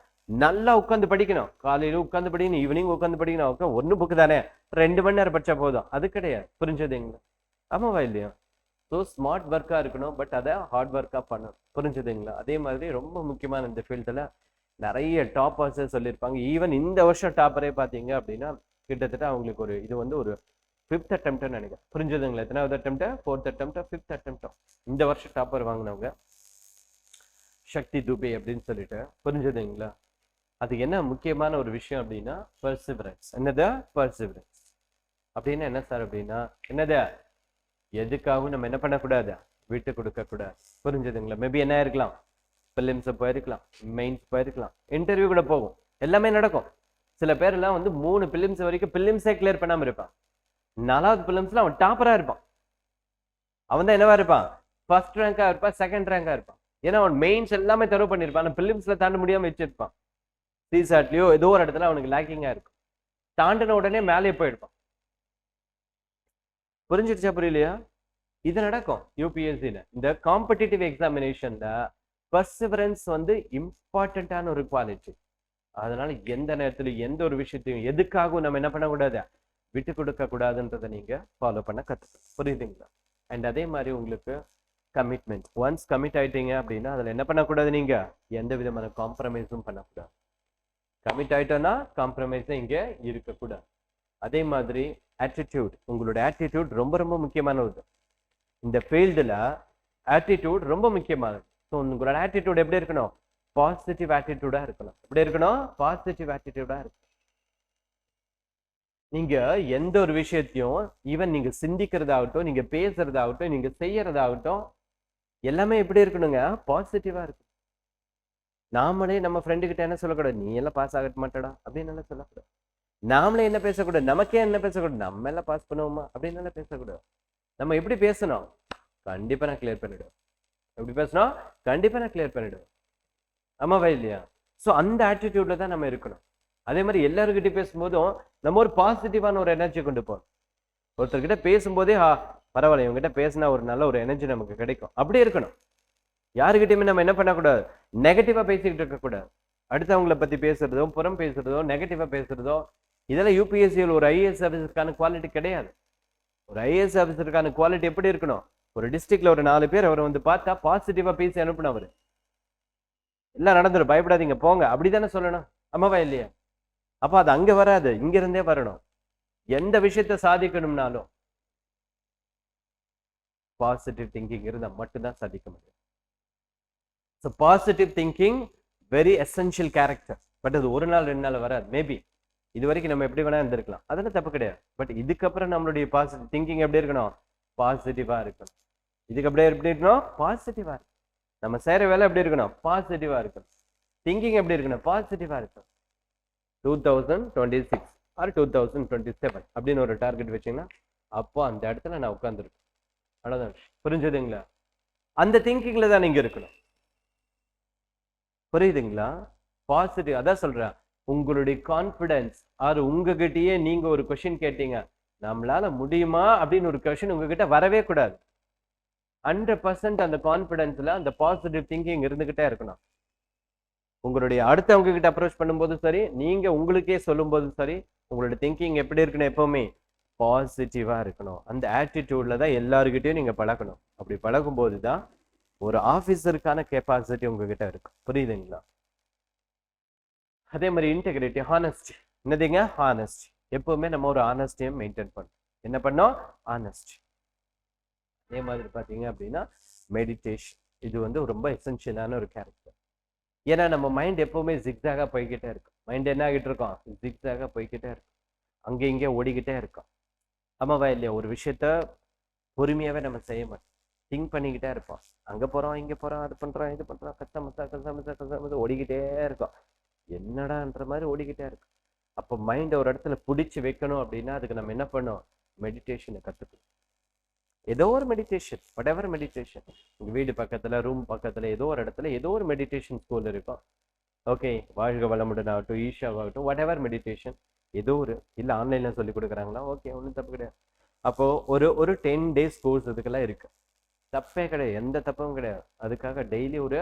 நல்லா உட்காந்து படிக்கணும். காலையில உட்காந்து படிக்கணும், ஈவினிங் உட்காந்து படிக்கணும். ஒன்னு புக்கு தானே 2 மணி நேரம் படிச்சா போதும், அது கிடையாது. புரிஞ்சதுங்களா? ஆமாவா இல்லையா? ஸோ ஸ்மார்ட் ஒர்க்கா இருக்கணும், பட் அதை ஹார்ட் ஒர்க்கா பண்ணணும். புரிஞ்சுதுங்களா? அதே மாதிரி ரொம்ப முக்கியமான இந்த ஃபீல்டில் நிறைய டாப்பர்ஸே சொல்லியிருப்பாங்க. ஈவன் இந்த வருஷம் டாப்பரே பார்த்தீங்க அப்படின்னா கிட்டத்தட்ட அவங்களுக்கு ஒரு இது வந்து ஒரு 5th அட்டெம்ப்ட்னு நினைக்கிறேன். புரிஞ்சுதுங்களா? எத்தனாவது attempt? 4th attempt, 5th attempt. இந்த வருஷம் டாப்பர் வாங்கினவங்க சக்தி துபே அப்படின்னு சொல்லிட்டு. புரிஞ்சுதுங்களா? அது என்ன முக்கியமான ஒரு விஷயம் அப்படின்னா பர்சிவரன்ஸ். என்னது பர்சிவரன்ஸ் அப்படின்னா என்ன சார் அப்படின்னா, என்னது, எதுக்காகவும் நம்ம என்ன பண்ணக்கூடாது, விட்டு கொடுக்க கூடாது. புரிஞ்சுதுங்களா? மேபி என்ன இருக்கலாம், பிலிம்ஸ் போயிருக்கலாம், மெயின்ஸ் போயிருக்கலாம், இன்டர்வியூ கூட போகும், எல்லாமே நடக்கும். சில பேர் எல்லாம் வந்து 3 பிலிம்ஸ் வரைக்கும் பிலிம்ஸே கிளியர் பண்ணாம இருப்பான். 4வது பிலிம்ஸ்ல அவன் டாப்பரா இருப்பான். அவன் தான் என்னவா இருப்பான், ஃபர்ஸ்ட் ரேங்கா இருப்பான், செகண்ட் ரேங்கா இருப்பான். ஏன்னா அவன் மெயின்ஸ் எல்லாமே தரவு பண்ணிருப்பான், ஆனா பிலிம்ஸ்ல தாண்ட முடியாம வச்சிருப்பான். சிசாட்லயோ ஏதோ ஒரு இடத்துல அவனுக்கு லேக்கிங்கா இருக்கும், தாண்டின உடனே மேலே போயிருப்பான். புரிஞ்சிருச்சா புரியலையா? இது நடக்கும் யூபிஎஸ்சில. இந்த காம்படிட்டிவ் எக்ஸாமினேஷன்ல பர்சிவரன்ஸ் வந்து இம்பார்ட்டன்டான ஒரு குவாலிட்டி. அதனால எந்த நேரத்திலும் எந்த ஒரு விஷயத்தையும் எதுக்காகவும் நம்ம என்ன பண்ணக்கூடாது, விட்டு கொடுக்க கூடாதுன்றதை நீங்க ஃபாலோ பண்ண கத்துக்கணும். புரியுதுங்களா? அண்ட் அதே மாதிரி உங்களுக்கு கமிட்மெண்ட், ஒன்ஸ் கமிட் ஆயிட்டீங்க அப்படின்னா அதுல என்ன பண்ணக்கூடாது, நீங்க எந்த விதமான காம்ப்ரமைஸும் பண்ணக்கூடாது. கமிட் ஆயிட்டோம்னா காம்ப்ரமைஸும் இங்க இருக்கக்கூடாது. அதே மாதிரி ஆட்டிடியூட், உங்களோட ஆட்டிடியூட் ரொம்ப ரொம்ப முக்கியமானது. இந்த ஃபீல்டுல ஆட்டிடியூட் ரொம்ப முக்கியமானது. ஸோ உங்களோட ஆட்டிடியூட் எப்படி இருக்கணும், பாசிட்டிவ் ஆட்டிடியூடா இருக்கணும். எப்படி இருக்கணும், பாசிட்டிவ் ஆட்டிடியூடா இருக்கணும். நீங்க எந்த ஒரு விஷயத்தையும், ஈவன் நீங்க சிந்திக்கிறதாகட்டும், நீங்க பேசுறதாகட்டும், நீங்க செய்யறதாகட்டும், எல்லாமே எப்படி இருக்கணுங்க, பாசிட்டிவா இருக்கும். நாமளே நம்ம ஃப்ரெண்டு கிட்ட என்ன சொல்லக்கூடாது, நீ எல்லாம் பாஸ் ஆக மாட்டடா அப்படின்னு எல்லாம் சொல்லக்கூடாது. நாமளே என்ன பேசக்கூடாது, நமக்கே என்ன பேசக்கூடாது, நம்ம எல்லாம் பாஸ் பண்ணுவோமா அப்படின்னு எல்லாம் பேசக்கூடாது. நம்ம எப்படி பேசணும், கண்டிப்பா நான் கிளியர் பண்ணிடுவேன். எப்படி பேசணும், கண்டிப்பா நான் கிளியர் பண்ணிடுவேன். ஆமாவா இல்லையா? ஸோ அந்த ஆட்டிடியூட்ல தான் நம்ம இருக்கணும். அதே மாதிரி எல்லாருக்கிட்டையும் பேசும்போதும் நம்ம ஒரு பாசிட்டிவான ஒரு எனர்ஜி கொண்டு போகணும். ஒருத்தர்கிட்ட பேசும்போதே பரவாயில்ல, இவங்ககிட்ட பேசினா ஒரு நல்ல ஒரு எனர்ஜி நமக்கு கிடைக்கும், அப்படியே இருக்கணும். யாருக்கிட்டையுமே நம்ம என்ன பண்ணக்கூடாது, நெகட்டிவா பேசிக்கிட்டு இருக்கக்கூடாது. அடுத்தவங்களை பத்தி பேசுறதோ, புறம் பேசுறதோ, நெகட்டிவா பேசுறதோ, இதெல்லாம் யூபிஎஸ்சியில் ஒரு ஐஏஎஸ் ஆஃபீஸருக்கான குவாலிட்டி கிடையாது. ஒரு ஐஏஎஸ் ஆஃபீஸருக்கான குவாலிட்டி எப்படி இருக்கணும், ஒரு டிஸ்ட்ரிக்ட்ல ஒரு 4 பேர் அவரை வந்து பார்த்தா பாசிட்டிவா பேசி அனுப்பணும். அவரு எல்லாம் நடந்துடும், பயப்படாதீங்க போங்க, அப்படித்தானே சொல்லணும். அம்மாவா இல்லையா? அப்ப அது அங்க வராது, இங்க இருந்தே வரணும். எந்த விஷயத்த சாதிக்கணும்னாலும் பாசிட்டிவ் திங்கிங் இருந்தா மட்டும்தான் சாதிக்க முடியும். So positive thinking very essential character. But அது ஒரு நாள் 2 நாள் வராது. மேபி இது வரைக்கும் நம்ம எப்படி வேணா இருந்திருக்கலாம், அதெல்லாம் தப்பு கிடையாது. பட் இதுக்கப்புறம் நம்மளுடைய பாசிட்டிவ் திங்கிங் எப்படி இருக்கணும், பாசிட்டிவா இருக்கணும். இதுக்கு அப்படியே எப்படி இருக்கணும், பாசிட்டிவா இருக்கணும். நம்ம செய்யற வேலை எப்படி இருக்கணும், பாசிட்டிவா இருக்கணும். திங்கிங் எப்படி இருக்கணும், பாசிட்டிவா இருக்கணும். 2026 ஆர் 2027 அப்படின்னு ஒரு டார்கெட் வச்சீங்கன்னா அப்போ அந்த இடத்துல நான் உட்காந்துருக்கேன். அவ்வளவுதான். புரிஞ்சுதுங்களா? அந்த திங்கிங்ல தான் நீங்க இருக்கணும். புரியுதுங்களா? பாசிட்டிவ். அதான் சொல்றேன், உங்களுடைய கான்பிடன்ஸ் ஆர் உங்ககிட்டயே நீங்க ஒரு கொஸ்டின் கேட்டீங்க, நம்மளால முடியுமா அப்படின்னு ஒரு கொஸ்டின் உங்ககிட்ட வரவே கூடாது. 100% அந்த கான்பிடன்ஸ்ல அந்த பாசிட்டிவ் திங்கிங் இருந்துகிட்டே இருக்கணும். உங்களுடைய அடுத்தவங்க கிட்ட அப்ரோச் பண்ணும்போது சரி, நீங்க உங்களுக்கே சொல்லும் போது சரி, உங்களுடைய திங்கிங் எப்படி இருக்கணும், எப்பவுமே பாசிட்டிவா இருக்கணும். அந்த ஆட்டிடியூட்ல தான் எல்லாருக்கிட்டையும் நீங்க பழகணும். அப்படி பழகும் போதுதான் ஒரு ஆபீசருக்கான கெப்பாசிட்டி உங்ககிட்ட இருக்கும். புரியுதுங்களா? அதே மாதிரி இன்டெகிரிட்டி, ஹானஸ்டி. என்னதுங்க? ஹானஸ்டி. எப்பவுமே நம்ம ஒரு ஹானஸ்டியை மெயின்டைன் பண்ணணும். என்ன பண்ணோம்? ஹானஸ்டி. அதே மாதிரி பாத்தீங்க அப்படின்னா மெடிடேஷன், இது வந்து ரொம்ப எசென்ஷியலான ஒரு கேரக்டர். ஏன்னா நம்ம மைண்ட் எப்பவுமே ஜிக்ஸாக போய்கிட்டே இருக்கும். மைண்ட் என்ன ஆகிட்டு இருக்கோம், ஜிக்ஸாக போய்கிட்டே இருக்கும், அங்கே இங்கே ஓடிக்கிட்டே இருக்கும். ஆமாவா இல்லையா? ஒரு விஷயத்த பொறுமையாவே நம்ம செய்ய மாட்டோம், திங்க் பண்ணிக்கிட்டே இருப்போம். அங்க போறோம், இங்க போறோம், அது பண்றோம், இது பண்றோம், கஷ்டமசா ஓடிக்கிட்டே இருக்கும். என்னடான்ற மாதிரி ஓடிக்கிட்டே இருக்கும். அப்போ மைண்ட் ஒரு இடத்துல பிடிச்சி வைக்கணும் அப்படின்னா அதுக்கு நம்ம என்ன பண்ணோம், மெடிடேஷனை கத்துக்கணும். ஏதோ ஒரு மெடிடேஷன், whatever மெடிடேஷன், உங்க வீடு பக்கத்துல, ரூம் பக்கத்துல, ஏதோ ஒரு இடத்துல ஏதோ ஒரு மெடிடேஷன் ஸ்கூல் இருக்கும். ஓகே, வாழ்க வளமுடன் ஆகட்டும், ஈஷாவாகட்டும், whatever மெடிடேஷன், ஏதோ ஒரு, இல்லை ஆன்லைன்ல சொல்லி கொடுக்குறாங்களா, ஓகே, ஒன்றும் தப்பு கிடையாது. அப்போ ஒரு 10 days கோர்ஸ் இதுக்கெல்லாம் இருக்கு, தப்பே கிடையாது, எந்த தப்பும் கிடையாது. அதுக்காக டெய்லி ஒரு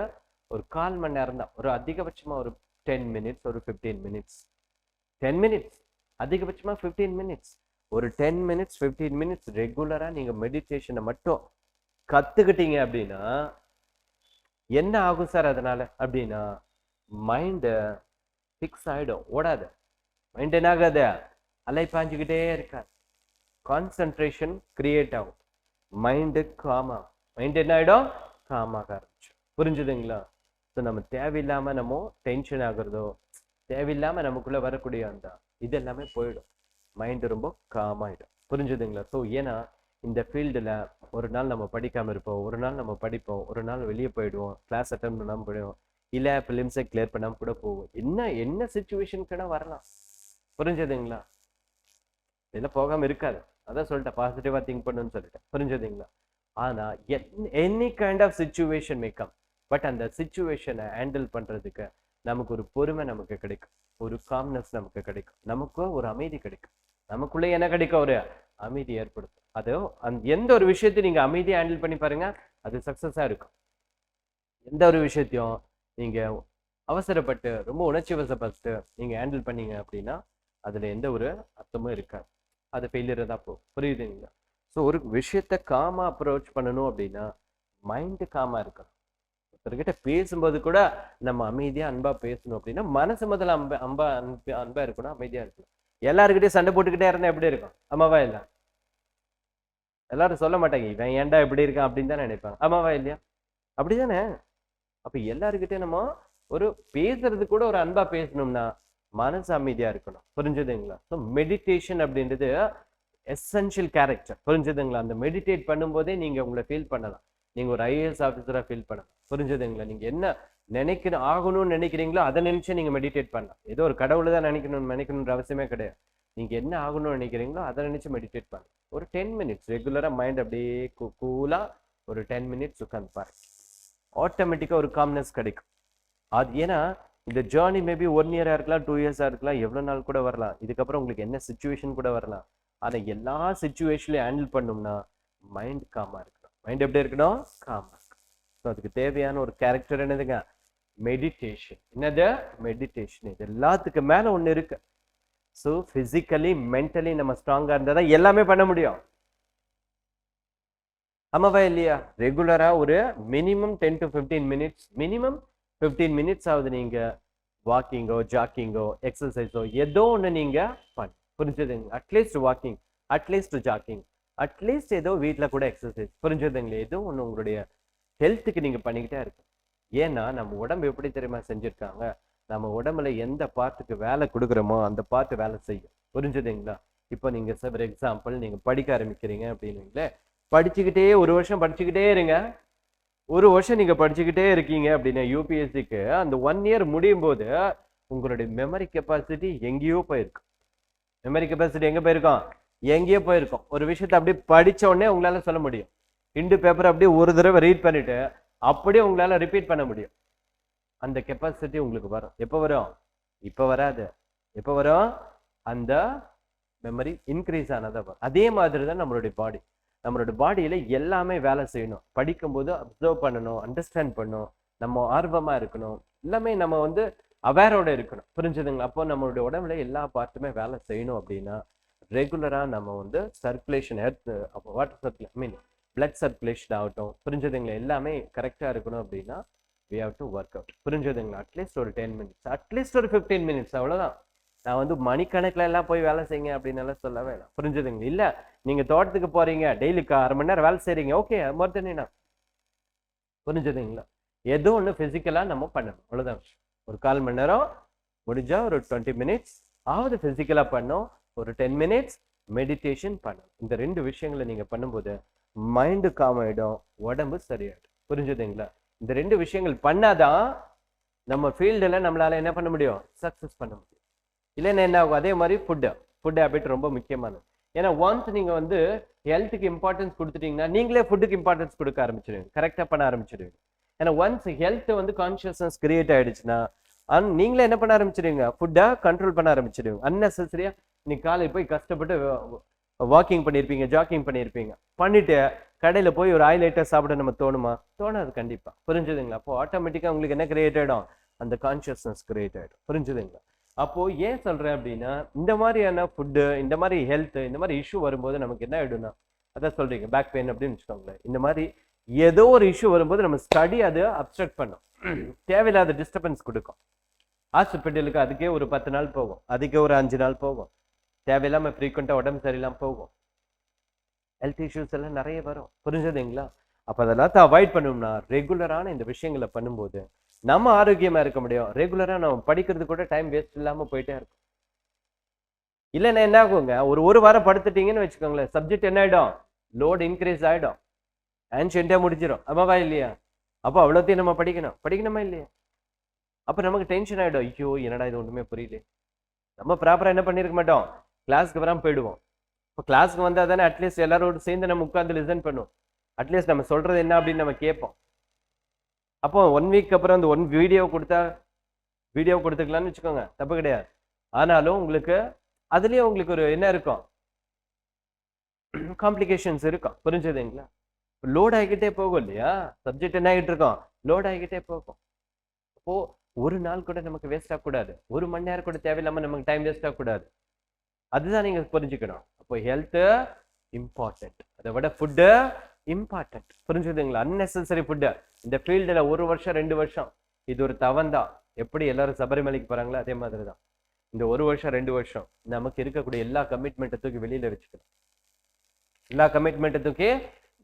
1/4 மணி நேரம் தான், ஒரு அதிகபட்சமா ஒரு 10 minutes, ஒரு 15 minutes, 10 minutes, அதிகபட்சமா 15 minutes, ஒரு 10 minutes 15 minutes ரெகுலரா நீங்க மெடிடேஷனை மட்டும் கத்துக்கிட்டீங்க அப்படின்னா என்ன ஆகும் சார் அதனால அப்படின்னா, மைண்ட் ஃபிக்ஸ் ஆயிடும், ஓடாது. மைண்ட் என்ன ஆகாது, அலைப்பாஞ்சுக்கிட்டே இருக்காது. கான்சென்ட்ரேஷன் கிரியேட் ஆகும், மைண்டு காம் ஆகும். மைண்ட் என்ன ஆயிடும், காமாக ஆரம்பிச்சு. புரிஞ்சுதுங்களா? ஸோ நம்ம தேவையில்லாம நம்ம டென்ஷன் ஆகுறதோ, தேவையில்லாம நமக்குள்ள வரக்கூடிய அந்த இது எல்லாமே போயிடும். மைண்ட் ரொம்ப காம் ஆயிடும். புரிஞ்சுதுங்களா? ஸோ ஏன்னா இந்த ஃபீல்டில் ஒரு நாள் நம்ம படிக்காம இருப்போம், ஒரு நாள் நம்ம படிப்போம், ஒரு நாள் வெளியே போயிடுவோம், கிளாஸ் அட்டன் பண்ணாமல் போயிடுவோம், இல்லை ஃபிலிம்ஸை கிளியர் பண்ணாமல் கூட போவோம். என்ன சுச்சுவேஷனுக்குன்னா வரலாம். புரிஞ்சதுங்களா? இதெல்லாம் போகாம இருக்காது. அதான் சொல்லிட்டேன், பாசிட்டிவா திங்க் பண்ணுன்னு சொல்லிட்டேன். புரிஞ்சதுங்களா? ஆனா any kind of situation may come, but அந்த சிச்சுவேஷனை ஹேண்டில் பண்றதுக்கு நமக்கு ஒரு பொறுமை நமக்கு கிடைக்கும், ஒரு காம்னஸ் நமக்கு கிடைக்கும், நமக்கு ஒரு அமைதி கிடைக்கும். நமக்குள்ளே என்ன கிடைக்கும், ஒரு அமைதி ஏற்படுத்தும். அது எந்த ஒரு விஷயத்தையும் நீங்க அமைதியை ஹேண்டில் பண்ணி பாருங்க, அது சக்சஸா இருக்கும். எந்த ஒரு விஷயத்தையும் நீங்க அவசரப்பட்டு ரொம்ப உணர்ச்சி வசப்பட்டு நீங்க ஹேண்டில் பண்ணீங்க அப்படின்னா அதுல எந்த ஒரு அர்த்தமும் இருக்காது, அது ஃபெயிலியர் தான் போகும். புரியுதுங்களா? ஸோ ஒரு விஷயத்த காமா அப்ரோச் பண்ணணும் அப்படின்னா மைண்டு காமா இருக்கணும். ஒருத்தர்கிட்ட பேசும்போது கூட நம்ம அமைதியா அன்பா பேசணும் அப்படின்னா மனசு முதல்ல அன்பா இருக்கணும், அமைதியா இருக்கணும். எல்லாருக்கிட்டையும் சண்டை போட்டுக்கிட்டே இருந்தா எப்படி இருக்கும்? ஆமாவா இல்ல? எல்லாரும் சொல்ல மாட்டாங்க இவன் ஏன்டா இப்படி இருக்கான் அப்படின்னு தான் நினைப்பாங்க. ஆமாவா இல்லையா? அப்படிதானே? அப்ப எல்லாருக்கிட்டையும் நம்ம ஒரு பேசுறது கூட ஒரு அன்பா பேசணும்னா மனசு அமைதியா இருக்கணும். புரிஞ்சுதுங்களா? ஸோ மெடிடேஷன் அப்படின்றது எசென்ஷியல் கேரக்டர். புரிஞ்சுதுங்களா? அந்த மெடிடேட் பண்ணும்போதே நீங்க உங்களை ஃபீல் பண்ணலாம், நீங்க ஒரு ஐஏஎஸ் ஆஃபீஸரா ஃபீல் பண்ணலாம். புரிஞ்சுதுங்களா? நீங்க என்ன நினைக்கணும் ஆகணும்னு நினைக்கிறீங்களோ அதை நினைச்சு நீங்க மெடிடேட் பண்ணலாம். ஏதோ ஒரு கடவுளை தான் நினைக்கணும்ன்ற அவசியமே கிடையாது. நீங்க என்ன ஆகணும்னு நினைக்கிறீங்களோ அதை நினைச்சு மெடிடேட் பண்ணலாம். ஒரு 10 minutes ரெகுலரா மைண்ட் அப்படியே கூலா ஒரு 10 minutes உட்காந்து பாருங்க, ஆட்டோமேட்டிக்கா ஒரு காம்னஸ் கிடைக்கும். அது ஏன்னா இந்த ஜேர்னி மேபி 1 இயரா இருக்கலாம், 2 இயர்ஸா இருக்கலாம், எவ்வளவு நாள் கூட வரலாம். இதுக்கப்புறம் உங்களுக்கு என்ன சுச்சுவேஷன் கூட வரலாம். ஆனா எல்லா சுச்சுவேஷன்லையும் ஹேண்டில் பண்ணோம்னா மைண்ட் காமா இருக்கணும். மைண்ட் எப்படி இருக்கணும்? காமா இருக்கணும். ஸோ அதுக்கு தேவையான ஒரு கேரக்டர் என்னதுங்க? மெடிடேஷன். என்னது? மெடிடேஷன். இது எல்லாத்துக்கு மேல ஒண்ணு இருக்கு. ஸோ பிசிக்கலி மென்டலி நம்ம ஸ்ட்ராங்கா இருந்தா தான் எல்லாமே பண்ண முடியும். ஆமாவா இல்லையா? ரெகுலரா ஒரு minimum 10 to 15 minutes, minimum 15 minutes ஆகுது நீங்க வாக்கிங்கோ, ஜாக்கிங்கோ, எக்ஸசைஸோ ஏதோ ஒன்று நீங்க பண்ணு. புரிஞ்சுதுங்க? At least walking, at least jogging, at least ஏதோ வீட்டில் கூட எக்ஸசைஸ். புரிஞ்சுதுங்களே? ஏதோ ஒன்று உங்களுடைய ஹெல்த்துக்கு நீங்க பண்ணிக்கிட்டே இருக்கு. ஏன்னா நம்ம உடம்பு எப்படி தெரியுமா செஞ்சிருக்காங்க? நம்ம உடம்புல எந்த பார்ட்டுக்கு வேலை கொடுக்குறோமோ அந்த பார்ட் வேலை செய்யும். புரிஞ்சுதுங்களா? இப்போ நீங்க ஃபார் எக்ஸாம்பிள் நீங்க படிக்க ஆரம்பிக்கிறீங்க அப்படின்னீங்களே, படிச்சுக்கிட்டே ஒரு வருஷம் படிச்சுக்கிட்டே இருங்க. ஒரு வருஷம் நீங்க படிச்சுக்கிட்டே இருக்கீங்க அப்படின்னா யூபிஎஸ்சிக்கு அந்த 1 இயர் முடியும் போது உங்களுடைய மெமரி கெப்பாசிட்டி எங்கேயோ போயிருக்கும். மெமரி கெப்பாசிட்டி எங்க போயிருக்கோம்? எங்கேயோ போயிருக்கோம். ஒரு விஷயத்தை அப்படியே படிச்ச உடனே உங்களால சொல்ல முடியும். இண்டு பேப்பர் அப்படியே ஒரு தடவை ரீட் பண்ணிட்டு அப்படியே உங்களால ரிப்பீட் பண்ண முடியும். அந்த கெப்பாசிட்டி உங்களுக்கு வரும். எப்போ வரும்? இப்போ வராது. எப்போ வரும்? அந்த மெமரி இன்க்ரீஸ் ஆனதா வரும். அதே மாதிரி தான் நம்மளுடைய பாடி. நம்மளோட பாடியில எல்லாமே வேலை செய்யணும். படிக்கும்போது அப்சர்வ் பண்ணணும், அண்டர்ஸ்டாண்ட் பண்ணணும், நம்ம ஆர்வமா இருக்கணும், எல்லாமே நம்ம அவேரோட இருக்கணும். புரிஞ்சுதுங்களா? அப்போ நம்மளுடைய உடம்புல எல்லா பார்ட்டுமே வேலை செய்யணும் அப்படின்னா ரெகுலரா நம்ம சர்க்குலேஷன், எர்த் வாட்டர் சர்க்குலேஷன், ஐ மீன் பிளட் சர்க்குலேஷன் ஆகட்டும். புரிஞ்சுதுங்களா? எல்லாமே கரெக்டா இருக்கணும் அப்படின்னா we have to work out. புரிஞ்சுதுங்களா? அட்லீஸ்ட் ஒரு 10 மினிட்ஸ், அட்லீஸ்ட் ஒரு 15 மினிட்ஸ், அவ்வளவுதான். நான் மணிக்கணக்கில் எல்லாம் போய் வேலை செய்யுங்க அப்படின்னு எல்லாம் சொல்ல வேணாம். புரிஞ்சுதுங்க? இல்ல நீங்க தோட்டத்துக்கு போறீங்க, டெய்லிக்கு 1/2 மணி நேரம் வேலை செய்றீங்க, ஓகே, மொத்தம். புரிஞ்சுதுங்களா? ஏதோ ஒண்ணு பிசிக்கலா நம்ம பண்ணணும், அவ்வளவுதான். ஒரு 1/4 மணி நேரம் முடிஞ்சா ஒரு 20 மினிட்ஸ் ஆவது பிசிக்கலா பண்ணும், ஒரு 10 மினிட்ஸ் மெடிடேஷன் பண்ணணும். இந்த 2 விஷயங்களை நீங்க பண்ணும்போது மைண்டு காம் ஆயிடும், உடம்பு சரியாயிடும். புரிஞ்சுதுங்களா? இந்த 2 விஷயங்கள் பண்ணாதான் நம்ம ஃபீல்டுல நம்மளால என்ன பண்ண முடியும்? சக்சஸ் பண்ண முடியும். இல்லைன்னா என்ன ஆகும்? அதே மாதிரி ஃபுட் ஹேபிட் ரொம்ப முக்கியமானது. ஏன்னா ஒன்ஸ் நீங்க ஹெல்த்துக்கு இம்பார்ட்டன்ஸ் கொடுத்துட்டீங்கன்னா நீங்களே ஃபுட்டுக்கு இம்பார்ட்டன்ஸ் கொடுக்க ஆரம்பிச்சிடுவீங்க, கரெக்டா பண்ண ஆரம்பிச்சிடுவீங்க. ஏன்னா ஒன்ஸ் ஹெல்த் கான்சியஸ்னஸ் கிரியேட் ஆயிடுச்சுன்னா நீங்களே என்ன பண்ண ஆரம்பிச்சிடுவீங்க? ஃபுட்டை கண்ட்ரோல் பண்ண ஆரம்பிச்சிடுவீங்க. அன்னெசரியா நீ காலையில் போய் கஷ்டப்பட்டு வாக்கிங் பண்ணியிருப்பீங்க, ஜாக்கிங் பண்ணியிருப்பீங்க, பண்ணிட்டு கடையில் போய் ஒரு ஆயில் ஐட்டம் சாப்பிட நம்ம தோணுமா? தோணாது கண்டிப்பா. புரிஞ்சுதுங்களா? அப்போ ஆட்டோமேட்டிக்கா உங்களுக்கு என்ன கிரியேட் ஆயிடும்? அந்த கான்சியஸ்னஸ் கிரியேட் ஆயிடும். புரிஞ்சுதுங்களா? அப்போ ஏன் சொல்றேன் அப்படின்னா இந்த மாதிரியான ஃபுட்டு, இந்த மாதிரி ஹெல்த், இந்த மாதிரி இஷ்யூ வரும்போது நமக்கு என்ன ஆயிடும்னா, அதான் சொல்றீங்க பேக் பெயின் அப்படின்னு வச்சுக்கோங்களேன். இந்த மாதிரி ஏதோ ஒரு இஷ்யூ வரும்போது நம்ம ஸ்டடி அதை அப்ஸ்ட்ரக்ட் பண்ணும், தேவையில்லாத டிஸ்டர்பன்ஸ் கொடுக்கும். ஹாஸ்பிட்டலுக்கு அதுக்கே ஒரு 10 நாள் போகும், அதுக்கே ஒரு 5 நாள் போகும், தேவையில்லாம ஃப்ரீக்வெண்டா உடம்பு சரியில்லாம போகும், ஹெல்த் இஷ்யூஸ் எல்லாம் நிறைய வரும். புரிஞ்சதுங்களா? அப்ப அதெல்லாம் அவாய்ட் பண்ணணும்னா ரெகுலரான இந்த விஷயங்களை பண்ணும்போது நம்ம ஆரோக்கியமா இருக்க முடியும். ரெகுலரா நம்ம படிக்கிறது கூட டைம் வேஸ்ட் இல்லாம போயிட்டே இருக்கும். இல்லைன்னா என்ன ஆகுங்க? ஒரு வாரம் படுத்துட்டீங்கன்னு வச்சுக்கோங்களேன், சப்ஜெக்ட் என்ன ஆயிடும்? லோட் இன்க்ரீஸ் ஆயிடும், ஆன்ஷியன்டே முடிஞ்சிடும். ஆமாவா இல்லையா? அப்போ அவ்வளோத்தையும் நம்ம படிக்கணுமா இல்லையா? அப்ப நமக்கு டென்ஷன் ஆயிடும். ஐயோ என்னடா இது ஒண்ணுமே புரியல. நம்ம ப்ராப்பரா என்ன பண்ணிருக்க மாட்டோம், கிளாஸ்க்கு வராம போயிடுவோம். இப்போ கிளாஸ்க்கு வந்தா தானே அட்லீஸ்ட் எல்லாரோட சேர்ந்து நம்ம உட்காந்து லிசன் பண்ணுவோம், அட்லீஸ்ட் நம்ம சொல்றது என்ன அப்படின்னு நம்ம கேட்போம். அப்போ 1 வீக் அப்புறம் அந்த 1 வீடியோ கொடுத்துக்கலாம்னு வச்சுக்கோங்க, தப்பு கிடையாது. ஆனாலும் உங்களுக்கு அதுலயே உங்களுக்கு ஒரு என்ன இருக்கும், காம்ப்ளிகேஷன்ஸ் இருக்கும். புரிஞ்சதுங்களா? லோட் ஆகிக்கிட்டே போகும் இல்லையா? சப்ஜெக்ட் என்ன ஆகிட்டு இருக்கோம், லோட் ஆகிக்கிட்டே போகும். அப்போ ஒரு நாள் கூட நமக்கு வேஸ்ட் ஆகக்கூடாது, 1 மணி நேரம் கூட தேவையில்லாம நமக்கு டைம் வேஸ்ட் ஆகக்கூடாது. அதுதான் நீங்க புரிஞ்சுக்கணும். அப்போ ஹெல்த் இம்பார்ட்டன்ட், அதை விட ஃபுட்டு இம்பார்ட்டன்ட். புரிஞ்சுதுங்களா? அன்னெசரி ஃபுட்டு இந்த ஃபீல்டுல 1 வருஷம் 2 வருஷம் இது ஒரு தவந்தான். எப்படி எல்லாரும் சபரிமலைக்கு போறாங்களோ அதே மாதிரிதான் இந்த 1 வருஷம் 2 வருஷம் நமக்கு இருக்கக்கூடிய எல்லா கமிட்மெண்ட்டை தூக்கி வெளியில வச்சுக்கணும். எல்லா கமிட்மெண்ட்டை தூக்கி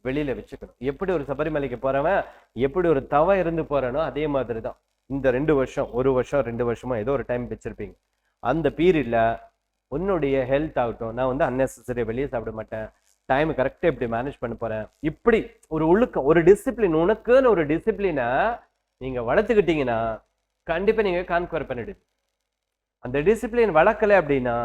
வெளியில வச்சுக்கணும். எப்படி ஒரு சபரிமலைக்கு போறவன் எப்படி ஒரு தவம் இருந்து போறானோ அதே மாதிரிதான் இந்த 2 வருஷம், 1 வருஷம் 2 வருஷமா ஏதோ ஒரு டைம் வச்சிருப்பீங்க. அந்த பீரியட்ல உன்னுடைய ஹெல்த் ஆகட்டும், நான் அன்னெசரி வெளியே சாப்பிட மாட்டேன், டைம் கரெக்டா இப்படி மேனேஜ் பண்ண போறேன், இப்படி ஒரு ஒழுக்கம், ஒரு டிசிப்ளின், உனக்குன்னு ஒரு டிசிப்ளினை நீங்க வளர்த்துக்கிட்டீங்கன்னா கண்டிப்பா நீங்க கான்குவர் பண்ணிடுது. அந்த டிசிப்ளின் வளர்க்கல அப்படின்னா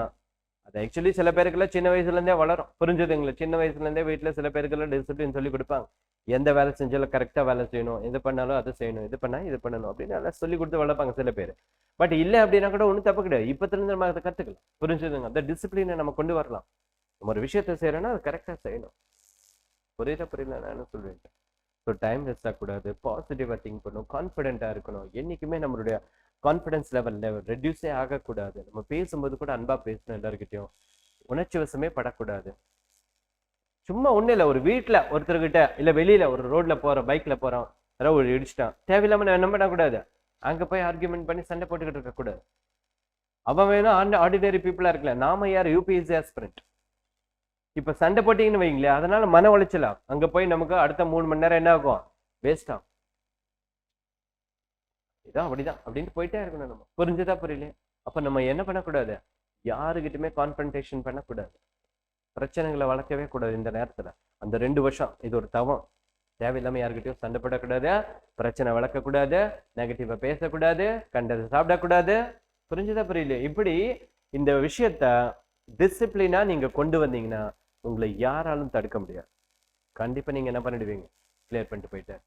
அது ஆக்சுவலி சில பேருக்குலாம் சின்ன வயசுல இருந்தே வளரும், புரிஞ்சுதுங்களா? சின்ன வயசுல இருந்தே வீட்டுல சில பேருக்குலாம் டிசிப்ளின் சொல்லி கொடுப்பாங்க. எந்த வேலை செஞ்சாலும் கரெக்டா வேலை செய்யணும், எது பண்ணாலும் அதை செய்யணும், இது பண்ணா இது பண்ணணும் அப்படின்னு நல்லா சொல்லி கொடுத்து வளர்ப்பாங்க சில பேர். பட் இல்ல அப்படின்னா கூட ஒன்றும் தப்பு கிடையாது. இப்பத்துல இருந்து நம்ம அதை கத்துக்கலாம், புரிஞ்சுதுங்க? அந்த டிசிப்ளினை நம்ம கொண்டு வரலாம். நம்ம ஒரு விஷயத்த செய்யறோம்னா அது கரெக்டா செய்யணும். புரியல நான் என்ன சொல்றேன்? ஸோ டைம் வேஸ்ட் ஆகக்கூடாது, பாசிட்டிவா திங்க் பண்ணணும், கான்ஃபிடென்ட்டா இருக்கணும். என்னைக்குமே நம்மளுடைய கான்ஃபிடன்ஸ் லெவல் ரெடியூஸே ஆகக்கூடாது. நம்ம பேசும்போது கூட அன்பா பேசணும், எல்லாருக்கிட்டையும் உணர்ச்சி வசமே படக்கூடாது. சும்மா ஒண்ணு இல்லை, ஒரு வீட்டுல ஒருத்தர்கிட்ட இல்ல வெளியில ஒரு ரோட்ல போறோம், பைக்ல போறோம், யாரோ ஒரு இடிச்சிட்டான், தேவையில்லாம நம்ம என்ன பண்ணக்கூடாது, அங்க போய் ஆர்கியூமெண்ட் பண்ணி சண்டை போட்டுக்கிட்டு இருக்க கூடாது. அவன் வேணும் ஆர்டினரி பீப்புளா இருக்கல, நாம யார் யூபிஎஸ்சி ஆஸ்பிரண்ட். இப்ப சண்டை போட்டீங்கன்னு வைங்களேன், அதனால மன உளைச்சலாம், அங்க போய் நமக்கு அடுத்த 3 மணி நேரம் என்ன ஆகும், வேஸ்ட் ஆகும். இதான் அப்படிதான் அப்படின்னு போயிட்டே இருக்கணும். நம்ம புரிஞ்சுதா புரியல? அப்ப நம்ம என்ன பண்ணக்கூடாது, யாருகிட்டுமே கான்ஃபரன்டேஷன் பண்ணக்கூடாது, பிரச்சனைகளை வளர்க்கவே கூடாது. இந்த நேரத்துல அந்த 2 வருஷம் இது ஒரு தவம். தேவையில்லாம யாருக்கிட்டையும் சண்டை போடக்கூடாது, பிரச்சனை வளர்க்கக்கூடாது, நெகட்டிவா பேசக்கூடாது, கண்டதை சாப்பிடக்கூடாது. புரிஞ்சுதா புரியல? இப்படி இந்த விஷயத்த டிசிப்ளினா நீங்க கொண்டு வந்தீங்கன்னா உங்களை யாராலும் தடுக்க முடியாது. கண்டிப்பா நீங்க என்ன பண்ணிடுவீங்க, கிளியர் பண்ணிட்டு போயிட்டாரு.